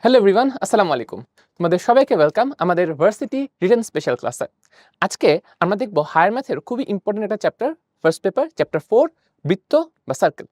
Hello everyone, আসসালামু আলাইকুম। তোমাদের সবাইকে ওয়েলকাম আমাদের ভার্সিটি রিটেন স্পেশাল ক্লাসে। আজকে আমরা দেখব হায়ার ম্যাথের খুবই ইম্পর্টেন্ট একটা চ্যাপ্টার, ফার্স্ট পেপার চ্যাপ্টার 4, বৃত্ত বা সার্কেল।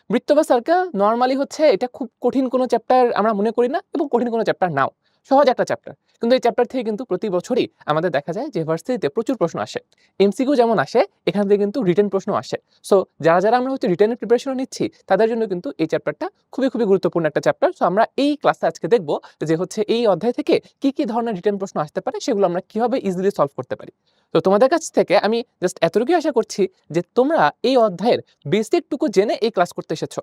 বৃত্ত বা সার্কেল নরমালি হচ্ছে এটা খুব কঠিন কোনো চ্যাপ্টার আমরা মনে করি না এবং কঠিন কোনো চ্যাপ্টার নাও, সহজ একটা চ্যাপ্টার। কিন্তু এই চ্যাপ্টার থেকে কিন্তু প্রতি বছরই আমাদের দেখা যায় যে ভার্সিটিতে প্রচুর প্রশ্ন আসে। এমসিকিউ যেমন আসে, এখান থেকে কিন্তু রিটেন প্রশ্ন আসে। সো যারা আমরা হচ্ছে রিটেনের প্রিপারেশন নিচ্ছি তাদের জন্য কিন্তু এই চ্যাপ্টারটা খুবই গুরুত্বপূর্ণ একটা চ্যাপ্টার। সো আমরা এই ক্লাসে আজকে দেখব যে হচ্ছে এই অধ্যায় থেকে কি ধরনের রিটেন প্রশ্ন আসতে পারে, সেগুলো আমরা কিভাবে ইজিলি সলভ করতে পারি। তো তোমাদের কাছ থেকে আমি জাস্ট এতটুকুই আশা করছি যে তোমরা এই অধ্যায়ের বেসিক টুকু জেনে এই ক্লাস করতে এসেছো।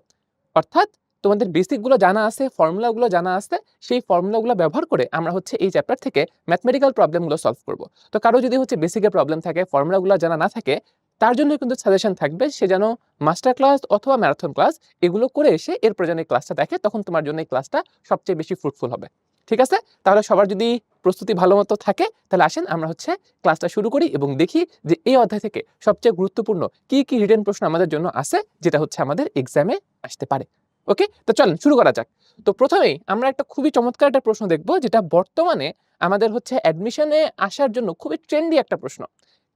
অর্থাৎ তোমাদের বেসিক গুলো জানা আছে, ফর্মুলাগুলো জানা আছে, সেই ফর্মুলাগুলো ব্যবহার করে আমরা হচ্ছে এই চ্যাপ্টার থেকে ম্যাথমেটিক্যাল প্রবলেমগুলো সলভ করব। তো কারো যদি হচ্ছে বেসিকের প্রবলেম থাকে, ফর্মুলাগুলো জানা না থাকে, তার জন্য কিন্তু সাজেশন থাকবে সে যেন মাস্টার ক্লাস অথবা ম্যারাথন ক্লাস এগুলো করে এসে এরপর যেন এই ক্লাসটা দেখে, তখন তোমার জন্য এই ক্লাসটা সবচেয়ে বেশি ফ্রুটফুল হবে। ঠিক আছে? তাহলে সবার যদি প্রস্তুতি ভালো মতো থাকে তাহলে আসেন আমরা হচ্ছে ক্লাসটা শুরু করি এবং দেখি যে এই অধ্যায় থেকে সবচেয়ে গুরুত্বপূর্ণ কি রিটেন প্রশ্ন আমাদের জন্য আছে, যেটা হচ্ছে আমাদের এক্সামে আসতে পারে। ওকে, তো চলেন শুরু করা যাক। তো প্রথমেই আমরা একটা খুবই চমৎকার একটা প্রশ্ন দেখব, যেটা বর্তমানে আমাদের হচ্ছে অ্যাডমিশনে আসার জন্য খুবই ট্রেন্ডি একটা প্রশ্ন।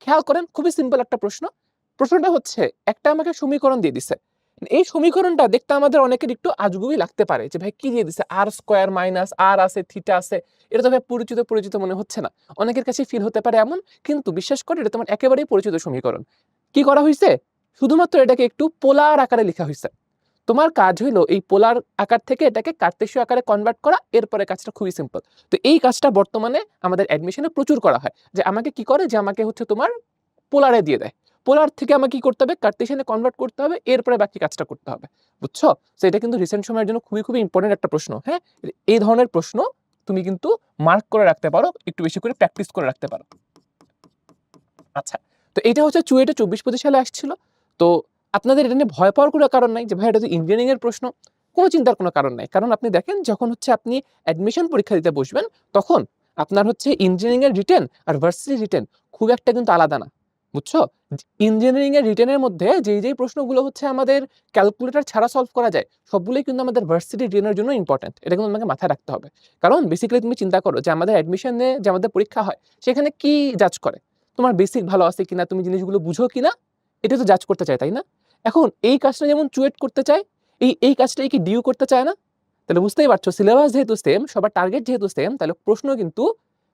খেয়াল করেন, খুবই সিম্পল একটা প্রশ্ন। প্রশ্নটা হচ্ছে, একটা আমাকে সমীকরণ দিয়ে দিছে। এই সমীকরণটা দেখতে আমাদের অনেকের একটু আজগুবি লাগতে পারে যে ভাই কি দিয়ে দিছে, আর স্কোয়ার মাইনাস আর আছে থিটা আছে, এটা তো ভাই পরিচিত মনে হচ্ছে না। অনেকের কাছে ফিল হতে পারে এমন, কিন্তু বিশ্বাস করে এটা তোমার একেবারেই পরিচিত সমীকরণ। কি করা হয়েছে, শুধুমাত্র এটাকে একটু পোলার আকারে লেখা হয়েছে। তোমার কাজ হইলো এই পোলার আকার থেকে এটাকে কার্তেশীয় আকারে কনভার্ট করা, এরপরে কাজটা খুবই সিম্পল। তো এই কাজটা বর্তমানে আমাদের অ্যাডমিশনে প্রচুর করা হয়, যে আমাকে কি করে, যে আমাকে হচ্ছে তোমার পোলারে দিয়ে দেয়। পোলার থেকে আমাকে কি করতে হবে, কার্তেশিয়ানে কনভার্ট করতে হবে, এরপরে বাকি কাজটা করতে হবে। বুঝছো? সো এটা কিন্তু রিসেন্ট সময়ের জন্য খুবই ইম্পর্টেন্ট একটা প্রশ্ন। হ্যাঁ, এই ধরনের প্রশ্ন তুমি কিন্তু মার্ক করে রাখতে পারো, একটু বেশি করে প্র্যাকটিস করে রাখতে পারো। আচ্ছা, তো এটা হচ্ছে চুয়েটে 24-25 সালে আসছিল। তো আপনাদের এটা নিয়ে ভয় পাওয়ার কোনো কারণ নাই যে ভাই এটা তো ইঞ্জিনিয়ারিং এর প্রশ্ন। কোনো চিন্তার কোনো কারণ নাই। কারণ আপনি দেখেন, যখন হচ্ছে আপনি অ্যাডমিশন পরীক্ষা দিতে বসবেন, তখন আপনার হচ্ছে ইঞ্জিনিয়ারিং এর রিটেন আর ভার্সিটি রিটেন খুব একটা কিন্তু আলাদা না। বুঝছো? ইঞ্জিনিয়ারিং এর রিটেনের মধ্যে যেই প্রশ্নগুলো হচ্ছে আমাদের ক্যালকুলেটর ছাড়া সলভ করা যায়, সবগুলোই কিন্তু আমাদের ভার্সিটি রিটেনের জন্য ইম্পর্টেন্ট। এটা কিন্তু আপনাকে মাথায় রাখতে হবে। কারণ বেসিক্যালি তুমি চিন্তা করো যে আমাদের অ্যাডমিশনে যে আমাদের পরীক্ষা হয়, সেখানে কি জাজ করে? তোমার বেসিক ভালো আছে কিনা, তুমি জিনিসগুলো বুঝো কিনা, এটা তো জাজ করতে চায়, তাই না? এখন এই কাজটা যেমন চুয়েট করতে চায়, এই কাজটাই কি ডিউ করতে চায় না? তাহলে বুঝতেই পারছো, সিলেবাস যেহেতু সেম, সবার টার্গেট যেহেতু সেম, তাহলে প্রশ্ন কিন্তু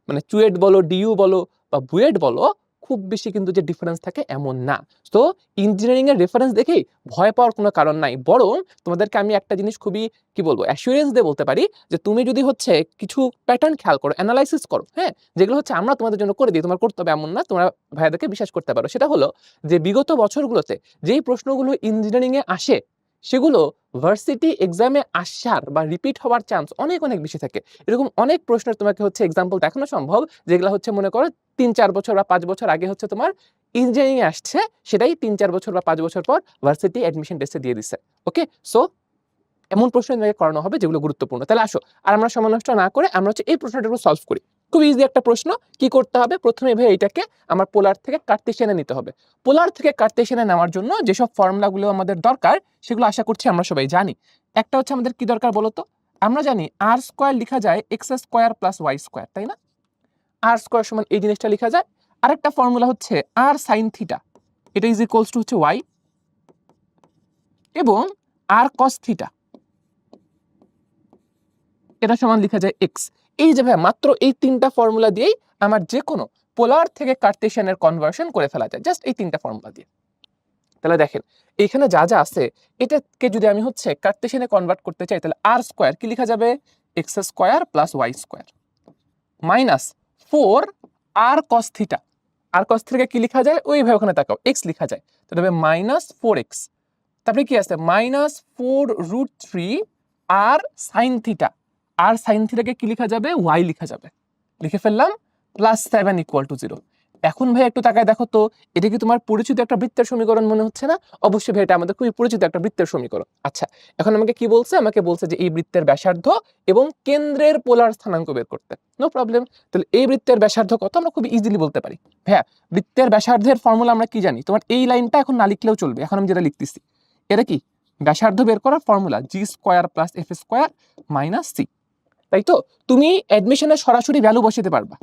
মানে চুয়েট বলো, ডিইউ বলো বা বুয়েট বলো, খুব বেশি কিন্তু যে ডিফারেন্স থাকে এমন না। তো ইঞ্জিনিয়ারিং এর রেফারেন্স দেখেই ভয় পাওয়ার কোনো কারণ নাই। বরং তোমাদেরকে আমি একটা জিনিস খুবই কি বলবো অ্যাসুরেন্স দিয়ে বলতে পারি, যে তুমি যদি হচ্ছে কিছু প্যাটার্ন খেয়াল করো, অ্যানালাইসিস করো, হ্যাঁ, যেগুলো হচ্ছে আমরা তোমাদের জন্য করে দিই, তোমার করতে হবে এমন না, তোমরা ভাইয়াদেরকে বিশ্বাস করতে পারো। সেটা হলো যে বিগত বছরগুলোতে যেই প্রশ্নগুলো ইঞ্জিনিয়ারিং এ আসে, সেগুলো ভার্সিটি এক্সামে আসার বা রিপিট হওয়ার চান্স অনেক বেশি থাকে। এরকম অনেক প্রশ্নের তোমাকে হচ্ছে এক্সাম্পল দেখানো সম্ভব, যেগুলো হচ্ছে মনে করো ৩-৪ বছর বা ৫ বছর আগে হচ্ছে তোমার ইঞ্জিনিয়ারিং এ আসছে, সেটাই ৩-৪ বছর বা ৫ বছর পর ভার্সিটি অ্যাডমিশন টেস্টে দিয়ে দিছে। ওকে, সো এমন প্রশ্ন তোমাকে করানো হবে যেগুলো গুরুত্বপূর্ণ। তাহলে আসো, আর আমরা সময় নষ্ট না করে আমরা হচ্ছে এই প্রশ্নটা একটু সলভ করি। খুব ইজি একটা প্রশ্ন। কি করতে হবে, প্রথমে ভাই এটাকে আমার পোলার থেকে কার্তেশিয়ানে নিতে হবে। পোলার থেকে কার্তেশিয়ানে নেওয়ার জন্য যেসব ফর্মুলাগুলো আমাদের দরকার, সেগুলো আশা করছি আমরা সবাই জানি। একটা হচ্ছে আমাদের কি দরকার বলতো, আমরা জানি আর স্কোয়ার লেখা যায় X square plus Y square, তাই না? আর স্কোয়ার সমান এই জিনিসটা লেখা যায়। আরেকটা ফর্মুলা হচ্ছে আর সাইন থিটা, এটা ইজ ইকুয়ালস টু হচ্ছে ওয়াই, এবং আর কস থিটা, এটা সমান লেখা যায় এক্স। এই যে ভাই মাত্র এই তিনটা ফর্মুলা দিয়েই আমার যে কোনো পোলার থেকে কার্টেশিয়ানের কনভার্সন করে ফেলা যায়, জাস্ট এই তিনটা ফর্মুলা দিয়ে। তাহলে দেখেন এখানে যা আছে, এটাকে যদি আমি হচ্ছে কার্টেশিয়ানে কনভার্ট করতে চাই, তাহলে আর স্কোয়ার কি লেখা যাবে, X square plus Y square minus 4 আর কস থিটা। আর কস থিটাকে কি লেখা যায়, ওইভাবে ওখানে তাকাও, এক্স লেখা যায়, তাহলে মাইনাস 4x। তারপরে কি আছে, মাইনাস 4√3 আর সাইন থিটা। আর সাইন থিটাকে কি লেখা যাবে, ওয়াই লেখা যাবে। লিখে ফেললাম, প্লাস 7 = 0। এখন ভাই একটু তাকায় দেখো তো, এটা কি তোমার পরিচিত একটা বৃত্তের সমীকরণ মনে হচ্ছে না? অবশ্যই ভাই এটা আমাদের খুবই পরিচিত একটা বৃত্তের সমীকরণ। আচ্ছা, এখন আমাকে কি বলছে, আমাকে বলছে যে এই বৃত্তের ব্যাসার্ধ এবং কেন্দ্রের পোলার স্থানাঙ্ক বের করতে। No problem. তাহলে এই বৃত্তের ব্যাসার্ধ কত আমরা খুব ইজিলি বলতে পারি। ভাইয়া বৃত্তের ব্যাসার্ধের ফর্মুলা আমরা কি জানি, তোমার এই লাইনটা এখন না লিখলেও চলবে, এখন আমি যেটা লিখতেছি এটা কি ব্যাসার্ধ বের করার formula, G square plus F square minus C. তাই তো? তুমি অ্যাডমিশনে সরাসরি ভ্যালু বসাতে পারবা।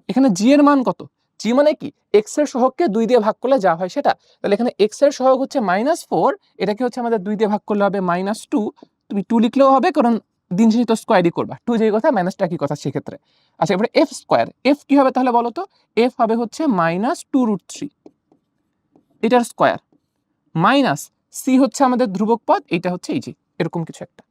এখানে জি এর মান কত? জি মানে কি? এক্স এর সহগকে 2 দিয়ে ভাগ করলে যা হয় সেটা। তাহলে এখানে এক্স এর সহগ হচ্ছে -4, এটাকে হচ্ছে আমাদের 2 দিয়ে ভাগ করলে হবে -2। তুমি 2 লিখলেও হবে, কারণ দিন শেষে তো স্কয়ারই করবা। 2 যেই কথা মাইনাসটা কি কথা সেক্ষেত্রে। আচ্ছা, এবারে এফ স্কয়ার। এফ কি হবে তাহলে বলো তো? এফ হবে হচ্ছে -2√3, এটার স্কয়ার, মাইনাস সি হচ্ছে আমাদের ধ্রুবক পদ, এটা হচ্ছে এই যে এরকম কিছু একটা।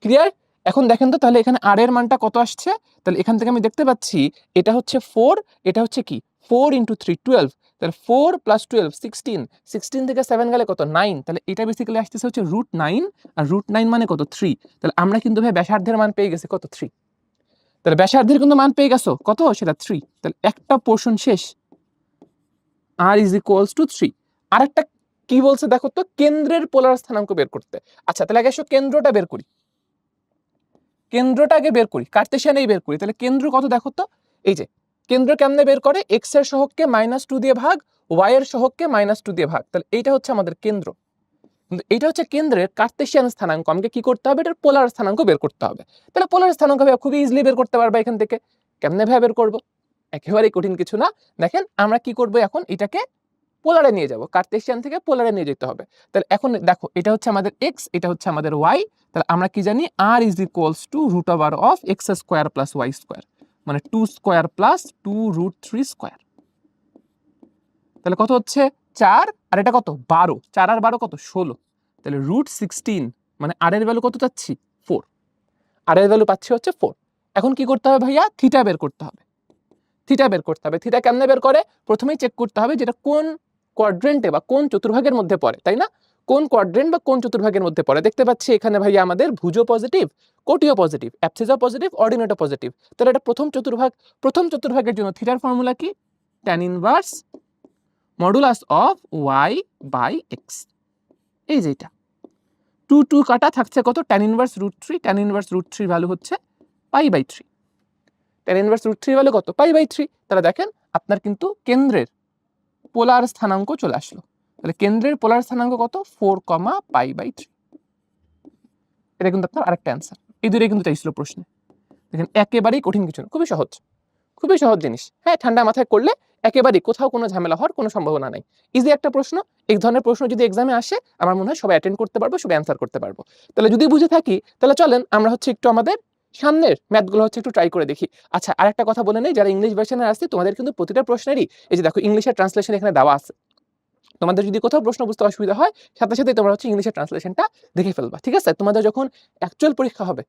ক্লিয়ার? এখন দেখেন তো তাহলে এখানে আর এর মানটা কত আসছে? তাহলে এখান থেকে আমি দেখতে পাচ্ছি এটা হচ্ছে 4, এটা হচ্ছে কি 4 × 3 12, তাহলে 4 + 12 16, 16 থেকে 7 গেলে কত 9, তাহলে এটা বেসিক্যালি আসতেছে হচ্ছে √9, আর √9 মানে কত 3। তাহলে আমরা কিন্তু ভাই ব্যাসার্ধের মান পেয়ে গেছি কত 3। তাহলে ব্যাসার্ধের কিন্তু মান পেয়ে গেছো কত, সেটা 3। তাহলে একটা পোরশন শেষ, r = 3। আরেকটা কি বলছে দেখো তো, কেন্দ্রের পোলার স্থানাঙ্ক বের করতে। আচ্ছা তাহলে আগে এসো কেন্দ্রটা বের করি, কেন্দ্রটা আগে বের করি, কার্তেশিয়ানেই বের করি। তাহলে কেন্দ্র কত দেখো তো, এই যে কেন্দ্র কেমনে বের করে, এক্স এর সহগকে -2 দিয়ে ভাগ, ওয়াই এর সহগকে -2 দিয়ে ভাগ, তাহলে এইটা হচ্ছে আমাদের কেন্দ্র। কিন্তু এটা হচ্ছে কেন্দ্রের কার্তেশিয়ান স্থানাঙ্ক, আমাকে কি করতে হবে, এটার পোলার স্থানাঙ্ক বের করতে হবে। তাহলে পোলার স্থানাঙ্ক খুবই ইজিলি বের করতে পারবা এখান থেকে। কেমনে ভাবে বের করব? একেবারেই কঠিন কিছু না। দেখেন আমরা কি করব, এখন এটাকে পোলারে নিয়ে যাব, কার্তেশিয়ান থেকে পোলারে নিয়ে যেতে হবে। তাহলে এখন দেখো এটা হচ্ছে আমাদের এক্স, এটা হচ্ছে আমাদের ওয়াই। তাহলে আমরা কি জানি, r = x² + y², মানে 2² + 2√3²। তাহলে কত হচ্ছে 4, আর এটা কত 12, 4 আর 12 কত 16। তাহলে √16, মানে r এর ভ্যালু কত চাচ্ছি 4, r এর ভ্যালু পাচ্ছি হচ্ছে 4। এখন কি করতে হবে ভাইয়া, থিটা বের করতে হবে। থিটা বের করতে হবে। থিটা কেমনে বের করে, প্রথমেই চেক করতে হবে যেটা কোন কোয়াড্রেন্টে বা কোন চতুর্ভাগের মধ্যে পড়ে, তাই না? কোন কোয়াড্রেন্ট বা কোন চতুর্ভাগের মধ্যে পড়ে। দেখতে পাচ্ছি এখানে ভাইয়া আমাদের ভুজও পজিটিভ, কোটীয় পজিটিভ, অ্যাবসিসও পজিটিভ, অর্ডিনেটও পজিটিভ। তাহলে এটা প্রথম চতুর্ভাগ। প্রথম চতুর্ভাগের জন্য থিটার ফর্মুলা কি, tan inverse modulus of y/x। এই যে এটা 2 2 কাটা থাকছে কত, tan inverse √3, tan inverse √3 value হচ্ছে π/3, tan ইনভার্স √3 ভ্যালু কত π/3। তাহলে দেখেন আপনার কিন্তু কেন্দ্রের পোলার স্থানাঙ্ক চলে আসলো। তাহলে কেন্দ্রের পোলার স্থানাঙ্ক কত, 4, π/3। এটা কিন্তু আপনার আরেকটা অ্যান্সার। এই দুটোই কিন্তু চাইছিল প্রশ্নে। দেখেন একেবারেই কঠিন কিছু না, খুবই সহজ, খুবই সহজ জিনিস। হ্যাঁ, ঠান্ডা মাথায় করলে একেবারেই কোথাও কোনো ঝামেলা হওয়ার কোনো সম্ভাবনা নাই। ইজি একটা প্রশ্ন। এই ধরনের প্রশ্ন যদি এক্সামে আসে, আমার মনে হয় সবাই অ্যাটেন্ড করতে পারবো, সবাই অ্যান্সার করতে পারবো। তাহলে যদি বুঝে থাকি, তাহলে চলেন আমরা হচ্ছে একটু আমাদের সামনের ম্যাথগুলো হচ্ছে একটু ট্রাই করে দেখি। আচ্ছা, আরেকটা কথা বলে নেই, যারা ইংলিশ ভার্সনে আসছে তোমাদের কিন্তু প্রতিটা প্রশ্নেরই এই যে দেখো ইংলিশের ট্রান্সলেশন এখানে দেওয়া আছে। তোমাদের যদি কোথাও প্রশ্ন বুঝতে অসুবিধা হয়, সাথে সাথে তোমরা হচ্ছে ইংলিশের ট্রান্সলেশনটা দেখে ফেলবা, ঠিক আছে? তোমাদের যখন অ্যাকচুয়াল পরীক্ষা হবে,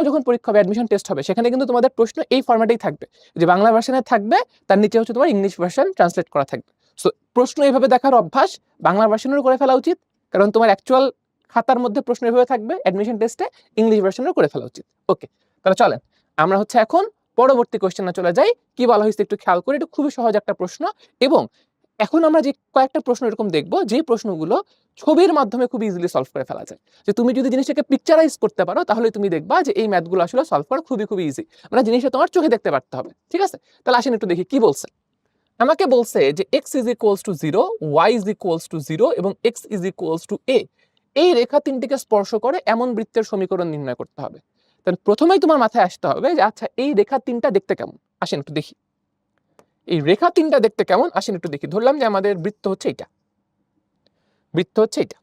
যখন পরীক্ষা হবে, অ্যাডমিশন টেস্ট হবে, সেখানে কিন্তু তোমাদের প্রশ্ন এই ফরম্যাটেই থাকবে, যে বাংলা ভার্সনে থাকবে, তার নিচে হচ্ছে তোমার ইংলিশ ভার্সন ট্রান্সলেট করা থাকবে। সো প্রশ্ন এইভাবে দেখার অভ্যাস বাংলা ভার্সনেরও করে ফেলা উচিত, কারণ তোমার অ্যাকচুয়াল খাতার মধ্যে প্রশ্ন এভাবে থাকবে, অ্যাডমিশন টেস্টে ইংলিশ ভার্সনেরও করে ফেলা উচিত। ওকে, তাহলে চলেন আমরা হচ্ছে এখন পরবর্তী কোশ্চেনে চলে যাই। কি বলা হয়েছে একটু খেয়াল করি, এটা খুবই সহজ একটা প্রশ্ন। এবং এখন আমরা যে কয়েকটা প্রশ্ন এরকম দেখবো, যে প্রশ্নগুলো ছবির মাধ্যমে খুব ইজিলি সলভ করে ফেলা যায়। যে তুমি যদি জিনিসটাকে পিকচারাইজ করতে পারো, তাহলে তুমি দেখবা যে এই ম্যাথগুলো আসলে সলভ করা খুবই খুবই ইজি। মানে জিনিসটা তোমার চোখে দেখতে পারতে হবে, ঠিক আছে? তাহলে আসেন একটু দেখি কি বলছে। আমাকে বলছে যে x = 0, y = 0 এবং x = a, এই রেখা তিনটিকে স্পর্শ করে এমন বৃত্তের সমীকরণ নির্ণয় করতে হবে। তাহলে প্রথমেই তোমার মাথায় আসতে হবে যে আচ্ছা এই রেখা তিনটা দেখতে কেমন। আসেন একটু দেখি এই রেখা তিনটা দেখতে কেমন। আসেন একটু দেখি, ধরলাম যে আমাদের বৃত্ত হচ্ছে এটা, বৃত্ত হচ্ছে এটা।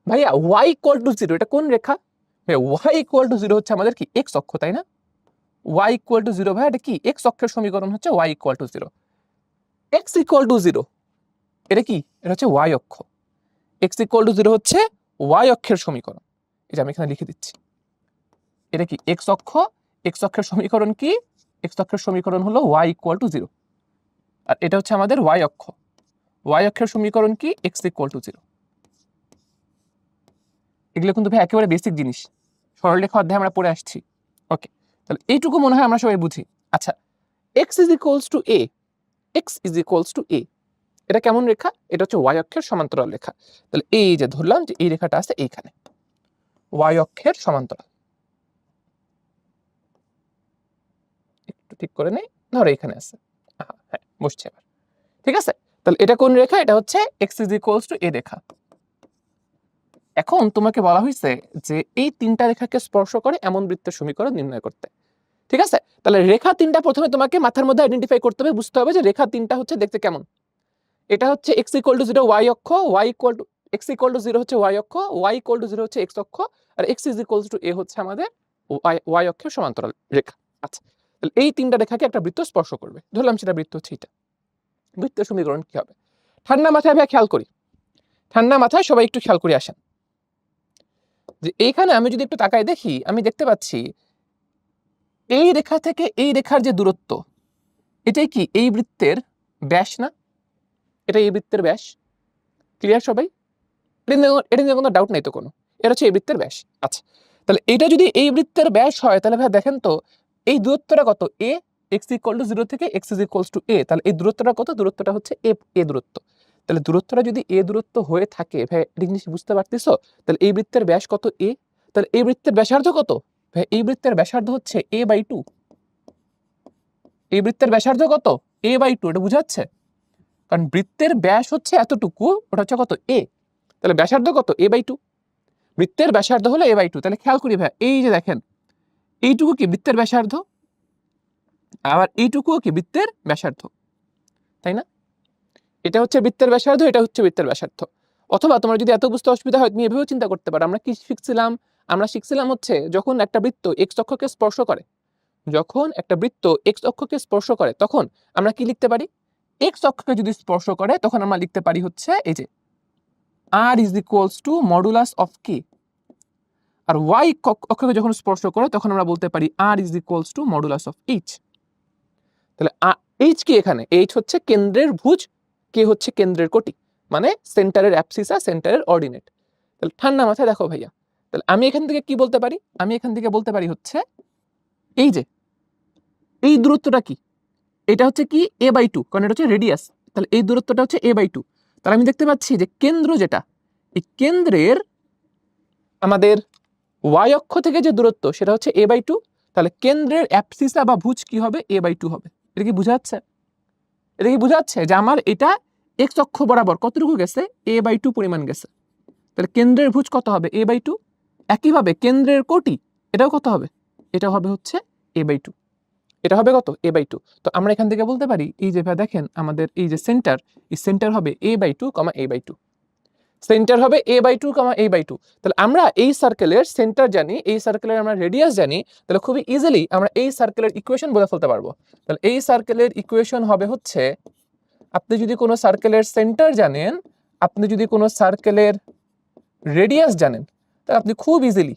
ভাইয়া y = 0, এটা কোন রেখা? ভাইয়া y = 0 হচ্ছে আমাদের কি x অক্ষ, তাই না? y = 0 ভাইয়া এটা কি x অক্ষের সমীকরণ হচ্ছে y = 0। x = 0 এটা কি, এটা হচ্ছে y অক্ষ। x = 0 হচ্ছে y অক্ষের সমীকরণ। এটা আমি এখানে লিখে দিচ্ছি। এটা কি x অক্ষ, x অক্ষের সমীকরণ কি, x অক্ষের সমীকরণ হলো y = 0। আর এটা হচ্ছে আমাদের y অক্ষ, y অক্ষের সমীকরণ কি x = 0। এগুলো কিন্তু ভাই একেবারে বেসিক জিনিস, সরলরেখা অধ্যায়ে আমরা পড়ে আসছি। ওকে, তাহলে এইটুকু মনে হয় আমরা সবাই বুঝি। আচ্ছা, x = a, x = a, এটা কেমন রেখা? এটা হচ্ছে y অক্ষের সমান্তরাল রেখা। তাহলে এই যে ধরলাম যে এই রেখাটা আছে এইখানে, y অক্ষের সমান্তরাল। একটু ঠিক করে নেই, ধরো এখানে আছে, হ্যাঁ বসছে এবার, ঠিক আছে? তাহলে এটা কোন রেখা? এটা হচ্ছে x = a রেখা। এখন তোমাকে বলা হয়েছে যে এই তিনটা রেখাকে স্পর্শ করে এমন বৃত্তের সমীকরণ নির্ণয় করতে। ঠিক আছে, তাহলে রেখা তিনটা প্রথমে তোমাকে মাথার মধ্যে আইডেন্টিফাই করতে হবে, বুঝতে হবে যে রেখা তিনটা হচ্ছে দেখতে কেমন। এটা হচ্ছে x = 0 y অক্ষ, x = 0 হচ্ছে y অক্ষ, y = 0 হচ্ছে x অক্ষ, আর x = a হচ্ছে আমাদের y অক্ষের সমান্তরাল রেখা। আচ্ছা, তাহলে এই তিনটা রেখাকে একটা বৃত্ত স্পর্শ করবে, ধরলাম সেটা বৃত্ত হচ্ছে এটা। বৃত্তের সমীকরণ কি হবে? ঠান্ডা মাথায় ভাই খেয়াল করি, ঠান্ডা মাথায় সবাই একটু খেয়াল করে আসেন যে এইখানে আমি যদি একটু তাকাই দেখি, আমি দেখতে পাচ্ছি এই রেখা থেকে এই রেখার যে দূরত্ব, এটাই কি এই বৃত্তের ব্যাস না? এটা এই বৃত্তের ব্যাস। ক্লিয়ার সবাই? এটা নিয়ে কোনো ডাউট নাই তো কোনো। এটা হচ্ছে এই বৃত্তের ব্যাস। আচ্ছা, তাহলে এটা যদি এই বৃত্তের ব্যাস হয়, তাহলে ভাই দেখেন তো এই দূরত্বটা কত? a, x = 0 থেকে x = a, তাহলে এই দূরত্বটা কত? দূরত্বটা হচ্ছে a দূরত্ব। তাহলে দূরত্বটা যদি a দূরত্ব হয়ে থাকে, ভাই এটা জিনিস বুঝতে পারতেছো? তাহলে এই বৃত্তের ব্যাস কত? a। তাহলে এই বৃত্তের ব্যাসার্ধ কত? ভাই এই বৃত্তের ব্যাসার্ধ হচ্ছে a/2। এই বৃত্তের ব্যাসার্ধ কত? a/2। এটা বুঝা যাচ্ছে? কারণ বৃত্তের ব্যাস হচ্ছে এতটুকু, ওটা হচ্ছে কত? a। তাহলে ব্যাসার্ধ কত? a/2। বৃত্তের ব্যাসার্ধ হলো a/2। তাহলে খেয়াল করি ভাই, এই যে দেখেন এইটুকু কি বৃত্তের ব্যাসার্ধ, আবার এইটুকুও কি বৃত্তের ব্যাসার্ধ, তাই না? এটা হচ্ছে বৃত্তের ব্যাসার্ধ, এটা হচ্ছে বৃত্তের ব্যাসার্ধ। অথবা তোমার যদি এত বুঝতে অসুবিধা হয়, তুমি এভাবেও চিন্তা করতে পারো। আমরা কি শিখছিলাম? আমরা শিখছিলাম হচ্ছে যখন একটা বৃত্ত x অক্ষকে স্পর্শ করে, যখন একটা বৃত্ত x অক্ষকে স্পর্শ করে, তখন আমরা কি লিখতে পারি? x অক্ষকে যদি স্পর্শ করে, তখন আমরা লিখতে পারি হচ্ছে এই যে r = মডুলাস অফ k। আর y অক্ষকে যখন স্পর্শ করে, তখন আমরা বলতে পারি r = মডুলাস অফ h। তাহলে h কি এখানে? h হচ্ছে কেন্দ্রের ভুজ, k হচ্ছে কেন্দ্রের কোটি, মানে সেন্টারের অ্যাবসিসা, সেন্টারের অর্ডিনেট। তাহলে ঠান্ডা মাথায় দেখো ভাইয়া, তাহলে আমি এখান থেকে কি বলতে পারি? আমি এখান থেকে বলতে পারি হচ্ছে এই যে এই দূরত্বটা কি? এটা হচ্ছে কি a/2, কারণ এটা হচ্ছে রেডিয়াস। তাহলে এই দূরত্বটা হচ্ছে a/2। তাহলে আমি দেখতে পাচ্ছি যে কেন্দ্র যেটা, এই কেন্দ্রের আমাদের y অক্ষ থেকে যে দূরত্ব, সেটা হচ্ছে a/2। তাহলে কেন্দ্রের অ্যাবসিসা বা ভুজ কি হবে? a/2 হবে। এটা কি বোঝা যাচ্ছে? এটা কি বোঝা যাচ্ছে যে আমার এটা x অক্ষ বরাবর কতটুকু গেছে? a/2 পরিমাণ গেছে। তাহলে কেন্দ্রের ভুজ কত হবে? a/2। একইভাবে কেন্দ্রের কোটি, এটাও কত হবে? এটা হবে হচ্ছে a/2। এটা হবে কত? a/2। তো আমরা এখান থেকে বলতে পারি, এই যে ভাই দেখেন আমাদের এই যে সেন্টার, এই সেন্টার হবে a/2, a/2। সেন্টার হবে a/2, a/2। তাহলে আমরা এই সার্কেলের সেন্টার জানি, এই সার্কেলের আমরা রেডিয়াস জানি, তাহলে খুবই ইজিলি আমরা এই সার্কেলের ইকুয়েশন বলে ফেলতে পারবো। তাহলে এই সার্কেলের ইকুয়েশন হবে হচ্ছে, আপনি যদি কোনো সার্কেলের সেন্টার জানেন, আপনি যদি কোনো সার্কেলের রেডিয়াস জানেন, তাহলে আপনি খুব ইজিলি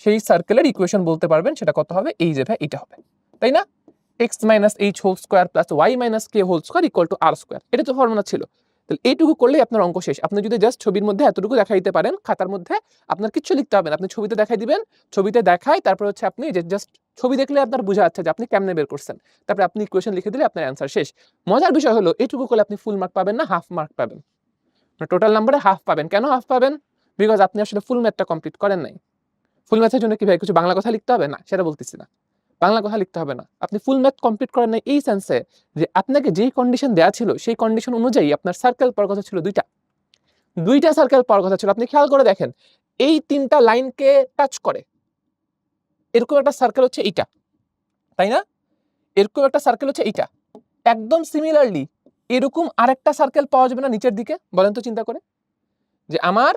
সেই সার্কেলের ইকুয়েশন বলতে পারবেন। সেটা কত হবে? এই যে ভাই এটা হবে, তাই না? x - h² + y - k² = r²। এটা তো ফর্মুলা ছিল। তাহলে এইটুকু করলেই আপনার অঙ্ক শেষ। আপনি যদি জাস্ট ছবির মধ্যে এতটুকু দেখাই দিতে পারেন, খাতার মধ্যে আপনার কিচ্ছু লিখতে হবে না, আপনি ছবিতে দেখাই দিবেন, ছবিতে দেখাই, তারপর হচ্ছে আপনি যে জাস্ট ছবি দেখলে আপনার বোঝা যাচ্ছে যে আপনি কেমনে বের করছেন, তারপরে আপনি ইকুয়েশন লিখে দিলে আপনার অ্যান্সার শেষ। মজার বিষয় হলো এইটুকু করলে আপনি ফুল মার্ক পাবেন না, হাফ মার্ক পাবেন। টোটাল নাম্বারে হাফ পাবেন। কেন হাফ পাবেন? বিকজ আপনি আসলে ফুল ম্যাথটা কমপ্লিট করেন নাই। ফুল ম্যাথের জন্য কি ভাই কিছু বাংলা কথা লিখতে হবে? না, সেটা বলতেছি না। বাংলা কথা লিখতে হবে না। আপনি ফুল ম্যাথ কমপ্লিট করেন নাই এই সেন্সে যে আপনাকে যেই কন্ডিশন দেয়া ছিল, সেই কন্ডিশন অনুযায়ী আপনার সার্কেল পাওয়ার কথা ছিল 2টা। 2টা সার্কেল পাওয়ার কথা ছিল। আপনি খেয়াল করে দেখেন, এই 3টা লাইনকে টাচ করে এরকম একটা সার্কেল হচ্ছে এইটা, তাই না? এরকম একটা সার্কেল হচ্ছে এইটা। একদম সিমিলারলি এরকম আরেকটা সার্কেল পাওয়া যাবে না নিচের দিকে? বলেন তো চিন্তা করে, যে আমার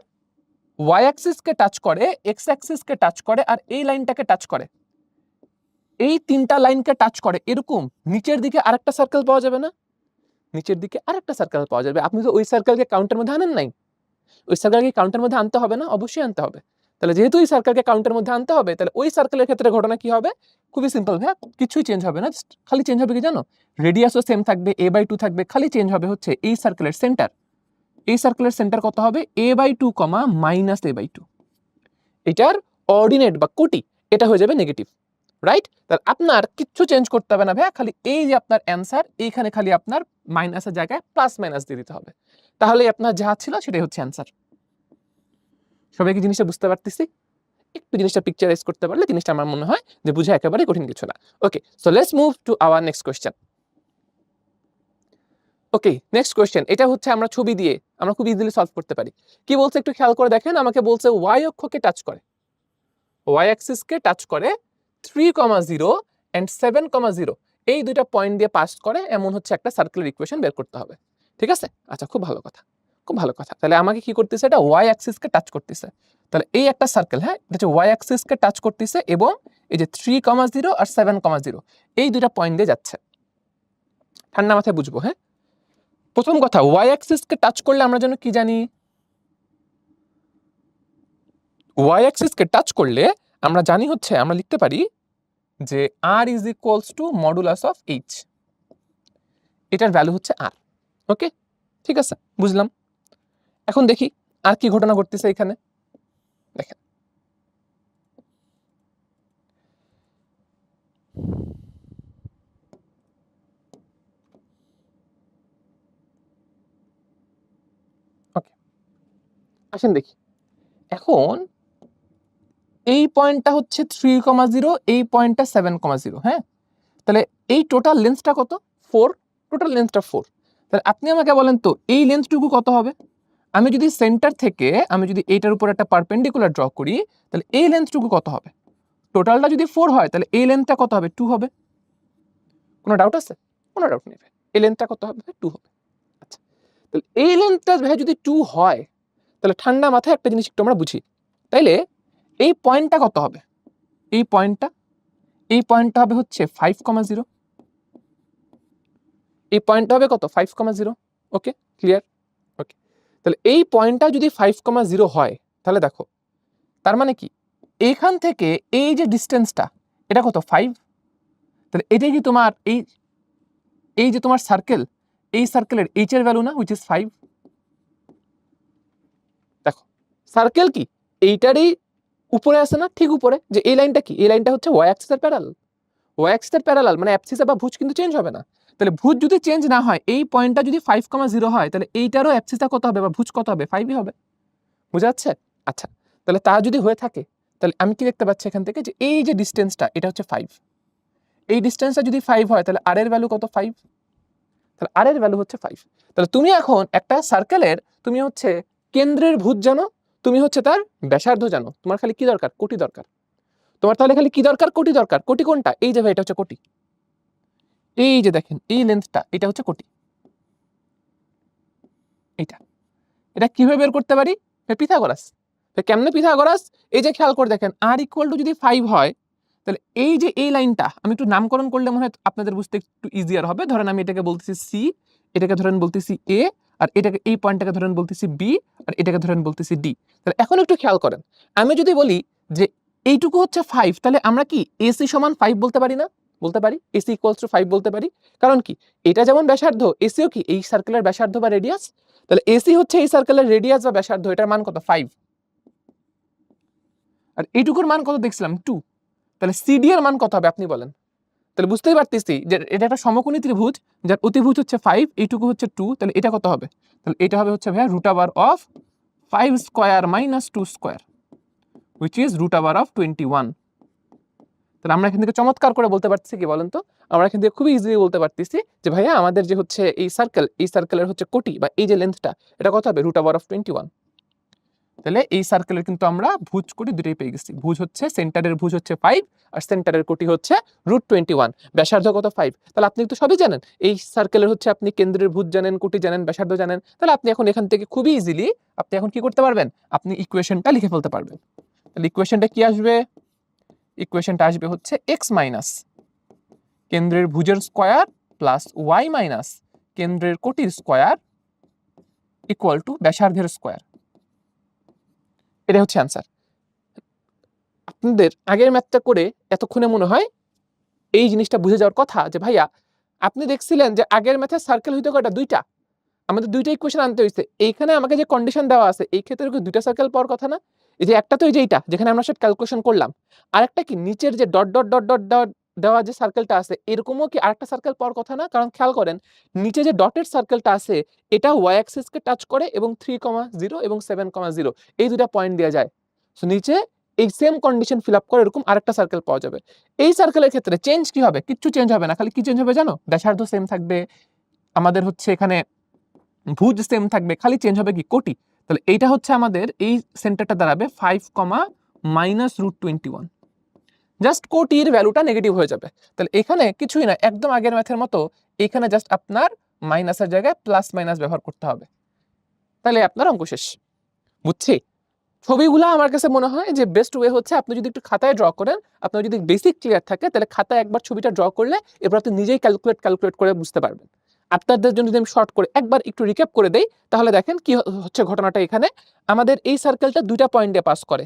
y অ্যাক্সিসকে টাচ করে, x অ্যাক্সিসকে টাচ করে, আর এই লাইনটাকে টাচ করে। এই 3টা লাইনকে টাচ করে এরকম নিচের দিকে আরেকটা সার্কেল পাওয়া যাবে না? নিচের দিকে আরেকটা সার্কেল পাওয়া যাবে। আপনি তো ওই সার্কেলকে কাউন্টের মধ্যে আনেন নাই। ওই সার্কেলকে কাউন্টের মধ্যে আনতে হবে না? অবশ্যই আনতে হবে। তাহলে যেহেতু ওই সার্কেলকে কাউন্টের মধ্যে আনতে হবে, তাহলে ওই সার্কেলের ক্ষেত্রে ঘটনা কি হবে? খুবই সিম্পল ভাইয়া, কিছুই চেঞ্জ হবে না। খালি চেঞ্জ হবে কি জানো? রেডিয়াসও সেম থাকবে, a/2 থাকবে। খালি চেঞ্জ হবে হচ্ছে এই সার্কেলের সেন্টার। এই সার্কেলের সেন্টার কত হবে? a/2, a/2। এটার অর্ডিনেট বা কোটি এটা হয়ে যাবে নেগেটিভ, রাইট? তাহলে আপনার কিচ্ছু চেঞ্জ করতে হবে না ভাইয়া, খালি এই যে আপনার অ্যান্সার, এইখানে খালি আপনার মাইনাসের জায়গায় প্লাস মাইনাস দিয়ে দিতে হবে। তাহলেই আপনার যা ছিল সেটাই হচ্ছে অ্যান্সার। সবাই কি জিনিসটা বুঝতে পারতেছি? একটু জিনিসটা পিকচারাইজ করতে পারলে জিনিসটা আমার মনে হয় যে বুঝা একেবারে কঠিন কিছু না। Okay, so let's move to our next question. Okay, next question, এটা হচ্ছে আমরা ছবি দিয়ে আমরা খুব ইজিলি সলভ করতে পারি। কি বলছে একটু খেয়াল করে দেখেন, আমাকে বলছে ওয়াই অক্ষকে টাচ করে, ওয়াই অ্যাক্সিসকে টাচ করে 3,0 and 7,0 এই দুইটা পয়েন্ট দিয়ে পাস করে এমন হচ্ছে একটা সার্কেলের ইকুয়েশন বের করতে হবে। ঠিক আছে, আচ্ছা খুব ভালো কথা, খুব ভালো কথা। তাহলে আমাকে কি করতেছে, এটা ওয়াই অ্যাক্সিসকে টাচ করতেছে। তাহলে এই একটা সার্কেল, হ্যাঁ, এটা হচ্ছে ওয়াই অ্যাক্সিসকে টাচ করতেছে এবং এই যে 3,0 আর 7,0 এই দুইটা পয়েন্ট দিয়ে যাচ্ছে। ঠান্ডা মাথায় বুঝবো, হ্যাঁ। প্রথম কথা, ওয়াই অ্যাক্সিসকে টাচ করলে আমরা যেন কি জানি, ওয়াই অ্যাক্সিসকে টাচ করলে আমরা জানি হচ্ছে, আমরা লিখতে পারি যে r is equals two modulus of h, এটার ভ্যালু হচ্ছে r। ওকে, ঠিক আছে, বুঝলাম। এখন দেখি আর কি ঘটনা ঘটতেছে এখানে। দেখেন, ওকে, আসেন দেখি। এখন এই পয়েন্টটা হচ্ছে 3,0, এই পয়েন্টটা 7,0, হ্যাঁ। তাহলে এই টোটাল লেন্থটা কত, 4, টোটাল লেন্থটা 4। তাহলে আপনি আমাকে বলেন তো এই লেন্থটুকু কত হবে। আমি যদি সেন্টার থেকে আমি যদি এইটার উপর একটা পারপেন্ডিকুলার ড্র করি, তাহলে এই লেন্থটুকু কত হবে। টোটালটা যদি 4 হয় তাহলে এই লেন্থটা কত হবে, 2 হবে। কোনো ডাউট আছে? কোনো ডাউট নেই ভাই, এই লেন্থটা কত হবে, 2 হবে। আচ্ছা, তাহলে এই লেন্থটা ভাই যদি 2 হয়, তাহলে ঠান্ডা মাথায় একটা জিনিস একটু আমরা বুঝি। তাইলে এই পয়েন্টটা কত হবে, এই পয়েন্টটা হবে হচ্ছে 5,0, এই পয়েন্টটা হবে কত, 5,0। ওকে, ক্লিয়ার। ওকে, তাহলে এই পয়েন্টটা যদি 5,0 হয়, তাহলে দেখো তার মানে কি, এইখান থেকে এই যে ডিস্টেন্সটা এটা কত, 5। তাহলে এটাই কি তোমার এই যে তোমার সার্কেল, এই সার্কেলের এইচ এর ভ্যালু না, হুইচ ইজ 5। দেখো সার্কেল কি এইটারই উপরে আছে না, ঠিক উপরে, যে এই লাইনটা কি, এই লাইনটা হচ্ছে ওয়াই অ্যাক্সিসের প্যারালাল। ওয়াই অ্যাক্সিসের প্যারালাল মানে অ্যাবসিসা বা ভুজ কিন্তু চেঞ্জ হবে না। তাহলে ভুজ যদি চেঞ্জ না হয়, এই পয়েন্টটা যদি 5,0 হয়, তাহলে এইটারও অ্যাবসিসা কত হবে বা ভুজ কত হবে, 5ই হবে। বুঝা যাচ্ছে? আচ্ছা, তাহলে তা যদি হয়ে থাকে, তাহলে আমি কি দেখতে পাচ্ছি এখান থেকে, যে এই যে ডিস্টেন্সটা এটা হচ্ছে 5। এই ডিস্টেন্সটা যদি 5 হয়, তাহলে আর এর ভ্যালু কত, 5। তাহলে আর এর ভ্যালু হচ্ছে 5। তাহলে তুমি এখন একটা সার্কেলের, তুমি হচ্ছে কেন্দ্রের ভুজ জানো, তুমি হচ্ছে তার ব্যাসার্ধ জানো, তোমার খালি কি দরকার, কোটি দরকার। তোমার তাহলে খালি কি দরকার, কোটি দরকার। কোটি কোনটা, এই যে ভাই এটা হচ্ছে কোটি, এই যে দেখেন এই লেন্থটা এটা হচ্ছে কোটি। এটা কিভাবে বের করতে পারি, পিথাগোরাস। কেমনে পিথাগোরাস, এই যে খেয়াল করে দেখেন r ইকুয়াল টু যদি 5 হয়, তাহলে এই যে এই লাইনটা আমি একটু নামকরণ করলে মনে হয় আপনাদের বুঝতে একটু ইজিয়ার হবে। ধরেন আমি এটাকে বলতেছি সি, এটাকে ধরেন বলতেছি এ, আর এটাকে এই পয়েন্টটাকে ধরেন বলতেছি বি, আর এটাকে ধরেন বলতেছি ডি। তাহলে এখন একটু খেয়াল করেন, আমি যদি বলি যে এইটুকু হচ্ছে 5, তাহলে আমরা কি এসি সমান 5 বলতে পারি না, বলতে পারি, এসি ইকুয়ালস টু 5 বলতে পারি। কারণ কি, এটা যেমন ব্যাসার্ধ, এসিও কি এই সার্কেলের ব্যাসার্ধ বা রেডিয়াস। তাহলে এসি হচ্ছে এই সার্কেলের রেডিয়াস বা ব্যাসার্ধ, এটার মান কত, 5। আর এইটুকুর মান কত দেখছিলাম, 2। তাহলে সিডি এর মান কত হবে আপনি বলেন। তাহলে বুঝতেই পারতেছি যে এটা একটা সমকোণী ত্রিভুজ, যার অতিভুজ হচ্ছে 5, এইটুকু হচ্ছে 2। তাহলে এটা কত হবে, তাহলে এটা হবে হচ্ছে ভাইয়া √5 square minus 2 square, which is √of 21। তাহলে আমরা এখান থেকে চমৎকার করে বলতে পারতেছি কি বলেন তো, আমরা এখান থেকে খুবই ইজিলি বলতে পারতেছি যে ভাইয়া আমাদের যে হচ্ছে এই সার্কেল, এই সার্কেলের হচ্ছে কোটি বা এই যে লেন্থটা, এটা কত হবে, √of 21। তাহলে এই সার্কেলের কিন্তু আমরা ভুজ কোটি দুটোই পেয়ে গেছি। ভুজ হচ্ছে সেন্টারের ভুজ হচ্ছে 5, আর সেন্টারের কোটি হচ্ছে √21। ব্যাসার্ধ কত, 5। তাহলে আপনি তো সবই জানেন, এই সার্কেলের হচ্ছে আপনি কেন্দ্রের ভুজ জানেন, কোটি জানেন, ব্যাসার্ধ জানেন। তাহলে আপনি এখন এখান থেকে খুবই ইজিলি আপনি এখন কি করতে পারবেন, আপনি ইকুয়েশনটা লিখে ফেলতে পারবেন। তাহলে ইকুয়েশনটা কি আসবে, ইকুয়েশনটা আসবে হচ্ছে x মাইনাস কেন্দ্রের ভুজের স্কয়ার প্লাস y মাইনাস কেন্দ্রের কোটির স্কয়ার ইকুয়াল টু ব্যাসার্ধের স্কয়ার। এটা হচ্ছে অ্যান্সার। আপনাদের আগের ম্যাথটা করে এতক্ষণে মনে হয় এই জিনিসটা বুঝে যাওয়ার কথা, যে ভাইয়া আপনি দেখছিলেন যে আগের ম্যাথে সার্কেল হইতে কয়টা, দুইটা, আমাদের দুইটা ইকুয়েশন আনতে হইছে। এইখানে আমাকে যে কন্ডিশন দেওয়া আছে, এই ক্ষেত্রে কি দুইটা সার্কেল পাওয়ার কথা না। এই যে একটা তো এই যে এইটা যেখানে আমরা সব ক্যালকুলেশন করলাম, আরেকটা কি নিচের যে dot dot dot dot dot দেওয়া যে সার্কেলটা আছে, এরকমও কি আরেকটা সার্কেল পাওয়ার কথা না। কারণ খেয়াল করেন নিচে যে ডটের সার্কেলটা আছে, এটা ওয়াই অ্যাক্সিসকে টাচ করে এবং 3,0 এবং 7,0 এই দুটা পয়েন্ট দেওয়া যায়। সো নিচে এই সেম কন্ডিশন ফিল আপ করে এরকম আরেকটা সার্কেল পাওয়া যাবে। এই সার্কেলের ক্ষেত্রে চেঞ্জ কি হবে, কিচ্ছু চেঞ্জ হবে না, খালি কি চেঞ্জ হবে জানো, ব্যাসার্ধ সেম থাকবে। আমাদের হচ্ছে এখানে ভুজ সেম থাকবে, খালি চেঞ্জ হবে কি কোটি। তাহলে এইটা হচ্ছে আমাদের এই সেন্টারটা দাঁড়াবে 5, -√21। জাস্ট কোটির ভ্যালুটা নেগেটিভ হয়ে যাবে। তাহলে এখানে কিছুই না, একদম আগের ম্যাথের মতো এখানে জাস্ট আপনার মাইনাসের জায়গায় প্লাস মাইনাস ব্যবহার করতে হবে, তাহলে আপনার অঙ্ক শেষ। বুঝছি? ছবিগুলো আমার কাছে মনে হয় যে বেস্ট ওয়ে হচ্ছে আপনি যদি একটু খাতায় ড্র করেন, আপনার যদি বেসিক ক্লিয়ার থাকে তাহলে খাতায় একবার ছবিটা ড্র করলে এরপর আপনি নিজেই ক্যালকুলেট করে বুঝতে পারবেন। আপনাদের জন্য যদি আমি শর্ট করে একবার একটু রিক্যাপ করে দেই, তাহলে দেখেন কি হচ্ছে ঘটনাটা। এখানে আমাদের এই সার্কেলটা দুইটা পয়েন্ট দিয়ে পাস করে,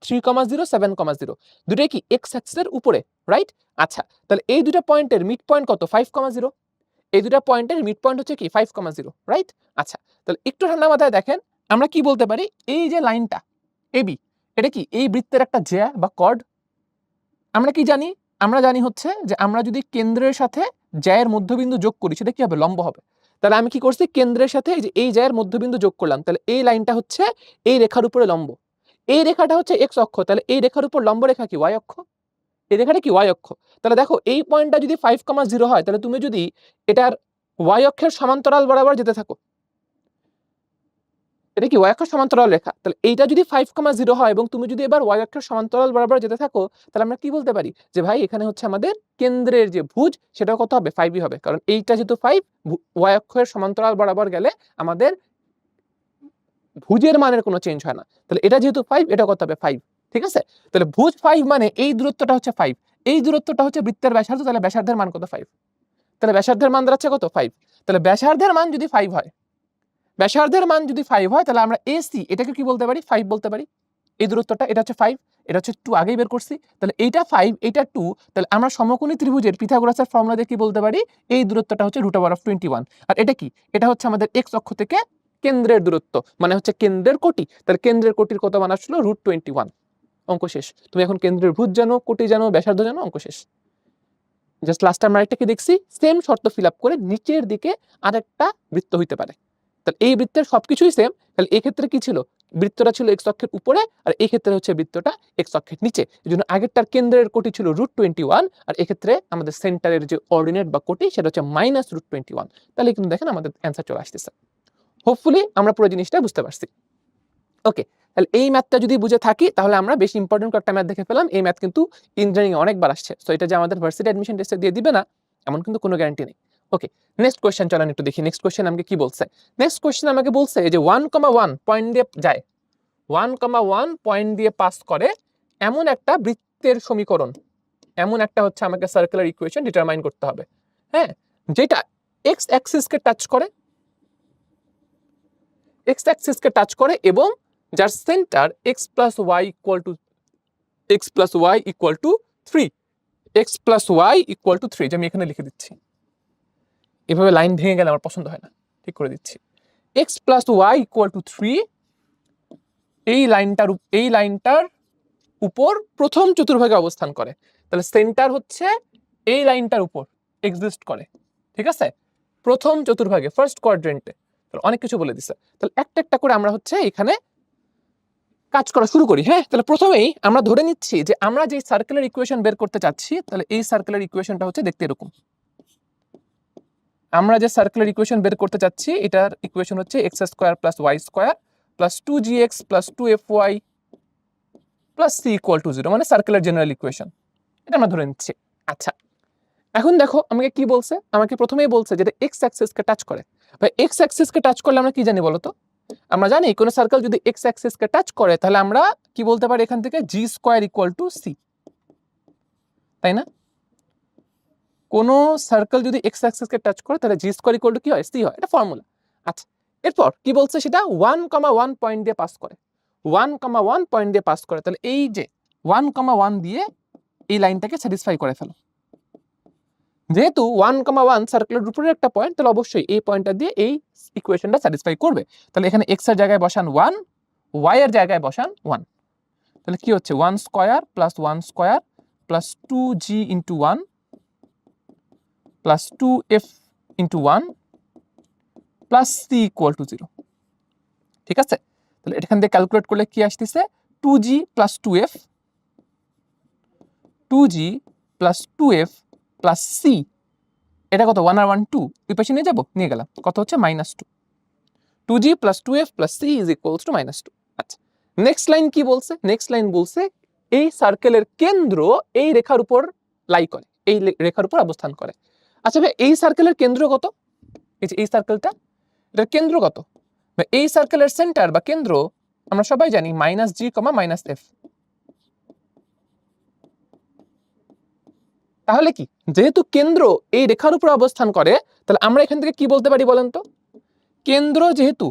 3,0, 7,0, দুটোই কি এক্স অ্যাক্সিসের উপরে, রাইট? আচ্ছা, তাহলে এই দুটো পয়েন্টের মিড পয়েন্ট কত? 5,0। এই দুটো পয়েন্টের মিড পয়েন্ট হচ্ছে কি 5,0, রাইট? আচ্ছা, তাহলে একটু ঠান্ডা মাথায় দেখেন আমরা কি বলতে পারি, এই যে লাইনটা এবি, এটা কি এই বৃত্তের একটা জ্যা বা কর্ড। আমরা কি জানি? আমরা জানি হচ্ছে যে আমরা যদি কেন্দ্রের সাথে জ্যায়ের মধ্যবিন্দু যোগ করি সেটা কি হবে? লম্ব হবে। তাহলে আমি কি করছি, কেন্দ্রের সাথে এই যে এই জ্যায়ের মধ্যবিন্দু যোগ করলাম, তাহলে এই লাইনটা হচ্ছে এই রেখার উপরে লম্ব। এই রেখাটা হচ্ছে এক্স অক্ষ, তাহলে এই রেখার উপর লম্ব রেখা কি ওয়াই অক্ষ। এই রেখাটা কি ওয়াই অক্ষ। তাহলে দেখো এই পয়েন্টটা যদি 5,0 হয়, তাহলে তুমি যদি এটার ওয়াই অক্ষের সমান্তরাল বরাবর যেতে থাকো, এটা কি ওয়াই অক্ষের সমান্তরাল রেখা, তাহলে এইটা যদি 5,0 হয় এবং তুমি যদি এবার ওয়াই অক্ষের সমান্তরাল বরাবর যেতে থাকো, তাহলে আমরা কি বলতে পারি যে ভাই এখানে হচ্ছে আমাদের কেন্দ্রের যে ভুজ সেটা কত হবে? 5ই হবে, কারণ এইটা যেহেতু 5, ওয়াই অক্ষের সমান্তরাল বরাবর গেলে আমাদের ভুজের মানের কোনো চেঞ্জ হয় না। তাহলে এটা যেহেতু 5, এটা কত হবে? 5। ঠিক আছে? তাহলে ভুজ 5 মানে এই দূরত্বটা হচ্ছে 5, এই দূরত্বটা হচ্ছে বৃত্তের ব্যাসার্ধ, তাহলে ব্যাসার্ধের মান কত? 5। তাহলে ব্যাসার্ধের মান দাঁড়াচ্ছে কত? 5। তাহলে ব্যাসার্ধের মান যদি 5 হয়, ব্যাসার্ধের মান যদি 5 হয়, তাহলে আমরা এসি এটাকে কি বলতে পারি? 5 বলতে পারি। এই দূরত্বটা এটা হচ্ছে 5, এটা হচ্ছে 2, আগেই বের করছি। তাহলে এইটা 5, এটা 2, তাহলে আমরা সমকোণী ত্রিভুজের পিথাগোরাসের ফর্মুলা দিয়ে কি বলতে পারি? এই দূরত্বটা হচ্ছে √21। আর এটা কি? এটা হচ্ছে আমাদের এক্স অক্ষ থেকে কেন্দ্রের দূরত্ব, মানে হচ্ছে কেন্দ্রের কোটি। তাহলে কেন্দ্রের কোটির কত মান আসলো? √21। অঙ্ক শেষ। তুমি এখন কেন্দ্রের ভুজ জানো, কোটি জানো, ব্যাসার্ধ জানো, অঙ্ক শেষ। জাস্ট লাস্ট টাইম আরেকটা কি দেখছি, সেম শর্ত ফিল আপ করে নিচের দিকে আরেকটা বৃত্ত হইতে পারে। তাহলে এই বৃত্তের সবকিছুই সেম, তাহলে এই ক্ষেত্রে কি ছিল? বৃত্তটা ছিল এক্স অক্ষের উপরে, আর এই ক্ষেত্রে হচ্ছে বৃত্তটা এক্স অক্ষের নিচে। এজন্য আগেরটার কেন্দ্রের কোটি ছিল √21, আর এক্ষেত্রে আমাদের সেন্টারের যে অর্ডিনেট বা কোটি সেটা হচ্ছে -√21। তাহলে কিন্তু দেখেন আমাদের অ্যান্সার চলে আসতেছে। হোপফুলি আমরা পুরো জিনিসটা বুঝতে পারছি। ওকে, তাহলে এই ম্যাথটা যদি বুঝে থাকি তাহলে আমরা বেশি ইম্পর্টেন্ট একটা ম্যাথ দেখে ফেলাম। এই ম্যাথ কিন্তু ইঞ্জিনিয়ারিং এ অনেকবার আসছে, সো এটা যে আমাদের ভার্সিটি অ্যাডমিশন টেস্টে দিয়ে দিবে না এমন কিন্তু কোনো গ্যারান্টি নেই। ওকে, নেক্সট কোয়েশ্চেন চলেন একটু দেখি। নেক্সট কোয়েশ্চেন আমাকে কি বলছে? নেক্সট কোয়েশ্চেন আমাকে বলছে যে 1,1 পয়েন্ট দিয়ে যায়, 1,1 পয়েন্ট দিয়ে পাস করে এমন একটা বৃত্তের সমীকরণ, এমন একটা হচ্ছে আমাকে সার্কুলার ইকুয়েশন ডিটারমাইন করতে হবে। হ্যাঁ, যেটা এক্স অ্যাক্সিসকে টাচ করে, এক্স অ্যাক্সিসকে টাচ করে এবং যার centre x + y = 3, x + y = 3, যে আমি এখানে লিখে দিচ্ছি। এভাবে লাইন ভেঙে গেলে আমার পছন্দ হয় না, ঠিক করে দিচ্ছি। x + y = 3, এই লাইনটার উপর প্রথম চতুর্ভাগে অবস্থান করে। তাহলে সেন্টার হচ্ছে এই লাইনটার উপর এক্সিস্ট করে, ঠিক আছে? প্রথম চতুর্ভাগে, ফার্স্ট কোয়াড্রেন্টে। তাহলে অনেক কিছু বলে দিছে। তাহলে একটা একটা করে আমরা হচ্ছে এখানে কাজ করা শুরু করি। হ্যাঁ, তাহলে প্রথমেই আমরা ধরে নিচ্ছি যে আমরা যে সার্কুলার ইকুয়েশন বের করতে চাচ্ছি, তাহলে এই সার্কুলার ইকুয়েশনটা হচ্ছে দেখতে এরকম। আমরা যে সার্কুলার ইকুয়েশন বের করতে চাচ্ছি এটার ইকুয়েশন হচ্ছে x² + y² + 2gx + 2fy + c = 0, মানে সার্কুলার জেনারেল ইকুয়েশন। এটা আমরা ধরে নিচ্ছি। আচ্ছা, এখন দেখো আমাকে কি বলছে? আমাকে প্রথমেই বলছে যেটা এক্স অ্যাক্সিসকে টাচ করে। ভাই এক্স অ্যাক্সিসকে টাচ করলে আমরা কি জানি বলো তো? আমরা জানি কোন সার্কেল যদি এক্স অ্যাক্সিসকে টাচ করে তাহলে আমরা কি বলতে পারি এখান থেকে? g² = c, তাই না? কোন সার্কেল যদি এক্স অ্যাক্সিসকে টাচ করে তাহলে g² = কি হয়? c হয়। এটা ফর্মুলা। আচ্ছা, এরপর কি বলছে? সেটা 1,1 পয়েন্ট দিয়ে পাস করে, 1,1 পয়েন্ট দিয়ে পাস করে। তাহলে এই যে 1,1 দিয়ে এই লাইনটাকে স্যাটিসফাই করে ফেলো। যেহেতু 1,1 সার্কেলের উপরে একটা পয়েন্ট, তাহলে অবশ্যই এই পয়েন্টটা দিয়ে এই ইকুয়েশনটা স্যাটিসফাই করবে। তাহলে এখানে x এর জায়গায় বসান 1, y এর জায়গায় বসান 1। তাহলে কি হচ্ছে? 1² + 1² + 2g × 1 + 2f × 1 + c = 0। ঠিক আছে? তাহলে এখান থেকে ক্যালকুলেট করলে কি আসতেছে? 2g + 2f, 2g + 2f + c, এটা কত? 1 আর 1 2, এই পাশে নিয়ে যাব, নিয়ে গেলাম, কত হচ্ছে? -2। 2g plus 2f plus c is equals to -2। আচ্ছা, নেক্সট লাইন কি বলছে? নেক্সট লাইন বলছে এই সার্কেলের কেন্দ্র এই রেখার উপর লাই করে, এই রেখার উপর অবস্থান করে। আচ্ছা ভাই, এই সার্কেলের কেন্দ্র কত? এই যে এই সার্কেলটা, এটার কেন্দ্র কত? এই সার্কেলের সেন্টার বা কেন্দ্র আমরা সবাই জানি -g, -f। তাহলে কি, যেহেতু কেন্দ্র এই রেখার উপর অবস্থান করে, তাহলে আমরা এখান থেকে কি বলতে পারি বলেন তো? কেন্দ্র যেহেতু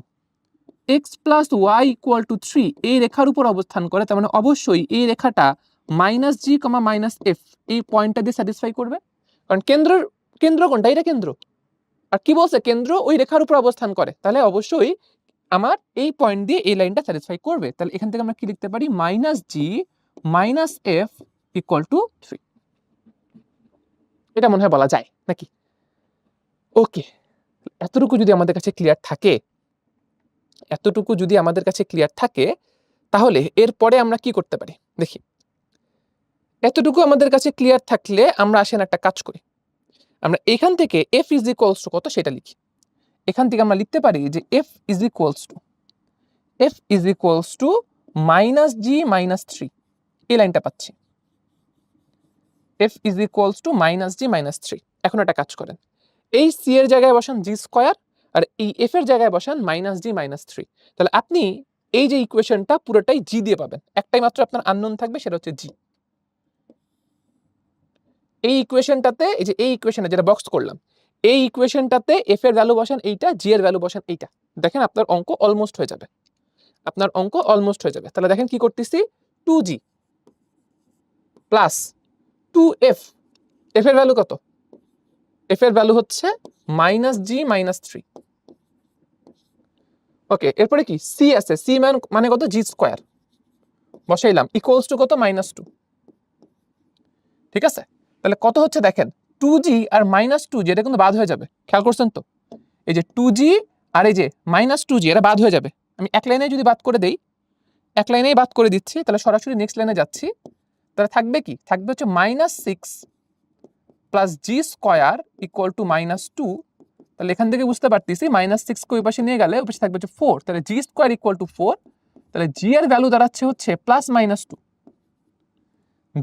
x + y = 3 এই রেখার উপর অবস্থান করে, তার মানে অবশ্যই এই রেখাটা -g, -f এই পয়েন্টটা দিয়ে স্যাটিসফাই করবে। কারণ কেন্দ্র কোনটা? এটা কেন্দ্র। আর কি বলছে? কেন্দ্র ওই রেখার উপর অবস্থান করে, তাহলে অবশ্যই আমার এই পয়েন্ট দিয়ে এই লাইনটা স্যাটিসফাই করবে। তাহলে এখান থেকে আমরা কি লিখতে পারি? -g -f = 3। এটা মনে হয় বলা যায় নাকি? ওকে, এতটুকু যদি আমাদের কাছে ক্লিয়ার থাকে, তাহলে এরপরে আমরা কি করতে পারি দেখি। এতটুকু আমাদের কাছে ক্লিয়ার থাকলে আমরা আসেন একটা কাজ করি, আমরা এখান থেকে f = কত সেটা লিখি। এখান থেকে আমরা লিখতে পারি যে f = -g -3 এই লাইনটা পাচ্ছি। f = -g -3। এখন একটা কাজ করেন, এই c এর জায়গায় বসান g², আর এই f এর জায়গায় বসান -g -3। তাহলে আপনি এই যে ইকুয়েশনটা পুরোটাই g দিয়ে পাবেন। একটাই মাত্র আপনার আননোন থাকবে, সেটা হচ্ছে g। এই ইকুয়েশনটাতে, এই যে এই ইকুয়েশনে যেটা বক্স করলাম, এই ইকুয়েশনটাতে f এর ভ্যালু বসান এইটা, g এর ভ্যালু বসান এইটা। দেখেন আপনার অঙ্ক অলমোস্ট হয়ে যাবে। তাহলে দেখেন কি করতেছি, 2g + 2f। f এর ভ্যালু কত? f এর ভ্যালু হচ্ছে -g -3। ওকে, এরপরে কি c আছে, c মানে কত? g² বসাইলাম, ইকুয়ালস টু কত? -2। ঠিক আছে, তাহলে কত হচ্ছে দেখেন, 2g আর -2g এটা কিন্তু বাদ হয়ে যাবে। খেয়াল করছেন তো? এই যে 2g আর এই যে -2g এটা বাদ হয়ে যাবে। আমি এক লাইনে যদি বাদ করে দেই, এক লাইনেই বাদ করে দিচ্ছি, তাহলে সরাসরি নেক্সট লাইনে যাচ্ছি। তাহলে থাকবে কি? থাকবে হচ্ছে -6 + g² = -2। তাহলে এখান থেকে বুঝতে পারতেছি -6 কে ওই পাশে নিয়ে গেলে ওই পাশে থাকবে হচ্ছে 4। তাহলে g² = 4। তাহলে g এর ভ্যালু দাঁড়াচ্ছে হচ্ছে +-2।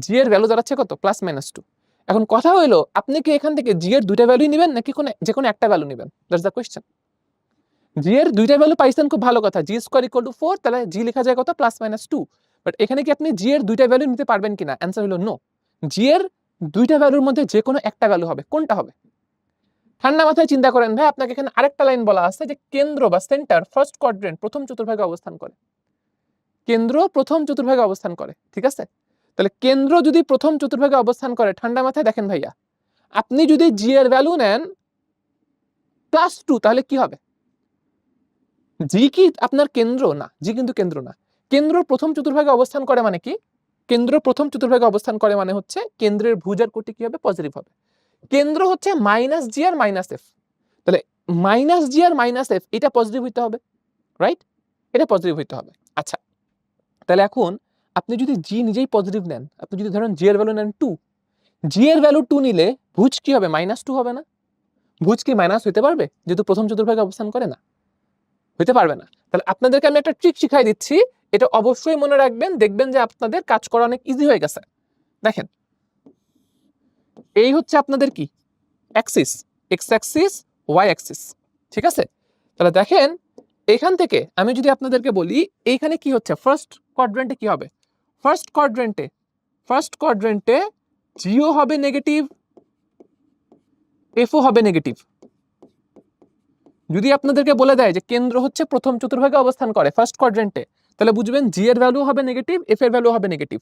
g এর ভ্যালু দাঁড়াচ্ছে কত? +-2। এখন কথা হইলো, আপনি কি এখান থেকে g এর দুইটা ভ্যালুই নেবেন নাকি যে কোনো একটা ভ্যালু নেবেন? That's the question. g এর দুইটা ভ্যালু পাইছেন, খুব ভালো কথা। g² = 4, তাহলে g লেখা যায় কত? +-2। বাট এখানে কি আপনি g এর দুইটা ভ্যালু নিতে পারবেন কিনা? অ্যানসার হলো নো। g এর দুইটা ভ্যালুর মধ্যে যে কোনো একটা ভ্যালু হবে। কোনটা হবে? ঠান্ডা মাথায় চিন্তা করেন ভাই, আপনাকে এখানে আরেকটা লাইন বলা আছে যে কেন্দ্র বা সেন্টার ফার্স্ট কোয়াড্রেন্ট প্রথম চতুর্ভাগে অবস্থান করে। কেন্দ্র প্রথম চতুর্ভাগে অবস্থান করে, ঠিক আছে? তাহলে কেন্দ্র যদি প্রথম চতুর্ভাগে অবস্থান করে, ঠান্ডা মাথায় দেখেন ভাইয়া, আপনি যদি g এর ভ্যালু নেন +2, তাহলে কি হবে? g কি আপনার কেন্দ্র? না, g কিন্তু কেন্দ্র না। কেন্দ্র প্রথম চতুর্ভাগে অবস্থান করে মানে কি? কেন্দ্র প্রথম চতুর্ভাগে অবস্থান করে মানে হচ্ছে কেন্দ্রের ভুজার কোটি কি হবে? পজিটিভ হবে। কেন্দ্র হচ্ছে -g আর -f। তাহলে -g আর -f এটা পজিটিভ হইতে হবে, রাইট? এটা পজিটিভ হইতে হবে। আচ্ছা, তাহলে এখন আপনি যদি g নিজেই পজিটিভ নেন, আপনি যদি ধরেন g এর ভ্যালু নেন 2, g এর ভ্যালু 2 নিলে ভুজ কি হবে? -2 হবে না? ভুজ কি মাইনাস হইতে পারবে যেহেতু প্রথম চতুর্ভাগে অবস্থান করে না? হইতে পারবে না। তাহলে আপনাদেরকে আমি একটা ট্রিক শিখাই দিচ্ছি, এটা অবশ্যই মনে রাখবেন, দেখবেন যে আপনাদের কাজ করা অনেক ইজি হয়ে গেছে। দেখেন, এই হচ্ছে আপনাদের কি Axis, x Axis, y Axis, ঠিক আছে? তাহলে দেখেন, এখান থেকে আমি যদি আপনাদেরকে বলি এইখানে কি হচ্ছে, ফার্স্ট কোয়াড্রেন্টে কি হবে? ফার্স্ট কোয়াড্রেন্টে জিও হবে নেগেটিভ, এফও হবে নেগেটিভ। যদি আপনাদেরকে বলে দেয় যে কেন্দ্র হচ্ছে প্রথম চতুর্ভাগে অবস্থান করে ফার্স্ট কোয়াড্রেন্টে, তাহলে বুঝবেন জি এর ভ্যালু হবে নেগেটিভ, এফ এর ভ্যালু হবে নেগেটিভ।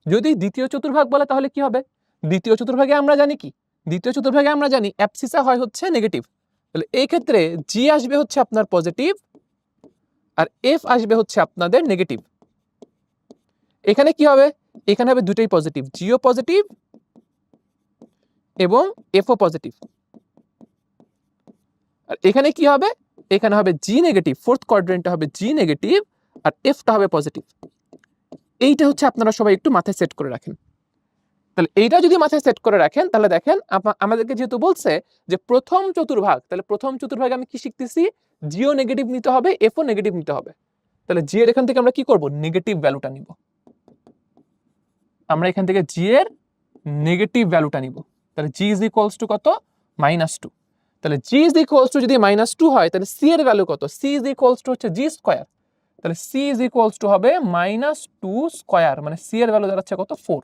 যদি দ্বিতীয় চতুর্ভাগ বলে তাহলে কি হবে? দ্বিতীয় চতুর্ভাগে আমরা জানি কি, দ্বিতীয় চতুর্ভাগে আমরা জানি অ্যাবসিসা হয় হচ্ছে নেগেটিভ। তাহলে এই ক্ষেত্রে জি আসবে হচ্ছে আপনার পজিটিভ আর এফ আসবে হচ্ছে আপনাদের নেগেটিভ। এখানে কি হবে? এখানে হবে দুটোই পজিটিভ, জিও পজিটিভ এবং এফও পজিটিভ। আর এখানে কি হবে? এখানে হবে জি নেগেটিভ, ফোর্থ কোয়াড্রেন্টে হবে জি নেগেটিভ আর এফটা হবে পজিটিভ। এইটা হচ্ছে আপনারা সবাই একটু মাথায় সেট করে রাখেন। তাহলে এইটা যদি মাথায় সেট করে রাখেন, তাহলে দেখেন আমাদেরকে যেহেতু বলছে যে প্রথম চতুর্ভাগ, তাহলে প্রথম চতুর্ভাগে আমি কি শিখতেছি? জিও নেগেটিভ নিতে হবে, এফও নেগেটিভ নিতে হবে। তাহলে জি এর এখান থেকে আমরা কি করব, নেগেটিভ ভ্যালুটা নিব। আমরা এখান থেকে জি এর নেগেটিভ ভ্যালুটা নিব। তাহলে জি ইজ ইকুয়ালস টু কত, -2। তাহলে জি ইজ ইকুয়ালস টু যদি -2 হয় তাহলে সি এর ভ্যালু কত, সি ইজ ইকুয়ালস টু হচ্ছে জি স্কয়ার। তাহলে সি ইজ ইকুয়ালস টু হবে -2 স্কয়ার, মানে সি এর ভ্যালু দাঁড়াচ্ছে কত, 4।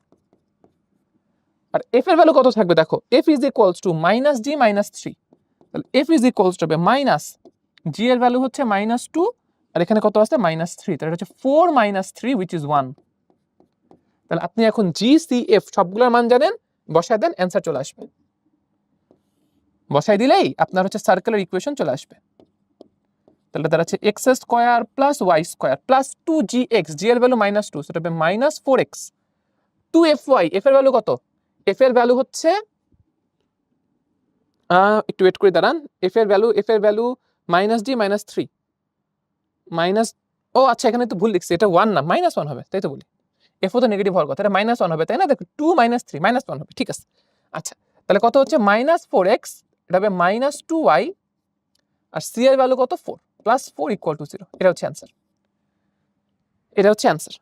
আর এফ এর ভ্যালু কত থাকবে দেখো, F is equals two -g -3। তাহলে এফ ইজ ইকুয়ালস টু হবে মাইনাস, জি এর ভ্যালু হচ্ছে -2 আর এখানে কত আছে, -3। তাহলে এটা হচ্ছে 4 - 3 which is 1। তাহলে আপনি এখন জি সি এফ সবগুলোর মান জানেন, বসায় দেন, অ্যান্সার চলে আসবে। বসাই দিলেই আপনার হচ্ছে সার্কেলের ইকুয়েশন চলে আসবে। তাহলে দাঁড়াচ্ছে X square plus Y square plus 2gx, G এর ভ্যালু -2, সেটা হবে -4x। 2fy, এফ এর ভ্যালু কত, এফ এর ভ্যালু হচ্ছে একটু ওয়েট করে দাঁড়ান, এফ এর ভ্যালু -d -3 মাইনাস, ও আচ্ছা এখানে তো ভুল লিখছি, এটা 1 না, -1 হবে, তাই তো বলি। এফ ও তো নেগেটিভ হওয়ার কথা, এটা -1 হবে, তাই না? দেখো 2 - 3 -1 হবে, ঠিক আছে। আচ্ছা তাহলে কত হচ্ছে, -4x, এটা হবে -2y, আর সি এর ভ্যালু কত, 4 +4 = 0। এটা হচ্ছে অ্যান্সার, এটা হচ্ছে অ্যান্সার।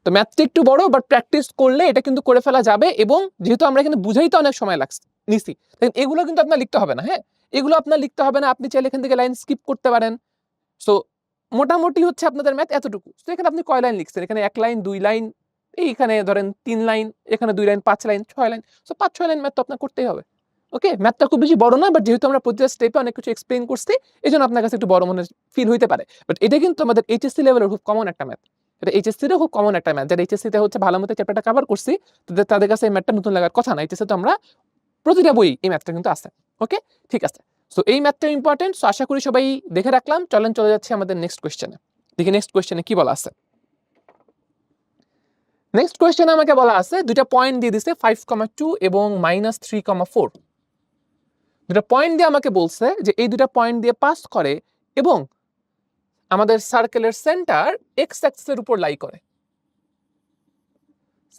তো ম্যাথটা একটু বড়, বাট প্র্যাকটিস করলে এটা কিন্তু করে ফেলা যাবে। এবং যেহেতু আমরা এখানে বুঝাইতে অনেক সময় লাগছে নিছি, এগুলো কিন্তু আপনার লিখতে হবে না। হ্যাঁ, এগুলো আপনার লিখতে হবে না, আপনি চাইলে এখান থেকে লাইন স্কিপ করতে পারেন। সো মোটামুটি হচ্ছে আপনাদের ম্যাথ এতটুকু। তো এখানে আপনি কয় লাইন লিখছেন, এখানে 1 লাইন 2 লাইন, এইখানে ধরেন 3 লাইন, এখানে 2 line 5 line 6 line, so 5-6 line math তো আপনার করতেই হবে। ওকে, ম্যাথটা খুব বেশি বড় না, বাট যেহেতু আমরা প্রতিটা স্টেপে অনেক কিছু এক্সপ্লেইন করছি, এজন্য আপনার কাছে একটু বড় মনে ফিল হইতে পারে। বাট এটা কিন্তু আমাদের এইচএসসি লেভেলের খুব কমন একটা ম্যাথ। এটা এইচএসসি তে খুব কমন একটা ম্যাথ, যারা এইচএসসি তে হচ্ছে ভালো মতো চ্যাপ্টারটা কভার করছি, তাদের কাছে এই ম্যাথটা নতুন লাগার কথা না। এইচএসসি তো আমরা প্রতিটা বই এই ম্যাথটা কিন্তু আছে। ওকে, ঠিক আছে। সো এই ম্যাথটা ইম্পর্টেন্ট, সো আশা করি সবাই দেখে রাখলাম। চলেন চলে যাচ্ছে আমাদের নেক্সট কোশ্চেনে। দেখি নেক্সট কোশ্চেনে কি বলা আছে। নেক্সট কোশ্চেনে আমাকে বলা আছে দুইটা পয়েন্ট দিয়ে দিছে 5,2 এবং -3,4। দুটো পয়েন্ট দিয়ে আমাকে বলছে যে এই দুটো পয়েন্ট দিয়ে পাস করে এবং আমাদের সার্কেলের সেন্টার এক্স অ্যাক্সিসের উপর লাই করে।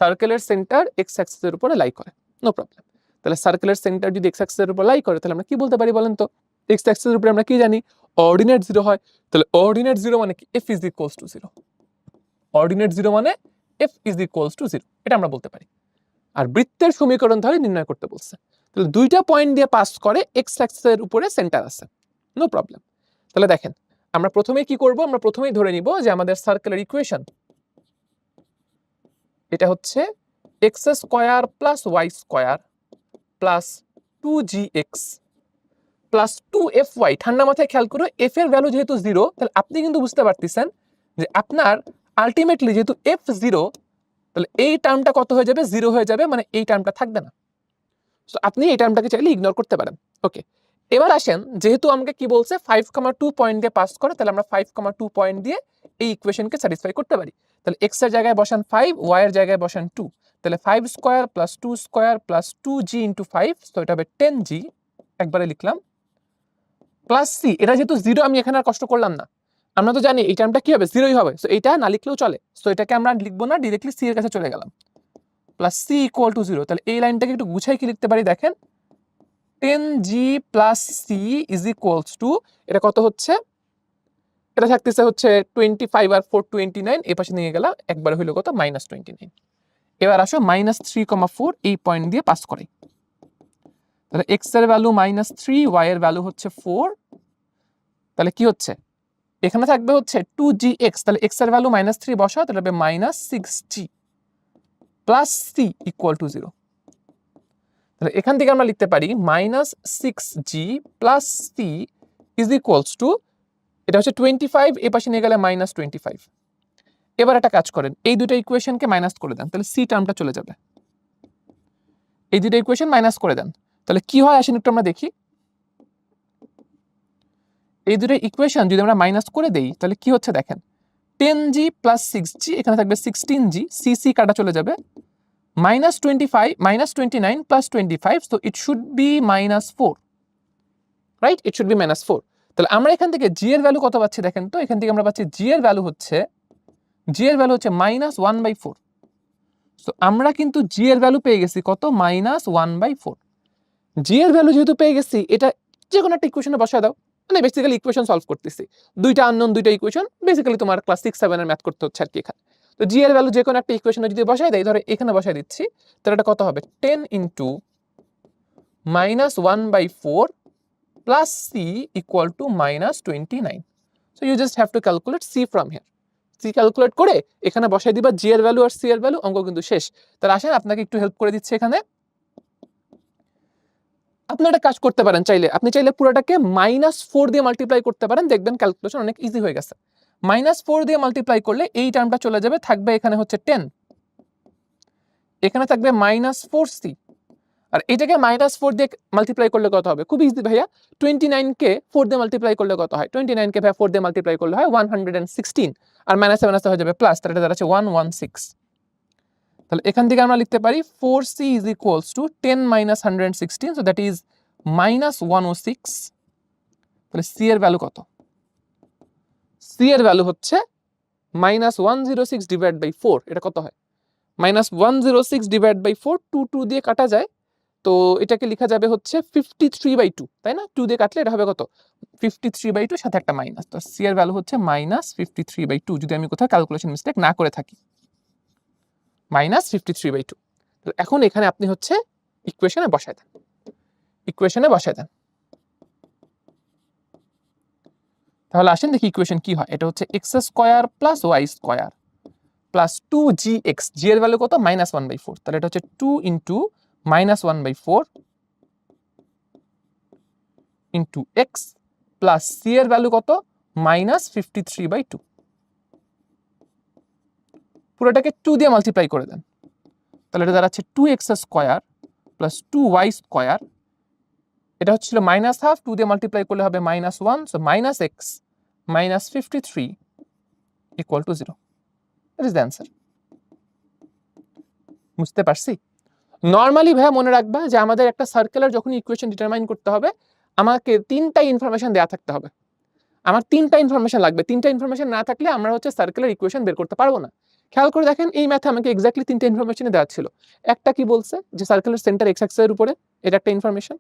সার্কেলের সেন্টার এক্স অ্যাক্সিসের উপরে লাই করে, নো প্রবলেম। তাহলে সার্কেলের সেন্টার যদি এক্স অ্যাক্সিসের উপর লাই করে তাহলে আমরা কি বলতে পারি বলেন তো? এক্স অ্যাক্সিসের উপরে আমরা কি জানি, অর্ডিনেট 0 হয়। তাহলে অর্ডিনেট 0 মানে কি, F is equals two 0। Ordinate 0 মানে এফ ইজ ইকুয়ালস টু 0, এটা আমরা বলতে পারি। আর বৃত্তের সমীকরণ ধরে নির্ণয় করতে বলছে। তাহলে দুইটা পয়েন্ট দিয়ে পাস করে, এক্স অ্যাক্সিসের উপরে সেন্টার আছে, নো প্রবলেম। তাহলে দেখেন আমরা প্রথমেই কি করব, আমরা প্রথমেই ধরে নিব যে আমাদের সার্কেলের ইকুয়েশন এটা হচ্ছে X square plus Y square plus 2gx plus 2fy। ঠান্ডা মাথায় খেয়াল করো, এফ এর ভ্যালু যেহেতু 0, তাহলে আপনি কিন্তু বুঝতে পারতেছেন যে আপনার আলটিমেটলি যেহেতু এফ 0, তাহলে এই টার্মটা কত হয়ে যাবে, 0 হয়ে যাবে, মানে এই টার্মটা থাকবে না। সো আপনি এই টার্মটাকে চাইলে ইগনোর করতে পারেন। ওকে, এবার আসেন, যেহেতু আমাকে কি বলছে 5,2 পয়েন্ট দিয়ে পাস করে, তাহলে আমরা 5,2 পয়েন্ট দিয়ে এই ইকুয়েশনকে স্যাটিসফাই করতে পারি। তাহলে এক্স এর জায়গায় বসান 5, ওয়াই এর জায়গায় বসান 2। তাহলে 5 square plus 2 square plus 2g into 5, তো এটা হবে 10g, একবারে লিখলাম, প্লাস সি। এটা যেহেতু 0, আমি এখানে আর কষ্ট করলাম না, আমরা তো জানি এই টার্মটা কি হবে, 0ই হবে। সো এইটা না লিখলেও চলে, সো এটাকে আমরা লিখবো না, ডিরেক্টলি সি এর কাছে চলে গেলাম, প্লাস সি ইকুয়াল টু 0। তাহলে এই লাইনটাকে একটু গুছাই কি লিখতে পারি দেখেন, 10g plus C is equals to, এটা কত হচ্ছে, এটা থাকতেছে হচ্ছে 25 আর 4 29, এই পাশে নিয়ে গেলাম, একবার হইলো কত, -29। এবার আসো -3,4 এই পয়েন্ট দিয়ে পাস করে। তাহলে এক্স এর ভ্যালু -3, ওয়াই এর ভ্যালু হচ্ছে 4। তাহলে কি হচ্ছে, এখানে থাকবে হচ্ছে 2gx, তাহলে এক্স এর ভ্যালু -3 বসাও, তাহলে হবে -6g plus C equal to 0। তাহলে এখান থেকে আমরা লিখতে পারি -6g plus C is equals to, এটা হচ্ছে 25, এই পাশে নিয়ে গেলে -25। এবার একটা কাজ করেন, এই দুটো ইকুয়েশনকে মাইনাস করে দেন, তাহলে সি টার্মটা চলে যাবে। এই দুটো ইকুয়েশন মাইনাস করে দেন, তাহলে কি হয় আসেন একটু আমরা দেখি। এই দুটো ইকুয়েশন যদি আমরা মাইনাস করে দেই তাহলে কি হচ্ছে দেখেন, 10g প্লাস 6g, এখানে থাকবে 16g, সি কাটা চলে যাবে, -25 -29 plus 25, so it should be -4, right, it should be -4। তাহলে আমরা এখান থেকে জি এর ভ্যালু কত পাচ্ছি দেখেন তো, এখান থেকে আমরা পাচ্ছি জি এর ভ্যালু হচ্ছে -1/4। সো আমরা কিন্তু জি এর ভ্যালু পেয়ে গেছি কত, -1/4। জি এর ভ্যালু যেহেতু পেয়ে গেছি, এটা যে কোনো একটা ইকুয়েশনে বসায় দাও, মানে বেসিক্যালি ইকুয়েশন সলভ করতেছি, দুইটা আননোন দুইটা ইকুয়েশন, বেসিক্যালি তোমার ক্লাস 6-7 এর ম্যাথ করতে হচ্ছে আর কি এখানে। তো জি এর ভ্যালু যে কোনো একটা ইকুয়েশনে যদি বসাই দেয়, ধরো এখানে বসাই দিচ্ছি, তাহলে এটা কত হবে 10 into -1/4 plus c equal to -29. So you just have to calculate c from here. c calculate করে এখানে বসাই দিবা g এর ভ্যালু আর c এর ভ্যালু, অঙ্ক কিন্তু শেষ। তাহলে আসেন আপনাকে একটু হেল্প করে দিচ্ছি এখানে। আপনি একটা কাজ করতে পারেন, আপনি চাইলে পুরোটাকে -4 দিয়ে মাল্টিপ্লাই করতে পারেন, দেখবেন ক্যালকুলেশন অনেক ইজি হয়ে গেছে। -4 দিয়ে মাল্টিপ্লাই করলে এই টার্মটা চলে যাবে, থাকবে এখানে হচ্ছে 10, এখানে থাকবে -4c, আর এটাকে -4 দিয়ে মাল্টিপ্লাই করলে কত হবে? খুব ইজি ভাইয়া, 29 কে 4 দিয়ে মাল্টিপ্লাই করলে কত হয়? 29 কে ভাইয়া 4 দিয়ে মাল্টিপ্লাই করলে হয় 116, আর -7 হয়ে যাবে প্লাস, তাহলে এটা দাঁড়াচ্ছে 116। তাহলে এখান থেকে আমরা লিখতে পারি 4c is equals to 10 minus 116, so that is -106। তাহলে c এর ভ্যালু কত? c এর ভ্যালু হচ্ছে -106 ডিভাইড বাই 4, এটা কত হয়? -106 ডিভাইড বাই 4, 2 দিয়ে কাটা যায়, তো এটাকে লেখা যাবে হচ্ছে 53/2, তাই না? 2 দিয়ে কাটলে এটা হবে কত? 53/2 সাথে একটা মাইনাস, তো c এর ভ্যালু হচ্ছে -53/2, যদি আমি কোথাও ক্যালকুলেশন মিস্টেক না করে থাকি, -53/2। তো এখন এখানে আপনি হচ্ছে ইকুয়েশনে বসায় দেন, তাহলে আসেন দেখি ইকুয়েশন কি হয়। এটা হচ্ছে x² + y² plus 2gx, g এর ভ্যালু কত? -1/4, তাহলে এটা হচ্ছে 2 into -1/4 into x plus c এর ভ্যালু কত? -53/2। পুরোটাকে 2 দিয়ে মাল্টিপ্লাই করে দেন, তাহলে এটা দাঁড়াচ্ছে 2x² প্লাস 2y², এটা হচ্ছিল -1/2, 2 দিয়ে মাল্টিপ্লাই করলে হবে -1, so -x -53 equal to 0. That is the answer. বুঝতে পারছি? নরমালি ভাইয়া মনে রাখবা যে আমাদের একটা সার্কেলের যখন ইকুয়েশন ডিটারমাইন করতে হবে, আমাকে 3টা ইনফরমেশন দেয়া থাকতে হবে। আমার 3টা ইনফরমেশন লাগবে, 3টা ইনফরমেশন না থাকলে আমরা হচ্ছে সার্কেলের ইকুয়েশন বের করতে পারবো না। খেয়াল করে দেখেন, এই ম্যাথে আমাকে এক্স্যাক্টলি 3টা ইনফরমেশনই দেওয়া ছিল। একটা কি বলছে যে সার্কেলের সেন্টার x অ্যাক্সিসের উপরে, এটা একটা ইনফরমেশন।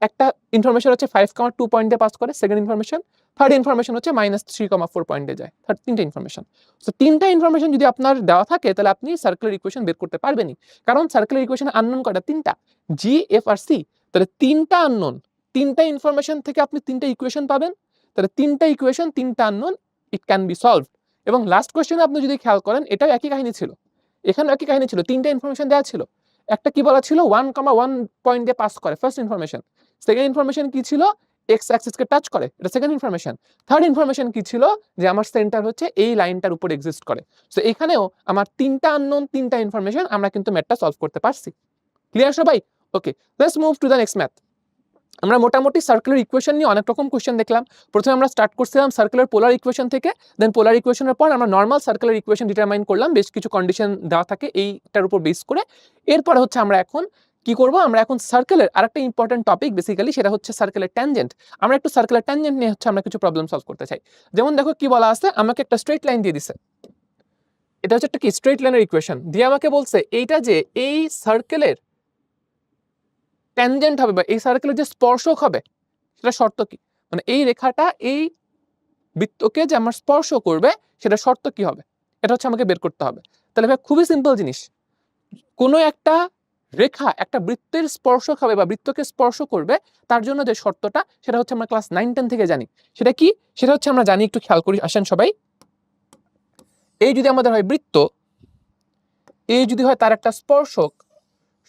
একটা ইনফরমেশন হচ্ছে 5,2 পয়েন্ট দিয়ে পাস করে, সেকেন্ড ইনফরমেশন। থার্ড ইনফরমেশন হচ্ছে -3,4 পয়েন্টে যায়, থার্ড 3টা ইনফরমেশন। সো 3টা ইনফরমেশন যদি আপনার দেওয়া থাকে, তাহলে আপনি সার্কেলের ইকুয়েশন বের করতে পারবেনই, কারণ সার্কেলের ইকুয়েশন আননোন কয়টা? 3টা, g, f আর c। তাহলে 3টা আননোন, 3টা ইনফরমেশন থেকে আপনি 3টা ইকুয়েশন পাবেন, তাহলে 3টা ইকুয়েশন, 3টা unknown, it can be solved. এবং লাস্ট কোশ্চেনে আপনি যদি খেয়াল করেন, এটাও একই কাহিনী ছিল, এখানেও একই কাহিনী ছিল, 3টা ইনফরমেশন দেওয়া ছিল। একটা কি বলা ছিল? 1,1 পয়েন্ট দিয়ে পাস করে, ফার্স্ট ইনফরমেশন। সেকেন্ড ইনফরমেশন কি ছিল? এক্স অ্যাক্সিসকে টাচ করে, এটা সেকেন্ড ইনফরমেশন। থার্ড ইনফরমেশন কি ছিল? যে আমার সেন্টার হচ্ছে এই লাইনটার উপর এক্সিস্ট করে। সো এখানেও আমার 3টা আননোন, 3টা ইনফরমেশন, আমরা কিন্তু ম্যাথটা সলভ করতে পারছি। ক্লিয়ার সবাই? Okay, let's move to the next math. আমরা মোটামুটি সার্কুলার ইকুয়েশন নিয়ে অনেক রকম কোশ্চেন দেখলাম। প্রথমে আমরা স্টার্ট করছিলাম সার্কুলার পোলার ইকুয়েশন থেকে, দেন পোলার ইকুয়েশনের পর আমরা নর্মাল সার্কুলার ইকুয়েশন ডিটারমাইন করলাম, বেশ কিছু কন্ডিশন দেওয়া থাকে এইটার উপর বেস করে। এরপরে হচ্ছে আমরা এখন কি করব? আমরা এখন সার্কেলের আরেকটা ইম্পর্টেন্ট টপিক, বেসিক্যালি সেটা হচ্ছে সার্কেলের ট্যানজেন্ট। আমরা একটু সার্কেলের ট্যানজেন্ট নিয়ে হচ্ছে আমরা কিছু প্রবলেম সলভ করতে চাই। যেমন দেখো কি বলা আছে, আমাকে একটা স্ট্রেট লাইন দিয়ে দিছে, এটা হচ্ছে একটা কি স্ট্রেট লাইনের ইকুয়েশন দিয়ে আমাকে বলছে এইটা যে এই সার্কেলের ট্যানজেন্ট হবে বা এই সার্কেলের যে স্পর্শক হবে, সেটা শর্ত কি? মানে এই রেখাটা এই বৃত্তকে যে আমার স্পর্শ করবে, সেটা শর্ত কি হবে? এটা হচ্ছে আমাকে বের করতে হবে। তাহলে ভাই খুবই সিম্পল জিনিস, কোনো একটা রেখা একটা বৃত্তের স্পর্শক হবে বা বৃত্তকে স্পর্শ করবে, তার জন্য যে শর্তটা, সেটা হচ্ছে আমরা ক্লাস 9-10 থেকে জানি। সেটা কি? সেটা হচ্ছে আমরা জানি, একটু খেয়াল করি, আসেন সবাই। এই যদি আমাদের হয় বৃত্ত, এই যদি হয় তার একটা স্পর্শক,